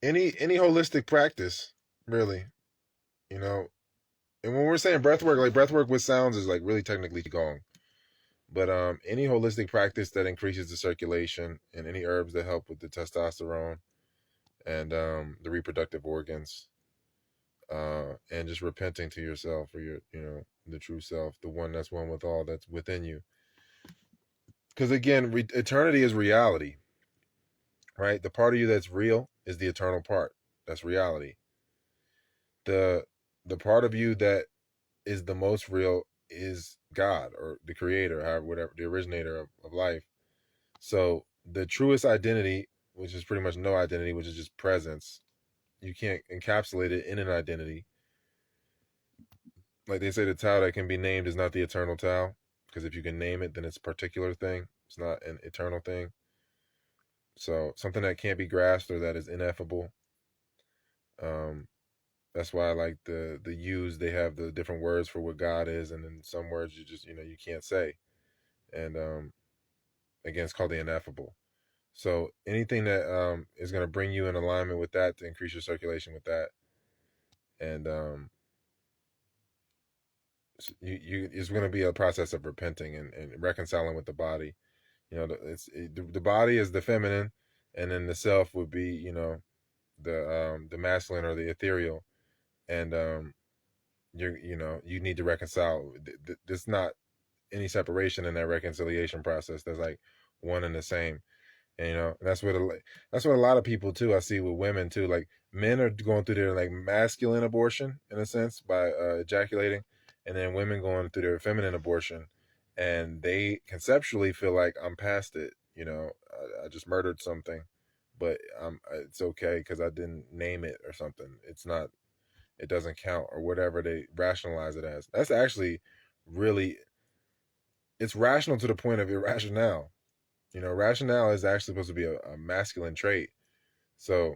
any holistic practice, really. You know, and when we're saying breath work, like breath work with sounds is like really technically gong. But any holistic practice that increases the circulation and any herbs that help with the testosterone and the reproductive organs, and just repenting to yourself or your, the true self, the one that's one with all that's within you. Because again, eternity is reality, right? The part of you that's real is the eternal part. That's reality. The the part of you that is the most real is God or the creator, however, whatever, the originator of life. So the truest identity, which is pretty much no identity, which is just presence, you can't encapsulate it in an identity. Like they say, the Tao that can be named is not the eternal Tao, because if you can name it, then it's a particular thing. It's not an eternal thing. So something that can't be grasped or that is ineffable. Um, that's why I like the use. They have the different words for what God is, and then some words you just you can't say. And again, it's called the ineffable. So anything that is going to bring you in alignment with that to increase your circulation with that, and it's going to be a process of repenting and reconciling with the body. The body is the feminine, and then the self would be the masculine or the ethereal, and you need to reconcile. There's not any separation in that reconciliation process. There's like one and the same. And, that's what a lot of people too I see with women too. Like men are going through their like masculine abortion in a sense by ejaculating, and then women going through their feminine abortion, and they conceptually feel like I'm past it. I just murdered something, but it's okay because I didn't name it or something. It's not. It doesn't count or whatever they rationalize it as. That's actually really. It's rational to the point of irrational. Rationale is actually supposed to be a masculine trait. So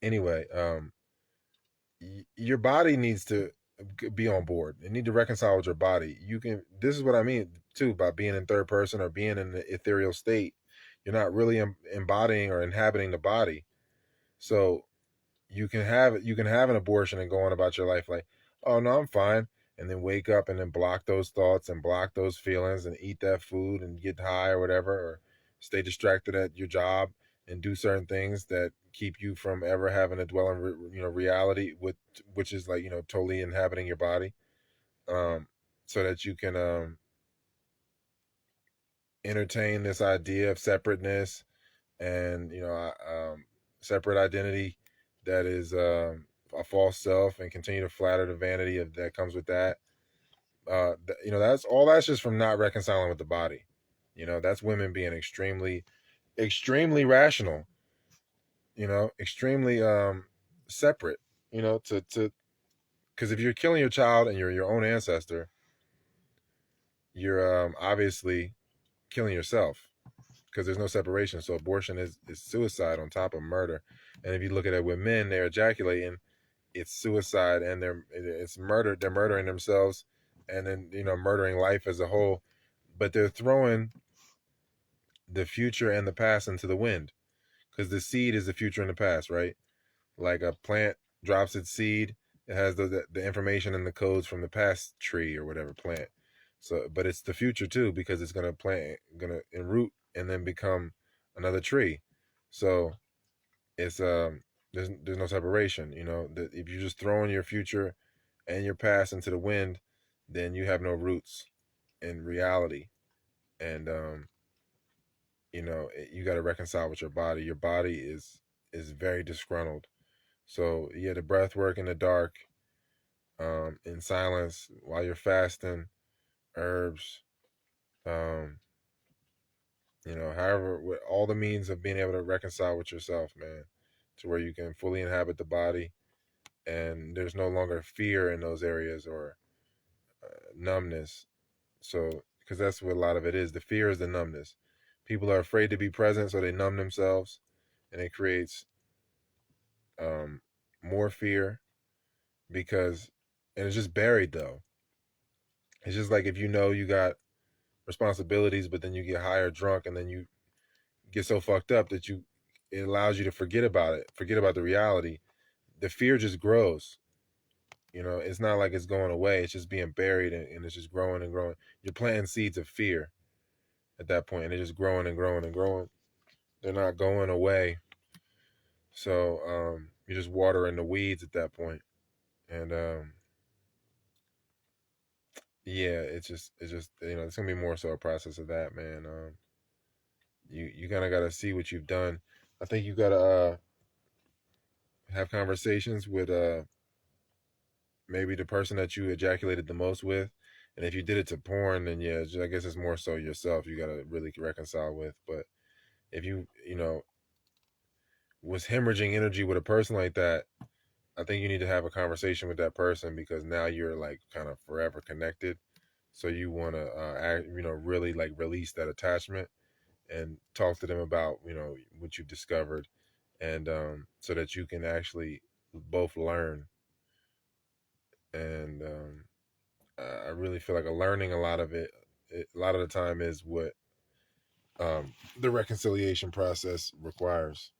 anyway, your body needs to be on board. You need to reconcile with your body. This is what I mean too by being in third person or being in the ethereal state. You're not really embodying or inhabiting the body. So you can have an abortion and go on about your life like, oh no, I'm fine, and then wake up and then block those thoughts and block those feelings and eat that food and get high or whatever, or stay distracted at your job and do certain things that keep you from ever having to dwell in reality, which is like totally inhabiting your body, um so that you can entertain this idea of separateness and separate identity that is a false self, and continue to flatter the vanity of that comes with that. That's just from not reconciling with the body. That's women being extremely extremely rational, extremely separate, to because if you're killing your child and you're your own ancestor, you're obviously killing yourself, because there's no separation. So abortion is suicide on top of murder. And if you look at it with men, they're ejaculating, it's suicide, and it's murder. They're murdering themselves, and then murdering life as a whole. But they're throwing the future and the past into the wind, because the seed is the future and the past, right? Like a plant drops its seed, it has the information and the codes from the past tree or whatever plant. So, but it's the future too, because it's gonna enroot and then become another tree. So it's there's no separation. You know, that if you're just throwing your future and your past into the wind, then you have no roots in reality. And you know, you got to reconcile with your body. Your body is very disgruntled. So yeah, the breath work in the dark, in silence while you're fasting, herbs, um, you know, however, with all the means of being able to reconcile with yourself, man, to where you can fully inhabit the body, and there's no longer fear in those areas or numbness. So, because that's what a lot of it is. The fear is the numbness. People are afraid to be present, so they numb themselves, and it creates um, more fear because, and it's just buried though. It's just like if you know you got responsibilities, but then you get high or drunk, and then you get so fucked up that it allows you to forget about it, forget about the reality. The fear just grows. You know, it's not like it's going away. It's just being buried, and it's just growing and growing. You're planting seeds of fear at that point, and they're just growing and growing and growing. They're not going away. So you're just watering the weeds at that point. And yeah, it's just you know, it's gonna be more so a process of that, man. You kind of got to see what you've done. I think you got to have conversations with maybe the person that you ejaculated the most with, and if you did it to porn, then yeah, I guess it's more so yourself you got to really reconcile with. But if you know, was hemorrhaging energy with a person like that, I think you need to have a conversation with that person, because now you're like kind of forever connected. So you want to you know, really like release that attachment and talk to them about, you know, what you've discovered, and so that you can actually both learn. And I really feel like learning a lot of a lot of the time is what the reconciliation process requires.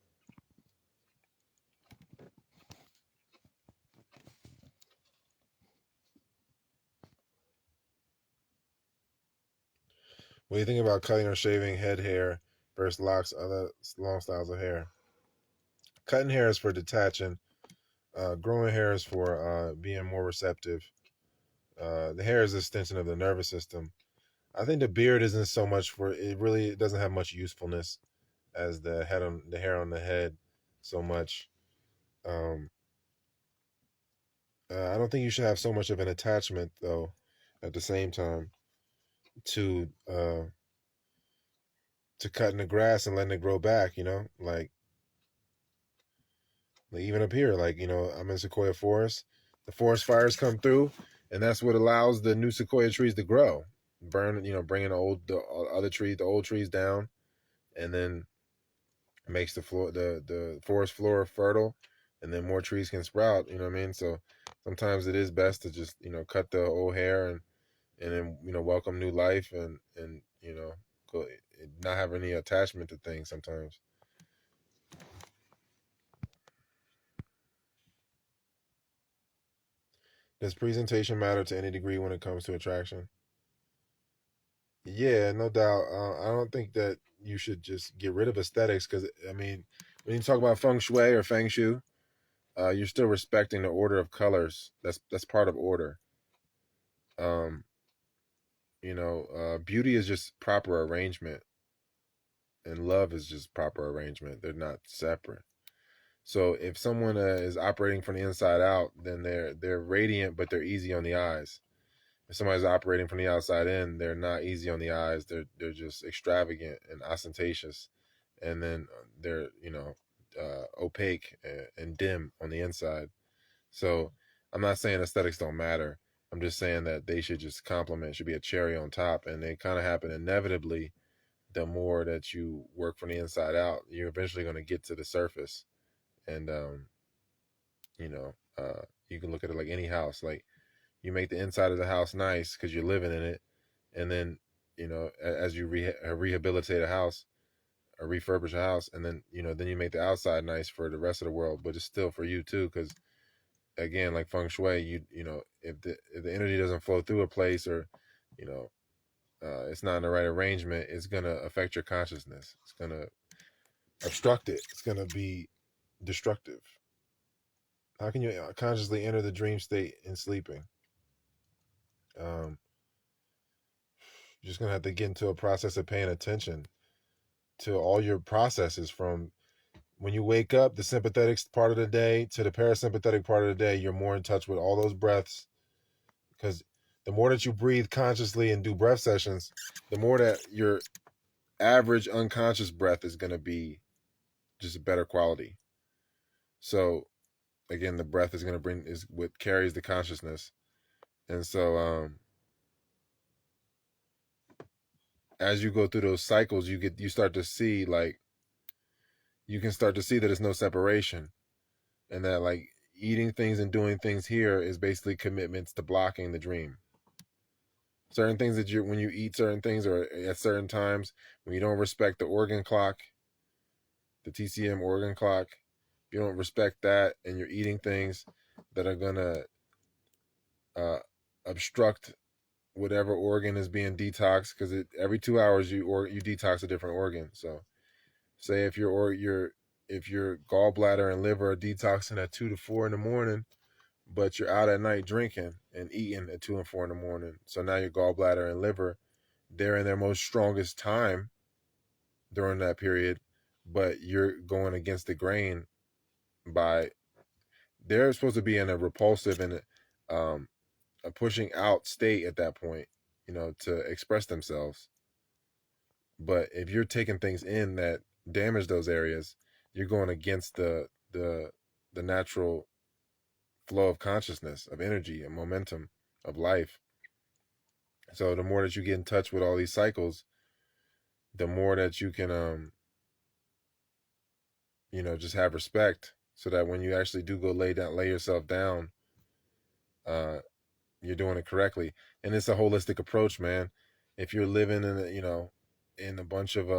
What do you think about cutting or shaving head hair versus locks, other long styles of hair? Cutting hair is for detaching. Growing hair is for being more receptive. The hair is an extension of the nervous system. I think the beard isn't so much for it. Really, it doesn't have much usefulness as the hair on the head so much. Um, I don't think you should have so much of an attachment though. At the same time, to to cutting the grass and letting it grow back. You know, like even up here, like, you know, I'm in Sequoia Forest. The forest fires come through, and that's what allows the new sequoia trees to grow. Burn, you know, bringing the other trees, the old trees down, and then makes the forest floor fertile, and then more trees can sprout. You know what I mean? So sometimes it is best to just, you know, cut the old hair, and then, you know, welcome new life, and you know, go, not have any attachment to things sometimes. Does presentation matter to any degree when it comes to attraction? Yeah, no doubt. I don't think that you should just get rid of aesthetics, because I mean, when you talk about feng shui or feng shui, you're still respecting the order of colors. That's part of order. Um, you know, beauty is just proper arrangement, and love is just proper arrangement. They're not separate. So if someone is operating from the inside out, then they're radiant, but they're easy on the eyes. If somebody's operating from the outside in, they're not easy on the eyes. They're just extravagant and ostentatious, and then they're, you know, opaque and dim on the inside. So I'm not saying aesthetics don't matter. I'm just saying that they should just complement, should be a cherry on top, and they kind of happen inevitably. The more that you work from the inside out, you're eventually going to get to the surface. And you know, you can look at it like any house. Like, you make the inside of the house nice because you're living in it, and then, you know, as you rehabilitate a house or refurbish a house, and then, you know, then you make the outside nice for the rest of the world, but it's still for you too, because again, like feng shui, if the energy doesn't flow through a place, or you know it's not in the right arrangement, it's gonna affect your consciousness. It's gonna obstruct it. It's gonna be destructive. How can you consciously enter the dream state in sleeping? You're just gonna have to get into a process of paying attention to all your processes, from when you wake up, the sympathetic part of the day, to the parasympathetic part of the day. You're more in touch with all those breaths, because the more that you breathe consciously and do breath sessions, the more that your average unconscious breath is going to be just a better quality. So again, the breath is going to bring is what carries the consciousness. And so as you go through those cycles, you start to see, like, you can start to see that there's no separation, and that, like, eating things and doing things here is basically commitments to blocking the dream. Certain things that when you eat certain things, or at certain times, when you don't respect the organ clock, the TCM organ clock, you don't respect that, and you're eating things that are gonna uh, obstruct whatever organ is being detoxed, because every 2 hours you detox a different organ. So say if your gallbladder and liver are detoxing at 2 to 4 in the morning, but you're out at night drinking and eating at 2 and 4 in the morning, so now your gallbladder and liver, they're in their most strongest time during that period, but you're going against the grain by, they're supposed to be in a repulsive and a pushing out state at that point, to express themselves. But if you're taking things in that damage those areas, you're going against the natural flow of consciousness, of energy and momentum of life. So the more that you get in touch with all these cycles, the more that you can just have respect, so that when you actually do go lay yourself down, uh you're doing it correctly. And it's a holistic approach, man. If you're living in a bunch of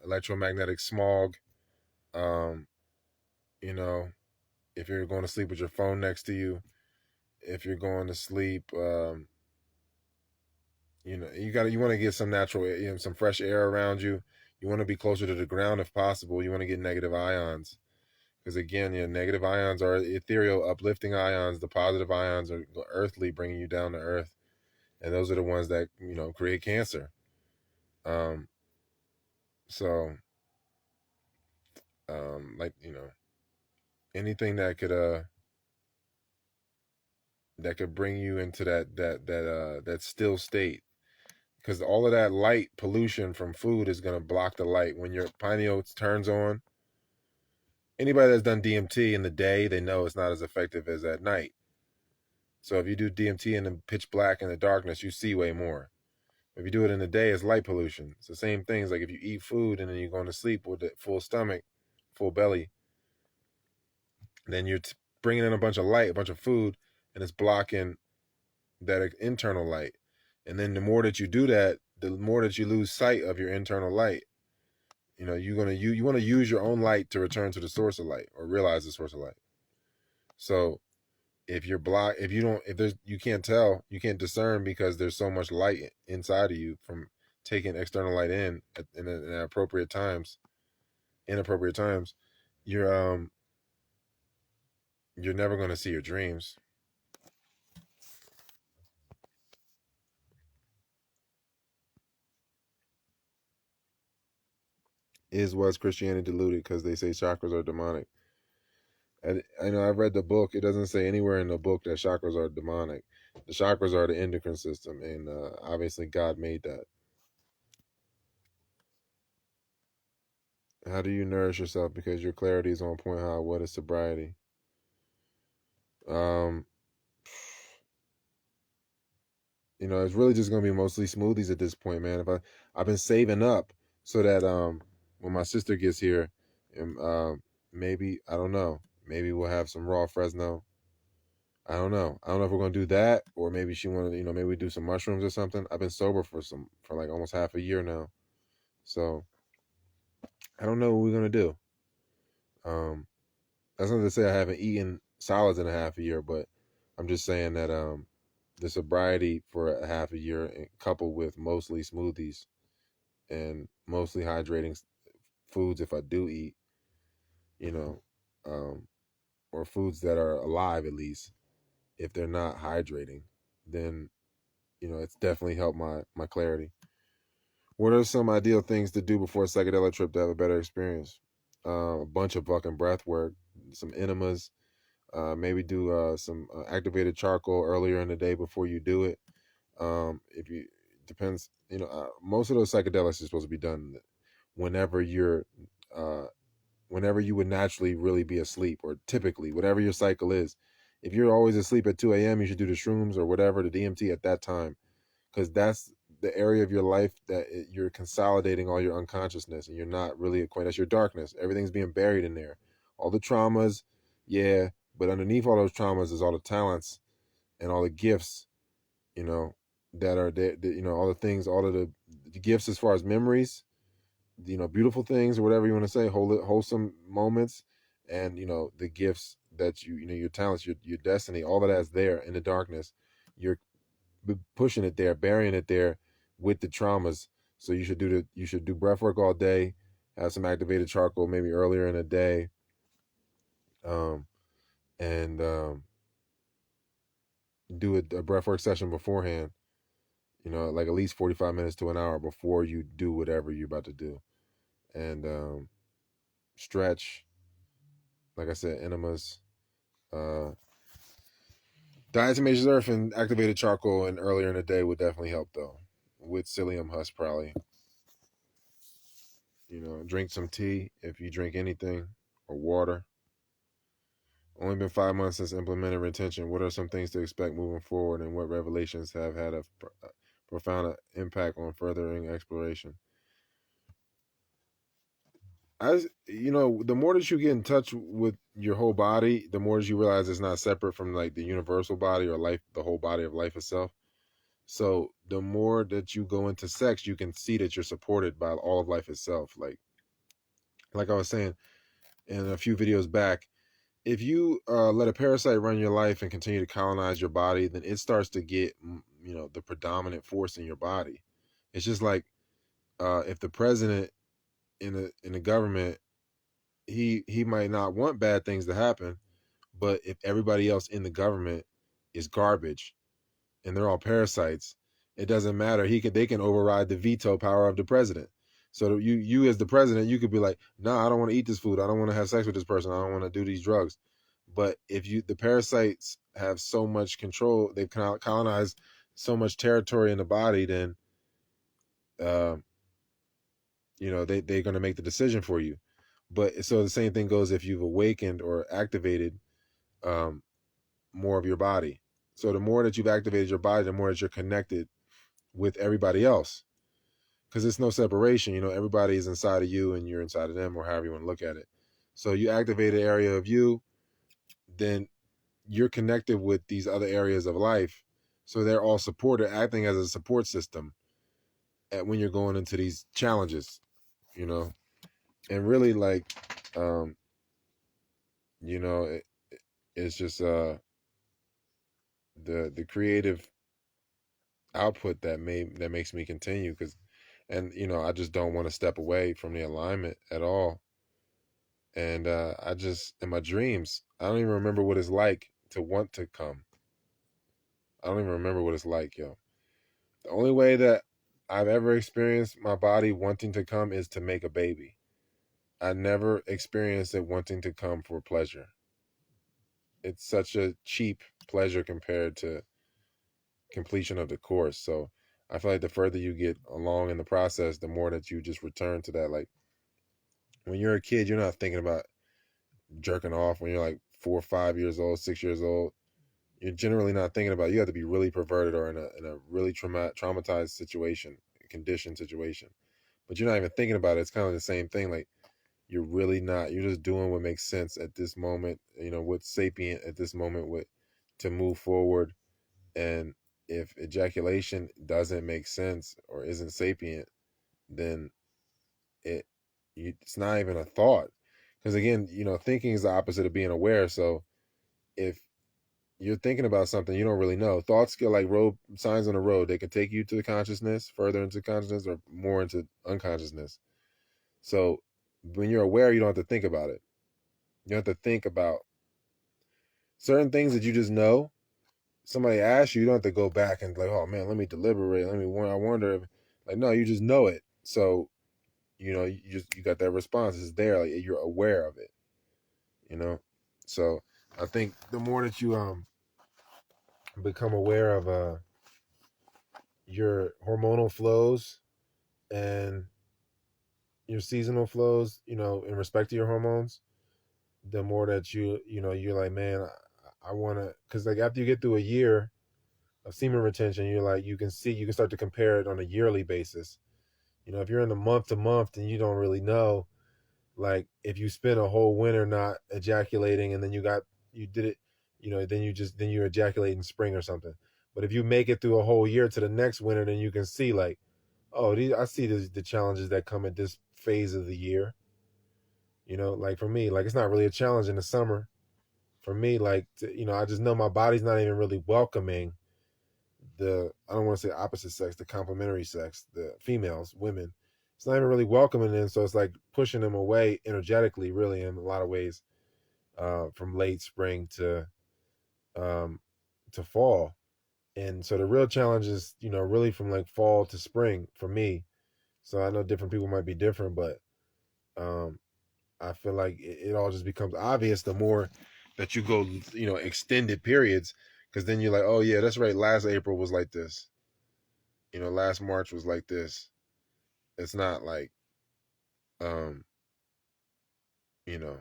electromagnetic smog, um you know if you're going to sleep with your phone next to you, if you're going to sleep, you want to get some natural, some fresh air around you. You want to be closer to the ground if possible. You want to get negative ions, because again, negative ions are ethereal, uplifting ions. The positive ions are earthly, bringing you down to earth, and those are the ones that create cancer. Um, so, like, anything that could bring you into that still state, because all of that light pollution from food is going to block the light. When your pineal turns on, anybody that's done DMT in the day, they know it's not as effective as at night. So if you do DMT in the pitch black, in the darkness, you see way more. If you do it in the day, it's light pollution. It's the same things. Like if you eat food and then you're going to sleep with a full stomach, full belly, then you're bringing in a bunch of light, a bunch of food, and it's blocking that internal light. And then the more that you do that, the more that you lose sight of your internal light. You want to use your own light to return to the source of light, or realize the source of light. So if you're blocked, if there's, you can't tell, you can't discern, because there's so much light inside of you from taking external light in inappropriate times, you're you're never going to see your dreams. Was Christianity deluded because they say chakras are demonic? And I know I've read the book. It doesn't say anywhere in the book that chakras are demonic. The chakras are the endocrine system, and obviously God made that. How do you nourish yourself? Because your clarity is on point. What is sobriety? Um, it's really just gonna be mostly smoothies at this point, man. I've been saving up so that when my sister gets here, and maybe, I don't know, maybe we'll have some raw Fresno. I don't know. I don't know if we're gonna do that, or maybe she wanted, maybe we do some mushrooms or something. I've been sober for like almost half a year now, so I don't know what we're gonna do. That's not to say I haven't eaten solids in a half a year, but I'm just saying that the sobriety for a half a year, coupled with mostly smoothies and mostly hydrating foods, if I do eat, you know, um, or foods that are alive at least, if they're not hydrating, then it's definitely helped my clarity. What are some ideal things to do before a psychedelic trip to have a better experience? A bunch of fucking breath work, some enemas, maybe do some activated charcoal earlier in the day before you do it. If you depends, most of those psychedelics are supposed to be done whenever you're, uh, whenever you would naturally really be asleep, or typically whatever your cycle is. If you're always asleep at 2 a.m., you should do the shrooms or whatever, the DMT at that time, because that's the area of your life that you're consolidating all your unconsciousness, and you're not really acquainted. That's your darkness. Everything's being buried in there. All the traumas, yeah, but underneath all those traumas is all the talents and all the gifts, you know, that are there. All the things, all of the gifts as far as memories, beautiful things or whatever you want to say, wholesome moments, and the gifts that your talents, your destiny, all of that's there in the darkness. You're pushing it there, burying it there with the traumas. So you should do breath work all day, have some activated charcoal maybe earlier in the day, um, and do a breath work session beforehand. Like at least 45 minutes to an hour before you do whatever you're about to do, and stretch. Like I said, enemas, uh, diatomaceous earth, and activated charcoal, and earlier in the day would definitely help though. With psyllium husk, probably. Drink some tea if you drink anything, or water. Only been 5 months since implementing retention. What are some things to expect moving forward, and what revelations have had a profound impact on furthering exploration? The more that you get in touch with your whole body, the more that you realize it's not separate from like the universal body or life, the whole body of life itself. So the more that you go into sex, you can see that you're supported by all of life itself. Like I was saying in a few videos back, if you let a parasite run your life and continue to colonize your body, then it starts to get the predominant force in your body. It's just like if the president in the government, he might not want bad things to happen, but if everybody else in the government is garbage and they're all parasites, it doesn't matter. They can override the veto power of the president. So you as the president, you could be like, no, I don't want to eat this food. I don't want to have sex with this person. I don't want to do these drugs. But if the parasites have so much control, they've colonized so much territory in the body, then uh, they're going to make the decision for you. But so the same thing goes if you've awakened or activated um, more of your body. So the more that you've activated your body, the more that you're connected with everybody else, because there's no separation. Everybody is inside of you and you're inside of them, or however you want to look at it. So you activate an area of you, then you're connected with these other areas of life. So they're all supported, acting as a support system when you're going into these challenges, and really like, um, it, it's just the creative output that makes me continue, because and I just don't want to step away from the alignment at all. And I just, in my dreams, I don't even remember what it's like to want to come. I don't even remember what it's like, yo. The only way that I've ever experienced my body wanting to come is to make a baby. I never experienced it wanting to come for pleasure. It's such a cheap pleasure compared to completion of the course. So I feel like the further you get along in the process, the more that you just return to that. Like when you're a kid, you're not thinking about jerking off when you're like 4 or 5 years old, 6 years old. You're generally not thinking about it. You have to be really perverted or in a really traumatized situation, conditioned situation. But you're not even thinking about it. It's kind of the same thing. Like you're really not. You're just doing what makes sense at this moment. What's sapient at this moment with to move forward. And if ejaculation doesn't make sense or isn't sapient, then it it's not even a thought. Because again, thinking is the opposite of being aware. So if you're thinking about something you don't really know, thoughts get like road signs on the road. They can take you to the consciousness, further into consciousness, or more into unconsciousness. So when you're aware, you don't have to think about it. You have to think about certain things that you just know. Somebody asks you, you don't have to go back and like, oh man, let me deliberate. I wonder if, like, no, you just know it. So, you got that response. It's there. Like, you're aware of it, you know? So I think the more that you become aware of your hormonal flows and your seasonal flows, in respect to your hormones, the more that you're like, man, I want to, because like after you get through a year of semen retention, you're like, you can start to compare it on a yearly basis. If you're in the month to month and you don't really know, like if you spent a whole winter not ejaculating and then you did it, then you ejaculate in spring or something. But if you make it through a whole year to the next winter, then you can see like, oh, I see the challenges that come at this phase of the year. Like for me, like it's not really a challenge in the summer. For me, like I just know my body's not even really welcoming I don't want to say opposite sex, the complementary sex, the females, women. It's not even really welcoming them, so it's like pushing them away energetically, really, in a lot of ways, from late spring um, to fall. And so the real challenge is, really from like fall to spring for me. So I know different people might be different, but um, I feel like it all just becomes obvious the more that you go, extended periods, because then you're like, oh yeah, that's right. Last April was like this. Last March was like this. It's not like, um, you know,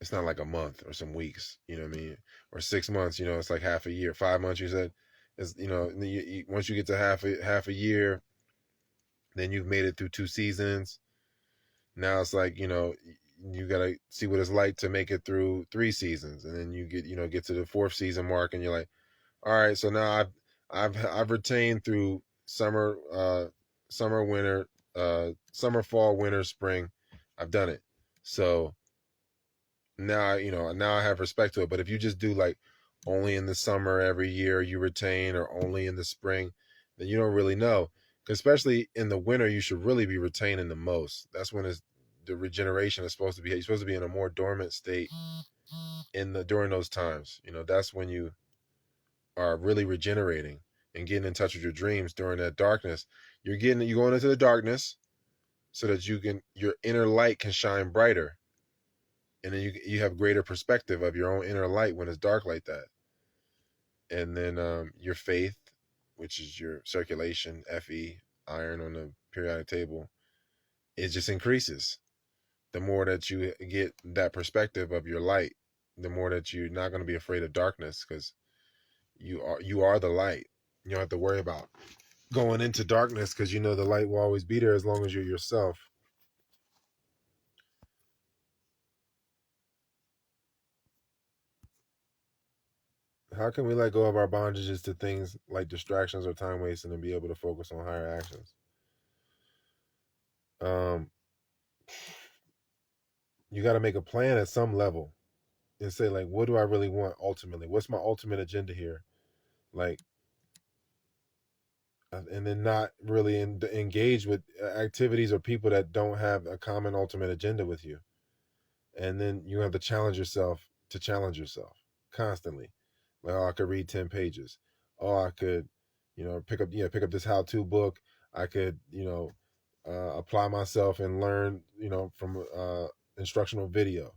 it's not like a month or some weeks. You know what I mean? Or 6 months. It's like half a year. 5 months. You said, is once you get to half a year, then you've made it through 2 seasons. Now it's like, you gotta see what it's like to make it through 3 seasons, and then you get to the fourth season mark, and you're like, all right, so now I've retained through summer, winter, summer, fall, winter, spring. I've done it. So now I have respect to it. But if you just do like only in the summer every year you retain, or only in the spring, then you don't really know. 'Cause especially in the winter, you should really be retaining the most. That's when the regeneration is supposed to be. You're supposed to be in a more dormant state during those times. That's when you are really regenerating and getting in touch with your dreams during that darkness. You're going into the darkness so that your inner light can shine brighter, and then you have greater perspective of your own inner light when it's dark like that. And then your faith, which is your circulation, Fe, iron on the periodic table, it just increases. The more that you get that perspective of your light, the more that you're not going to be afraid of darkness, because you are the light. You don't have to worry about going into darkness, because the light will always be there as long as you're yourself. How can we let go of our bondages to things like distractions or time wasting and be able to focus on higher actions? Um, you got to make a plan at some level and say, like, what do I really want ultimately? What's my ultimate agenda here? Like, and then not really engage with activities or people that don't have a common ultimate agenda with you. And then you have to challenge yourself constantly. Like, oh, I could read 10 pages. Oh, I could, pick up this how-to book. I could, apply myself and learn, from instructional video.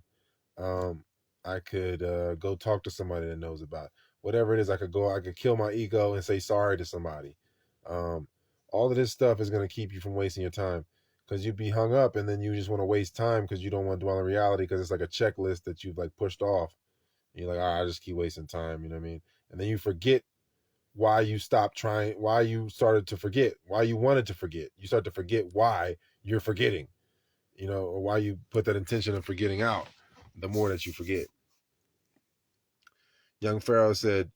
Um, I could go talk to somebody that knows about it. Whatever it is. I could kill my ego and say sorry to somebody. Um, all of this stuff is going to keep you from wasting your time, because you'd be hung up and then you just want to waste time because you don't want to dwell in reality, because it's like a checklist that you've like pushed off. And you're like, all right, I just keep wasting time. You know what I mean? And then you forget why you stopped trying, why you started to forget, why you wanted to forget. You start to forget why you're forgetting, or why you put that intention of forgetting out, the more that you forget. Young Pharaoh said,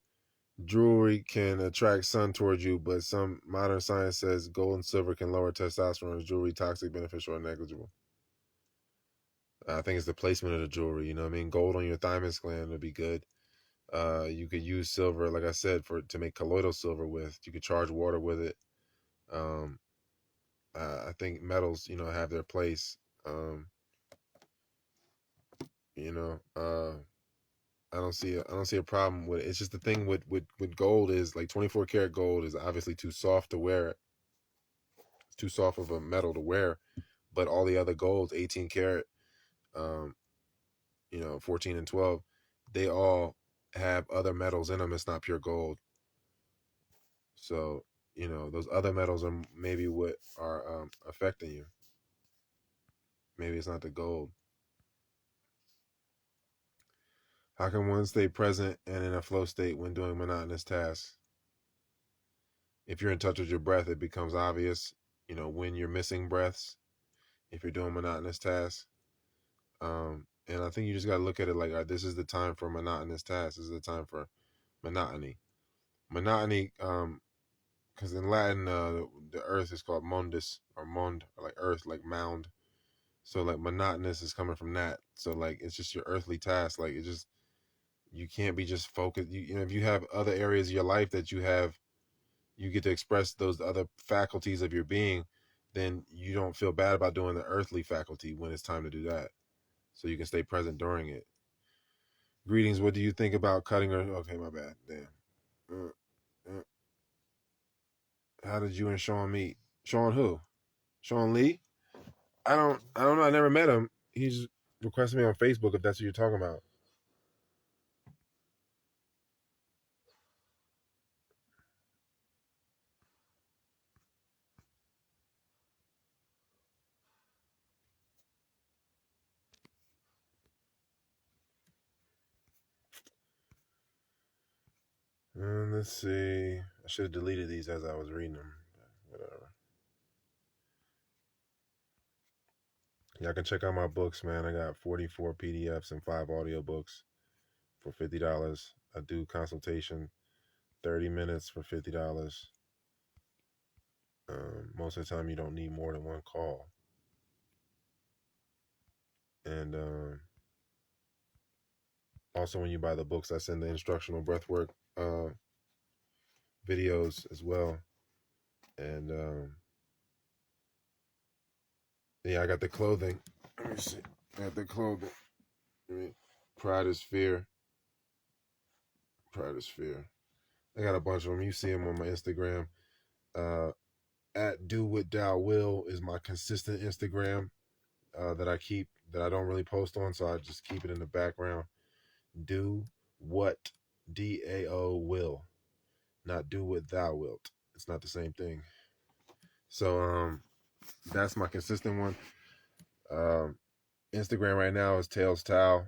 jewelry can attract sun towards you, but some modern science says gold and silver can lower testosterone. Is jewelry toxic, beneficial, or negligible? I think it's the placement of the jewelry. You know what I mean? Gold on your thymus gland would be good. You could use silver, like I said, to make colloidal silver with. You could charge water with it. Um, I think metals, have their place. Um, you know, I don't see a problem with it. It's just the thing with gold is like 24 karat gold is obviously too soft to wear it. It's too soft of a metal to wear. But all the other golds, 18 karat, um, 14 and 12, they all have other metals in them. It's not pure gold. So, those other metals are maybe what are affecting you. Maybe it's not the gold. How can one stay present and in a flow state when doing monotonous tasks? If you're in touch with your breath, it becomes obvious, when you're missing breaths, if you're doing monotonous tasks. And I think you just got to look at it like, this is the time for monotonous tasks. This is the time for monotony. Monotony, because in Latin, the earth is called mundus or mond, or like earth, like mound. So like monotonous is coming from that. So like it's just your earthly task. Like it just, you can't be just focused. If you have other areas of your life that you get to express those other faculties of your being, then you don't feel bad about doing the earthly faculty when it's time to do that. So you can stay present during it. Greetings. What do you think about cutting or okay, my bad. Damn. Uh, how did you and Sean meet? Sean who? Sean Lee? I don't know. I never met him. He's requested me on Facebook if that's what you're talking about. Let's see. I should have deleted these as I was reading them. Whatever. Y'all can check out my books, man. I got 44 PDFs and 5 audiobooks for $50. I do consultation 30 minutes for $50. Most of the time, you don't need more than one call. And also, when you buy the books, I send the instructional breathwork videos as well. And yeah, I got the clothing. Let me see. I got the clothing. Pride is fear. Pride is fear. I got a bunch of them. You see them on my Instagram. At Do What Thou Will is my consistent Instagram that I keep, that I don't really post on, so I just keep it in the background. Do what DAO will, not do what thou wilt. It's not the same thing. So that's my consistent one. Instagram right now is Tails Tao,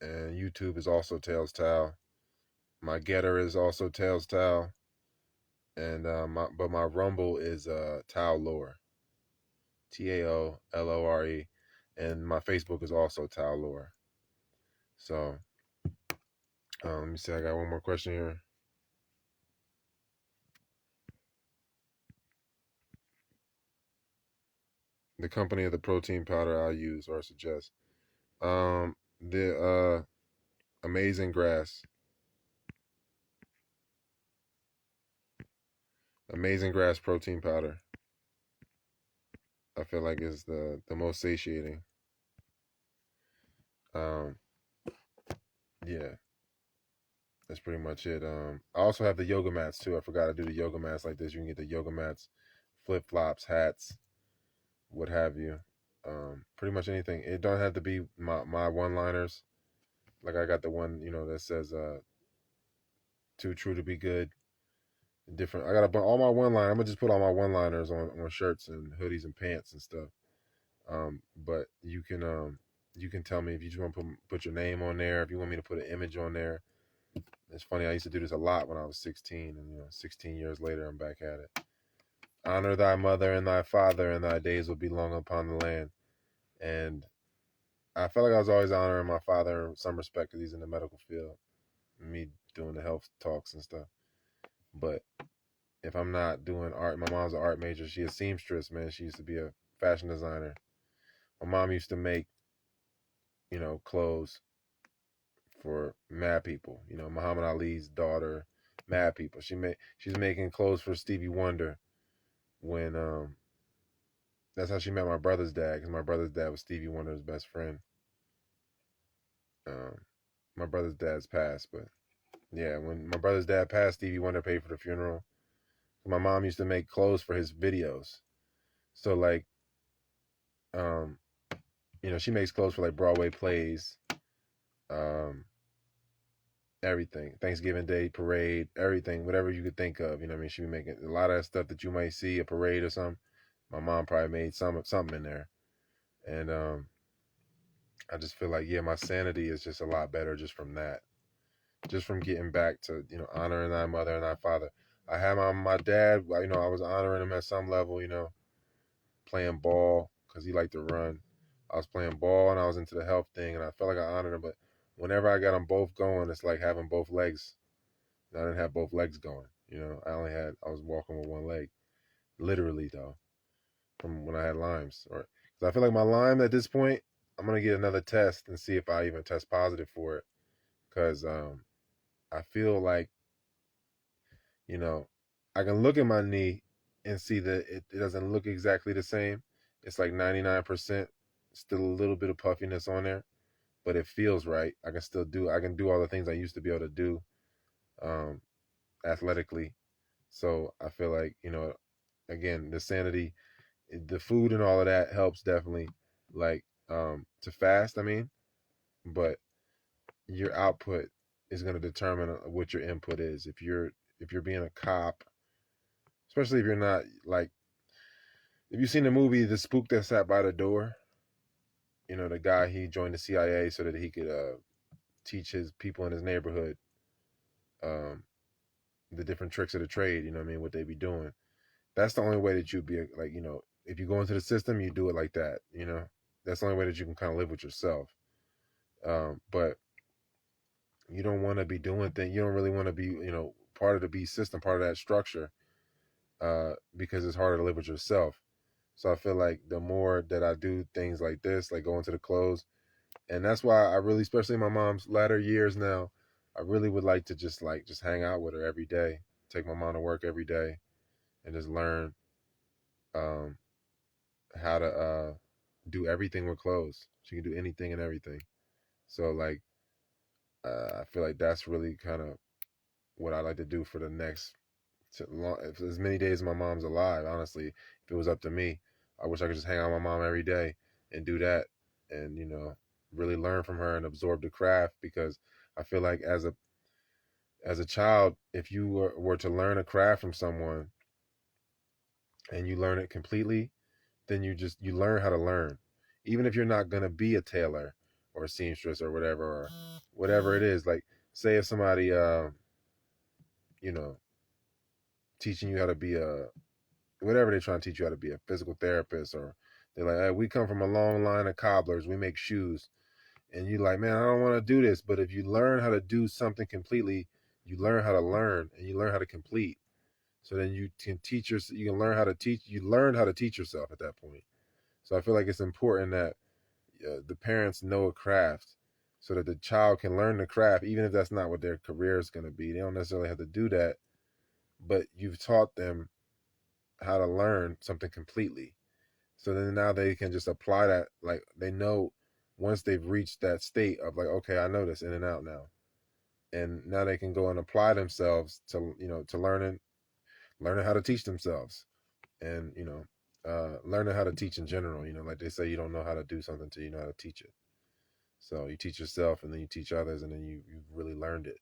and YouTube is also Tails Tao. My Getter is also Tails Tao, and my Rumble is Tao Lore, TAOLORE, and my Facebook is also Tao Lore. So let me see. I got one more question here. The company of the protein powder I use or suggest. The Amazing Grass. Amazing Grass protein powder. I feel like is the most satiating. Um, yeah, that's pretty much it. I also have the yoga mats too. I forgot to do the yoga mats like this. You can get the yoga mats, flip flops, hats, what have you. Pretty much anything. It don't have to be my one liners. Like I got the one that says "Too true to be good." Different. I got all my one line. I'm gonna just put all my one liners on shirts and hoodies and pants and stuff. But you can tell me if you just want to put your name on there. If you want me to put an image on there. It's funny. I used to do this a lot when I was 16, and 16 years later, I'm back at it. Honor thy mother and thy father, and thy days will be long upon the land. And I felt like I was always honoring my father in some respect because he's in the medical field. Me doing the health talks and stuff. But if I'm not doing art, my mom's an art major. She's a seamstress, man. She used to be a fashion designer. My mom used to make, clothes for mad people. You know, Muhammad Ali's daughter, mad people. She's making clothes for Stevie Wonder when that's how she met my brother's dad, because my brother's dad was Stevie Wonder's best friend. Um, my brother's dad's passed, but yeah, when my brother's dad passed, Stevie Wonder paid for the funeral. My mom used to make clothes for his videos. So like, um, you know, she makes clothes for like Broadway plays, um, everything, Thanksgiving Day parade, everything, whatever you could think of. You know what I mean? She be making a lot of that stuff that you might see a parade or something. My mom probably made something in there, and I just feel like, yeah, my sanity is just a lot better just from that, just from getting back to, you know, honoring thy mother and thy father. I had my dad, you know, I was honoring him at some level, you know, playing ball because he liked to run. I was playing ball and I was into the health thing, and I felt like I honored him. But whenever I got them both going, it's like having both legs. I didn't have both legs going. You know, I was walking with one leg, literally though, from when I had Lyme's. Or because I feel like my Lyme at this point, I'm gonna get another test and see if I even test positive for it. Because I feel like, you know, I can look at my knee and see that it doesn't look exactly the same. It's like 99%, still a little bit of puffiness on there, but it feels right. I can do all the things I used to be able to do, um, athletically. So I feel like, you know, again, the sanity, the food and all of that helps definitely, like, to fast, I mean, but your output is going to determine what your input is. If you're being a cop, especially if you're not like, if you've seen the movie The Spook That Sat by the Door, you know, the guy, he joined the CIA so that he could teach his people in his neighborhood, um, the different tricks of the trade, you know what I mean, what they be doing. That's the only way that you'd be like, you know, if you go into the system, you do it like that, you know. That's the only way that you can kind of live with yourself. But you don't want to be doing things, you don't really want to be, you know, part of the B system, part of that structure, because it's harder to live with yourself. So I feel like the more that I do things like this, like go into the clothes, and that's why I really, especially in my mom's latter years now, I really would like to just hang out with her every day, take my mom to work every day, and just learn um, how to do everything with clothes. She can do anything and everything. So like, I feel like that's really kind of what I like to do for the next if as many days my mom's alive. Honestly, if it was up to me, I wish I could just hang out with my mom every day and do that, and, you know, really learn from her and absorb the craft. Because I feel like as a child, if you were to learn a craft from someone and you learn it completely, then you learn how to learn. Even if you're not gonna be a tailor or a seamstress or whatever it is. Like, say if somebody you know, teaching you how to be a whatever they're trying to teach you how to be a physical therapist, or they're like, hey, we come from a long line of cobblers, we make shoes, and you're like, man, I don't want to do this. But if you learn how to do something completely, you learn how to learn and you learn how to complete. So then you can teach you can learn how to teach, you learn how to teach yourself at that point. So I feel like it's important that the parents know a craft so that the child can learn the craft, even if that's not what their career is going to be. They don't necessarily have to do that, but you've taught them how to learn something completely. So then now they can just apply that. Like, they know once they've reached that state of like, okay, I know this in and out now. And now they can go and apply themselves to, you know, to learning how to teach themselves, and, you know, learning how to teach in general. You know, like they say, you don't know how to do something till you know how to teach it. So you teach yourself and then you teach others, and then you've really learned it.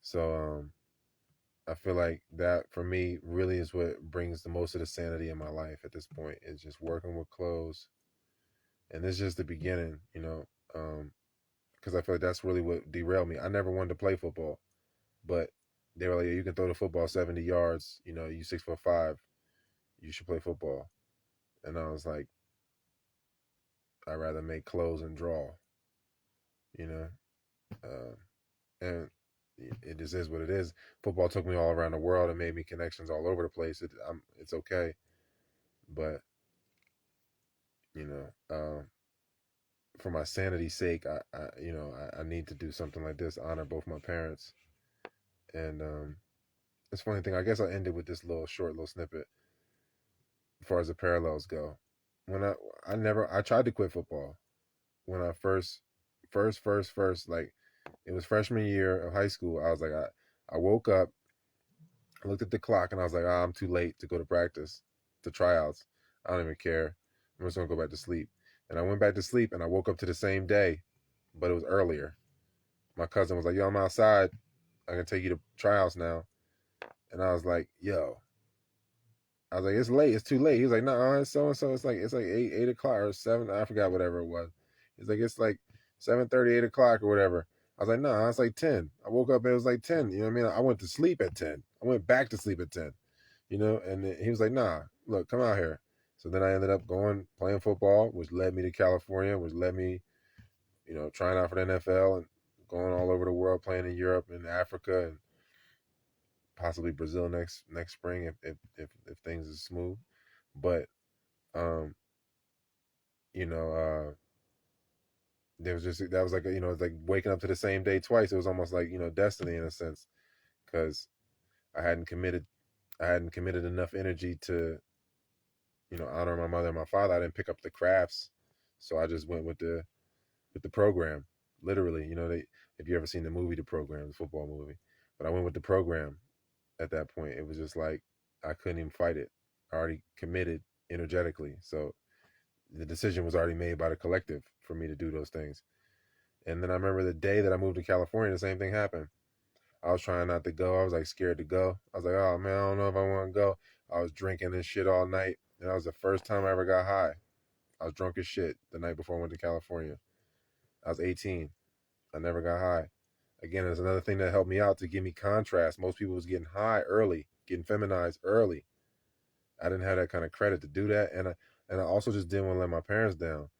So I feel like that for me really is what brings the most of the sanity in my life at this point, is just working with clothes. And this is just the beginning, you know, because I feel like that's really what derailed me. I never wanted to play football, but they were like, yeah, you can throw the football 70 yards, you know, you 6'5", you should play football. And I was like, I'd rather make clothes and draw, you know, and it just is what it is. Football took me all around the world and made me connections all over the place. It's okay, but, you know, for my sanity's sake, I need to do something like this, honor both my parents. And it's a funny thing. I guess I'll end it with this little snippet as far as the parallels go. When I tried to quit football when I first, like, it was freshman year of high school. I was like, I woke up, I looked at the clock, and I was like, I'm too late to go to practice, to tryouts. I don't even care. I'm just gonna go back to sleep. And I went back to sleep, and I woke up to the same day, but it was earlier. My cousin was like, "Yo, I'm outside. I can take you to tryouts now." And I was like, "Yo," I was like, "It's late. It's too late." He was like, "No, it's so and so. It's like 8 o'clock or 7. I forgot whatever it was." He's like, "It's like 7:30, 8 o'clock or whatever." I was like, "No, it's like 10." I woke up and it was like 10. You know what I mean? I went to sleep at 10. I went back to sleep at 10. You know, and he was like, "Nah, look, come out here." So then I ended up going playing football, which led me to California, which led me, trying out for the NFL and going all over the world, playing in Europe and Africa and possibly Brazil next spring if things are smooth. But um, you know, there was just that was like it's like waking up to the same day twice. It was almost like destiny in a sense because I hadn't committed I hadn't committed enough energy to honor my mother and my father. I didn't pick up the crafts, so I just went with the program. Literally, if you ever seen the movie The Program, the football movie, but I went with the program. At that point, it was just like I couldn't even fight it. I already committed energetically, so the decision was already made by the collective for me to do those things. And then I remember the day that I moved to California, the same thing happened. I was trying not to go. I was like scared to go. I was like, oh man, I don't know if I want to go. I was drinking and shit all night, and that was the first time I ever got high. I was drunk as shit the night before I went to California. I was 18. I never got high. Again, there's another thing that helped me out to give me contrast. Most people was getting high early, getting feminized early. I didn't have that kind of credit to do that, and I also just didn't want to let my parents down.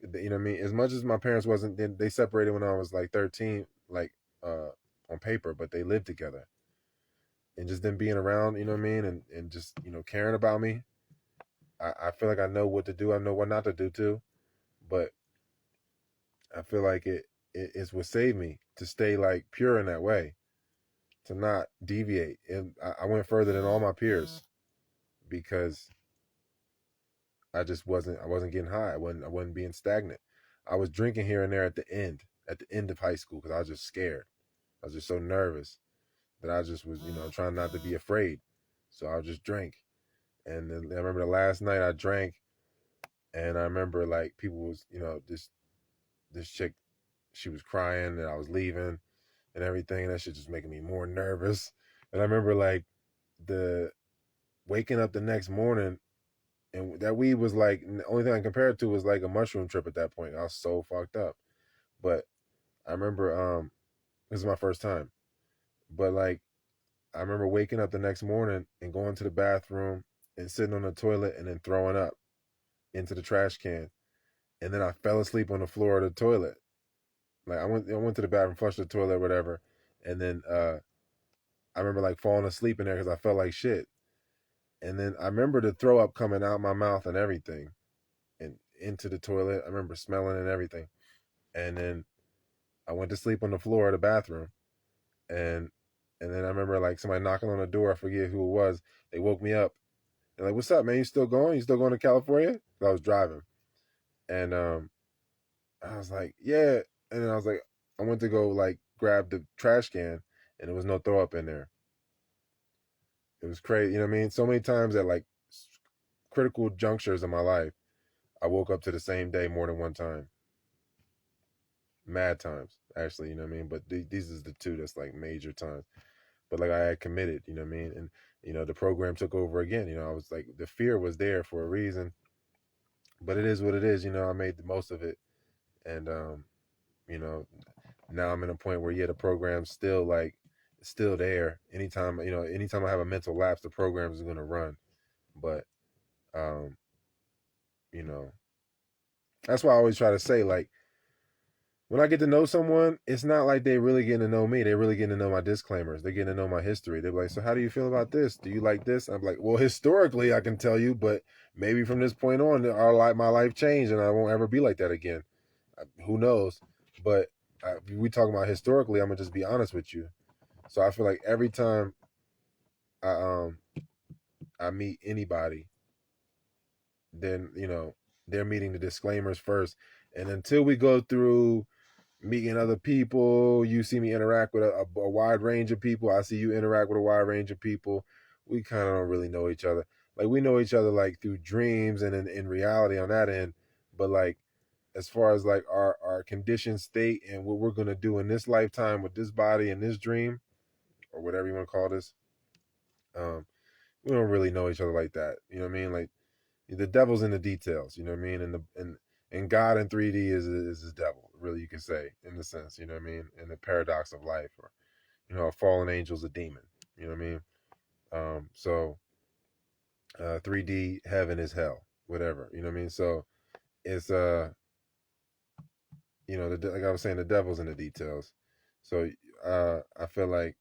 You know what I mean? As much as my parents wasn't, they separated when I was like 13, like on paper, but they lived together. And just them being around, you know what I mean, and just caring about me. I feel like I know what to do. I know what not to do too, but I feel like it's what saved me to stay like pure in that way, to not deviate. And I went further than all my peers because I wasn't getting high. I wasn't being stagnant. I was drinking here and there at the end of high school because I was just scared. I was just so nervous that I just was, trying not to be afraid. So I would just drink. And then I remember the last night I drank, and I remember like people was, this chick, she was crying and I was leaving and everything, and that shit just making me more nervous. And I remember like the waking up the next morning, and that weed was like the only thing I compared it to was like a mushroom trip at that point. I was so fucked up. But I remember this is my first time. But like I remember waking up the next morning and going to the bathroom and sitting on the toilet and then throwing up into the trash can. And then I fell asleep on the floor of the toilet. Like I went to the bathroom, flushed the toilet, or whatever, and then I remember like falling asleep in there because I felt like shit. And then I remember the throw up coming out my mouth and everything, and into the toilet. I remember smelling and everything. And then I went to sleep on the floor of the bathroom, and and then I remember like somebody knocking on the door. I forget who it was. They woke me up. They're like, "What's up, man? You still going? You still going to California?" I was driving, and I was like, "Yeah." And then I was like, I went to go like grab the trash can, and there was no throw up in there. It was crazy. You know what I mean? So many times at like critical junctures in my life, I woke up to the same day more than one time. Mad times, actually. You know what I mean? But these is the two that's like major times. But like I had committed. You know what I mean? And the program took over again. I was like the fear was there for a reason, but it is what it is. I made the most of it, and you know, now I'm in a point where the program's still like still there. Anytime I have a mental lapse, the program is gonna run. But um, you know, that's why I always try to say, like, when I get to know someone, it's not like they really getting to know me. They're really getting to know my disclaimers. They're getting to know my history. They're like, so how do you feel about this? Do you like this? I'm like, well, historically, I can tell you, but maybe from this point on, my life changed and I won't ever be like that again. Who knows? But we talking about historically. I'm gonna just be honest with you. So I feel like every time I I meet anybody, then they're meeting the disclaimers first, and until we go through meeting other people, you see me interact with a wide range of people. I see you interact with a wide range of people. We kind of don't really know each other. Like we know each other like through dreams and in reality on that end, but like as far as like our conditioned state and what we're gonna do in this lifetime with this body and this dream or whatever you want to call this, um, we don't really know each other like that. You know what I mean? Like the devil's in the details. You know what I mean? And God in 3D is the devil. Really, you can say in the sense. You know what I mean? In the paradox of life, or a fallen angel's a demon. You know what I mean? So 3D heaven is hell, whatever. You know what I mean? So it's like I was saying, the devil's in the details. So I feel like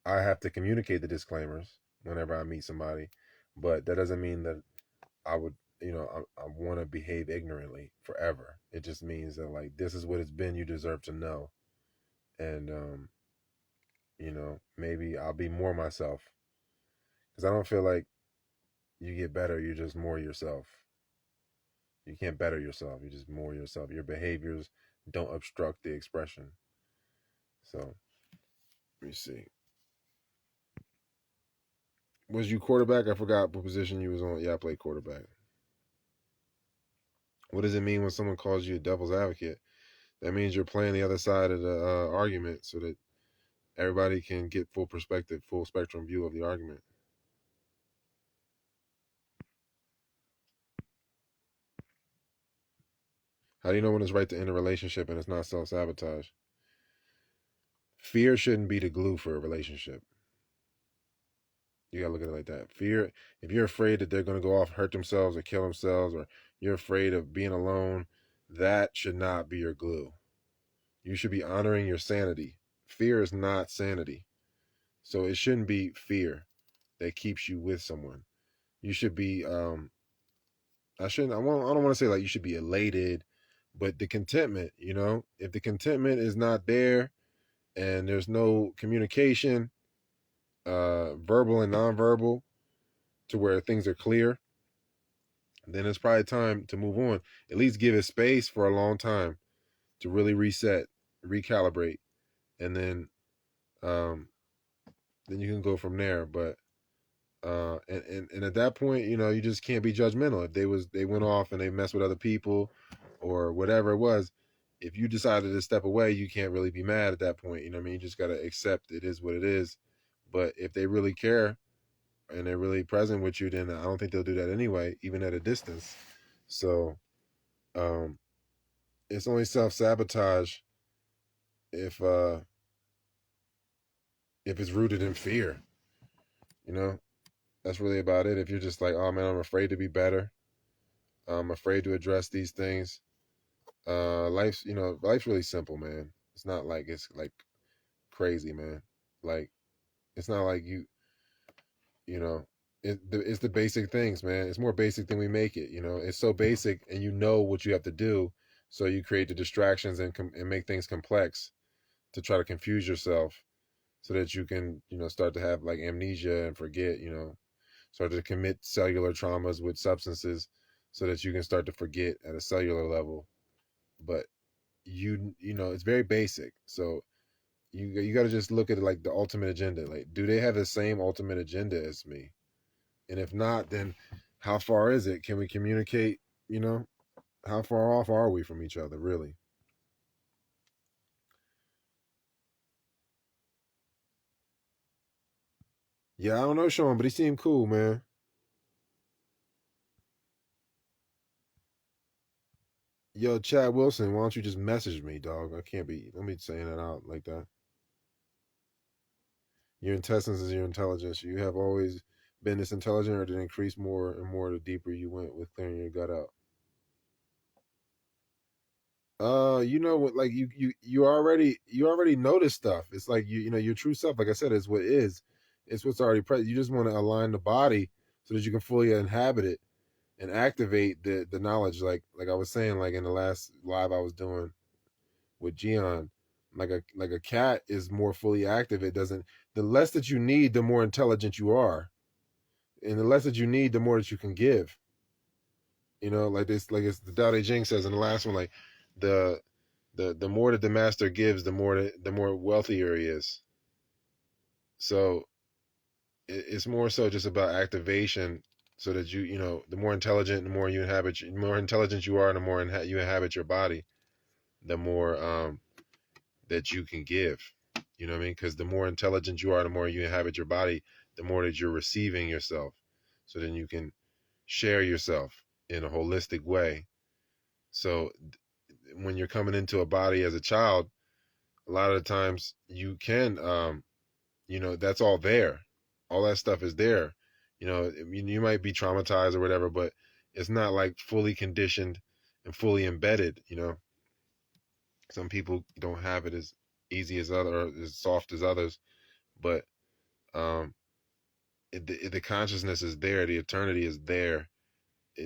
I have to communicate the disclaimers whenever I meet somebody, but that doesn't mean that I would, I want to behave ignorantly forever. It just means that like this is what it's been. You deserve to know, and maybe I'll be more myself because I don't feel like you get better. You're just more yourself. You can't better yourself. You're just more yourself. Your behaviors don't obstruct the expression. So let me see. Was you quarterback? I forgot what position you was on. Yeah, I played quarterback. What does it mean when someone calls you a devil's advocate? That means you're playing the other side of the argument so that everybody can get full perspective, full spectrum view of the argument. How do you know when it's right to end a relationship and it's not self-sabotage? Fear shouldn't be the glue for a relationship. You gotta look at it like that. Fear, if you're afraid that they're gonna go off, hurt themselves or kill themselves, or you're afraid of being alone, that should not be your glue. You should be honoring your sanity. Fear is not sanity. So it shouldn't be fear that keeps you with someone. You should be I don't want to say like you should be elated, but the contentment, if the contentment is not there and there's no communication, verbal and nonverbal, to where things are clear, then it's probably time to move on. At least give it space for a long time to really reset, recalibrate, and then you can go from there. But and at that point, you just can't be judgmental. If they went off and they messed with other people or whatever it was, if you decided to step away, you can't really be mad at that point. You know what I mean? You just gotta accept it is what it is. But if they really care and they're really present with you, then I don't think they'll do that anyway, even at a distance. So um it's only self-sabotage if if it's rooted in fear, you know? That's really about it. If you're just like, oh man, I'm afraid to be better. I'm afraid to address these things. Life's really simple, man. It's not like it's like crazy, man. Like it's not like you know, it's the basic things, man. It's more basic than we make it. It's so basic, and you know what you have to do, so you create the distractions and make things complex to try to confuse yourself, so that you can start to have like amnesia and forget. Start to commit cellular traumas with substances, so that you can start to forget at a cellular level. But it's very basic. So you got to just look at it like the ultimate agenda. Like, do they have the same ultimate agenda as me? And if not, then how far is it? Can we communicate? How far off are we from each other, really? Yeah, I don't know, Sean, but he seemed cool, man. Yo, Chad Wilson, why don't you just message me, dog? I can't be. Let me saying that out like that. Your intestines is your intelligence. You have always been this intelligent, or did it increase more and more the deeper you went with clearing your gut out? You know what? Like you already know this stuff. It's like your true self. Like I said, is what is. It's what's already present. You just want to align the body so that you can fully inhabit it, and activate the knowledge. Like I was saying, like in the last live I was doing with Gian, like a cat is more fully active. It doesn't. The less that you need, the more intelligent you are, and the less that you need, the more that you can give. You know, like this, like it's the Tao Te Ching says in the last one, like the the more that the master gives, the more wealthier he is. So it's more so just about activation, so that you know, the more intelligent, the more you inhabit, the more intelligent you are, the more you inhabit your body, the more that you can give. You know what I mean? Because the more intelligent you are, the more you inhabit your body, the more that you're receiving yourself. So then you can share yourself in a holistic way. So when you're coming into a body as a child, a lot of the times you can, you know, that's all there. All that stuff is there. You know, I mean, you might be traumatized or whatever, but it's not like fully conditioned and fully embedded. You know, some people don't have it as easy as other, or as soft as others, but um, the consciousness is there. The eternity is there.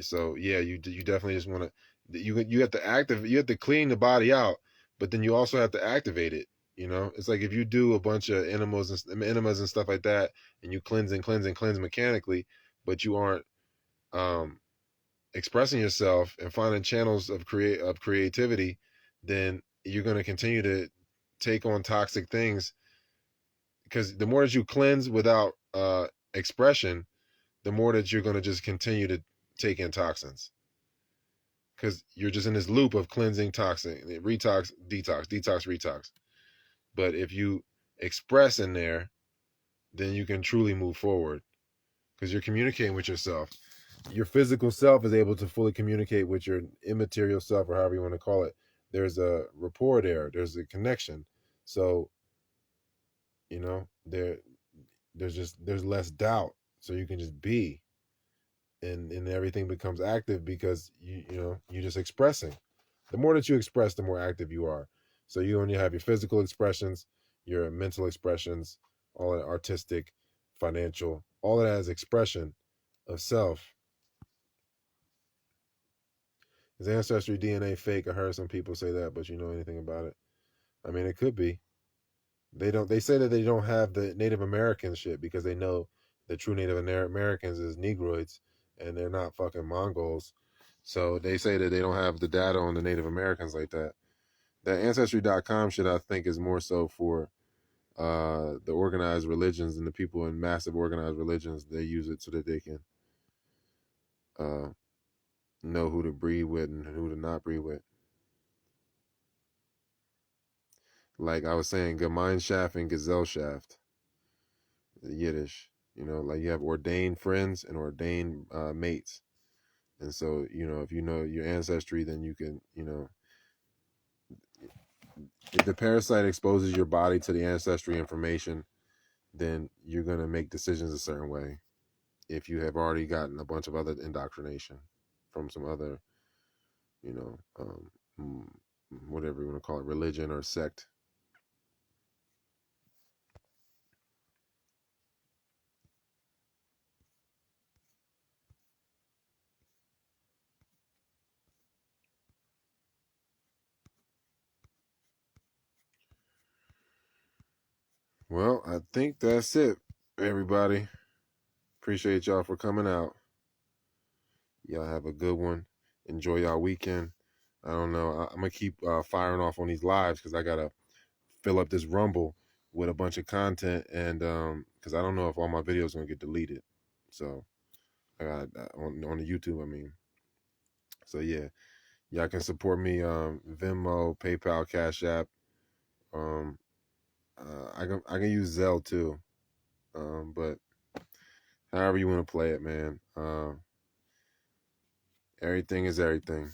So yeah, you definitely just want to, you have to you have to clean the body out, but then you also have to activate it. You know, it's like if you do a bunch of enemas and stuff like that, and you cleanse and cleanse and cleanse mechanically, but you aren't um, expressing yourself and finding channels of creativity, then you're going to continue to take on toxic things, because the more that you cleanse without expression, the more that you're going to just continue to take in toxins, because you're just in this loop of cleansing, toxin, retox, detox, detox, retox. But if you express in there, then you can truly move forward, because you're communicating with yourself. Your physical self is able to fully communicate with your immaterial self, or however you want to call it. There's a rapport there. There's a connection. So, you know, there's less doubt. So you can just be, and everything becomes active, because you know, you're just expressing. The more that you express, the more active you are. So you only have your physical expressions, your mental expressions, all that artistic, financial, all of that is expression of self. Is ancestry DNA fake? I heard some people say that, but you know anything about it? I mean, it could be. They don't. They say that they don't have the Native American shit, because they know the true Native Americans is Negroids, and they're not fucking Mongols. So they say that they don't have the data on the Native Americans like that. That Ancestry.com shit, I think, is more so for the organized religions, and the people in massive organized religions. They use it so that they can uh, know who to breed with and who to not breed with. Like I was saying, Gemeinschaft and Gesellschaft, Yiddish. You know, like you have ordained friends and ordained mates. And so, you know, if you know your ancestry, then you can, you know, if the parasite exposes your body to the ancestry information, then you're going to make decisions a certain way, if you have already gotten a bunch of other indoctrination from some other, you know, whatever you want to call it, religion or sect. Well, I think that's it, everybody. Appreciate y'all for coming out. Y'all have a good one. Enjoy y'all weekend. I don't know. I'm gonna keep firing off on these lives, because I gotta fill up this Rumble with a bunch of content, and because I don't know if all my videos are gonna get deleted. So I got on the YouTube. I mean, so yeah, y'all can support me. Venmo, PayPal, Cash App. Um, I can use Zelle too. But however you want to play it, man. Everything is everything.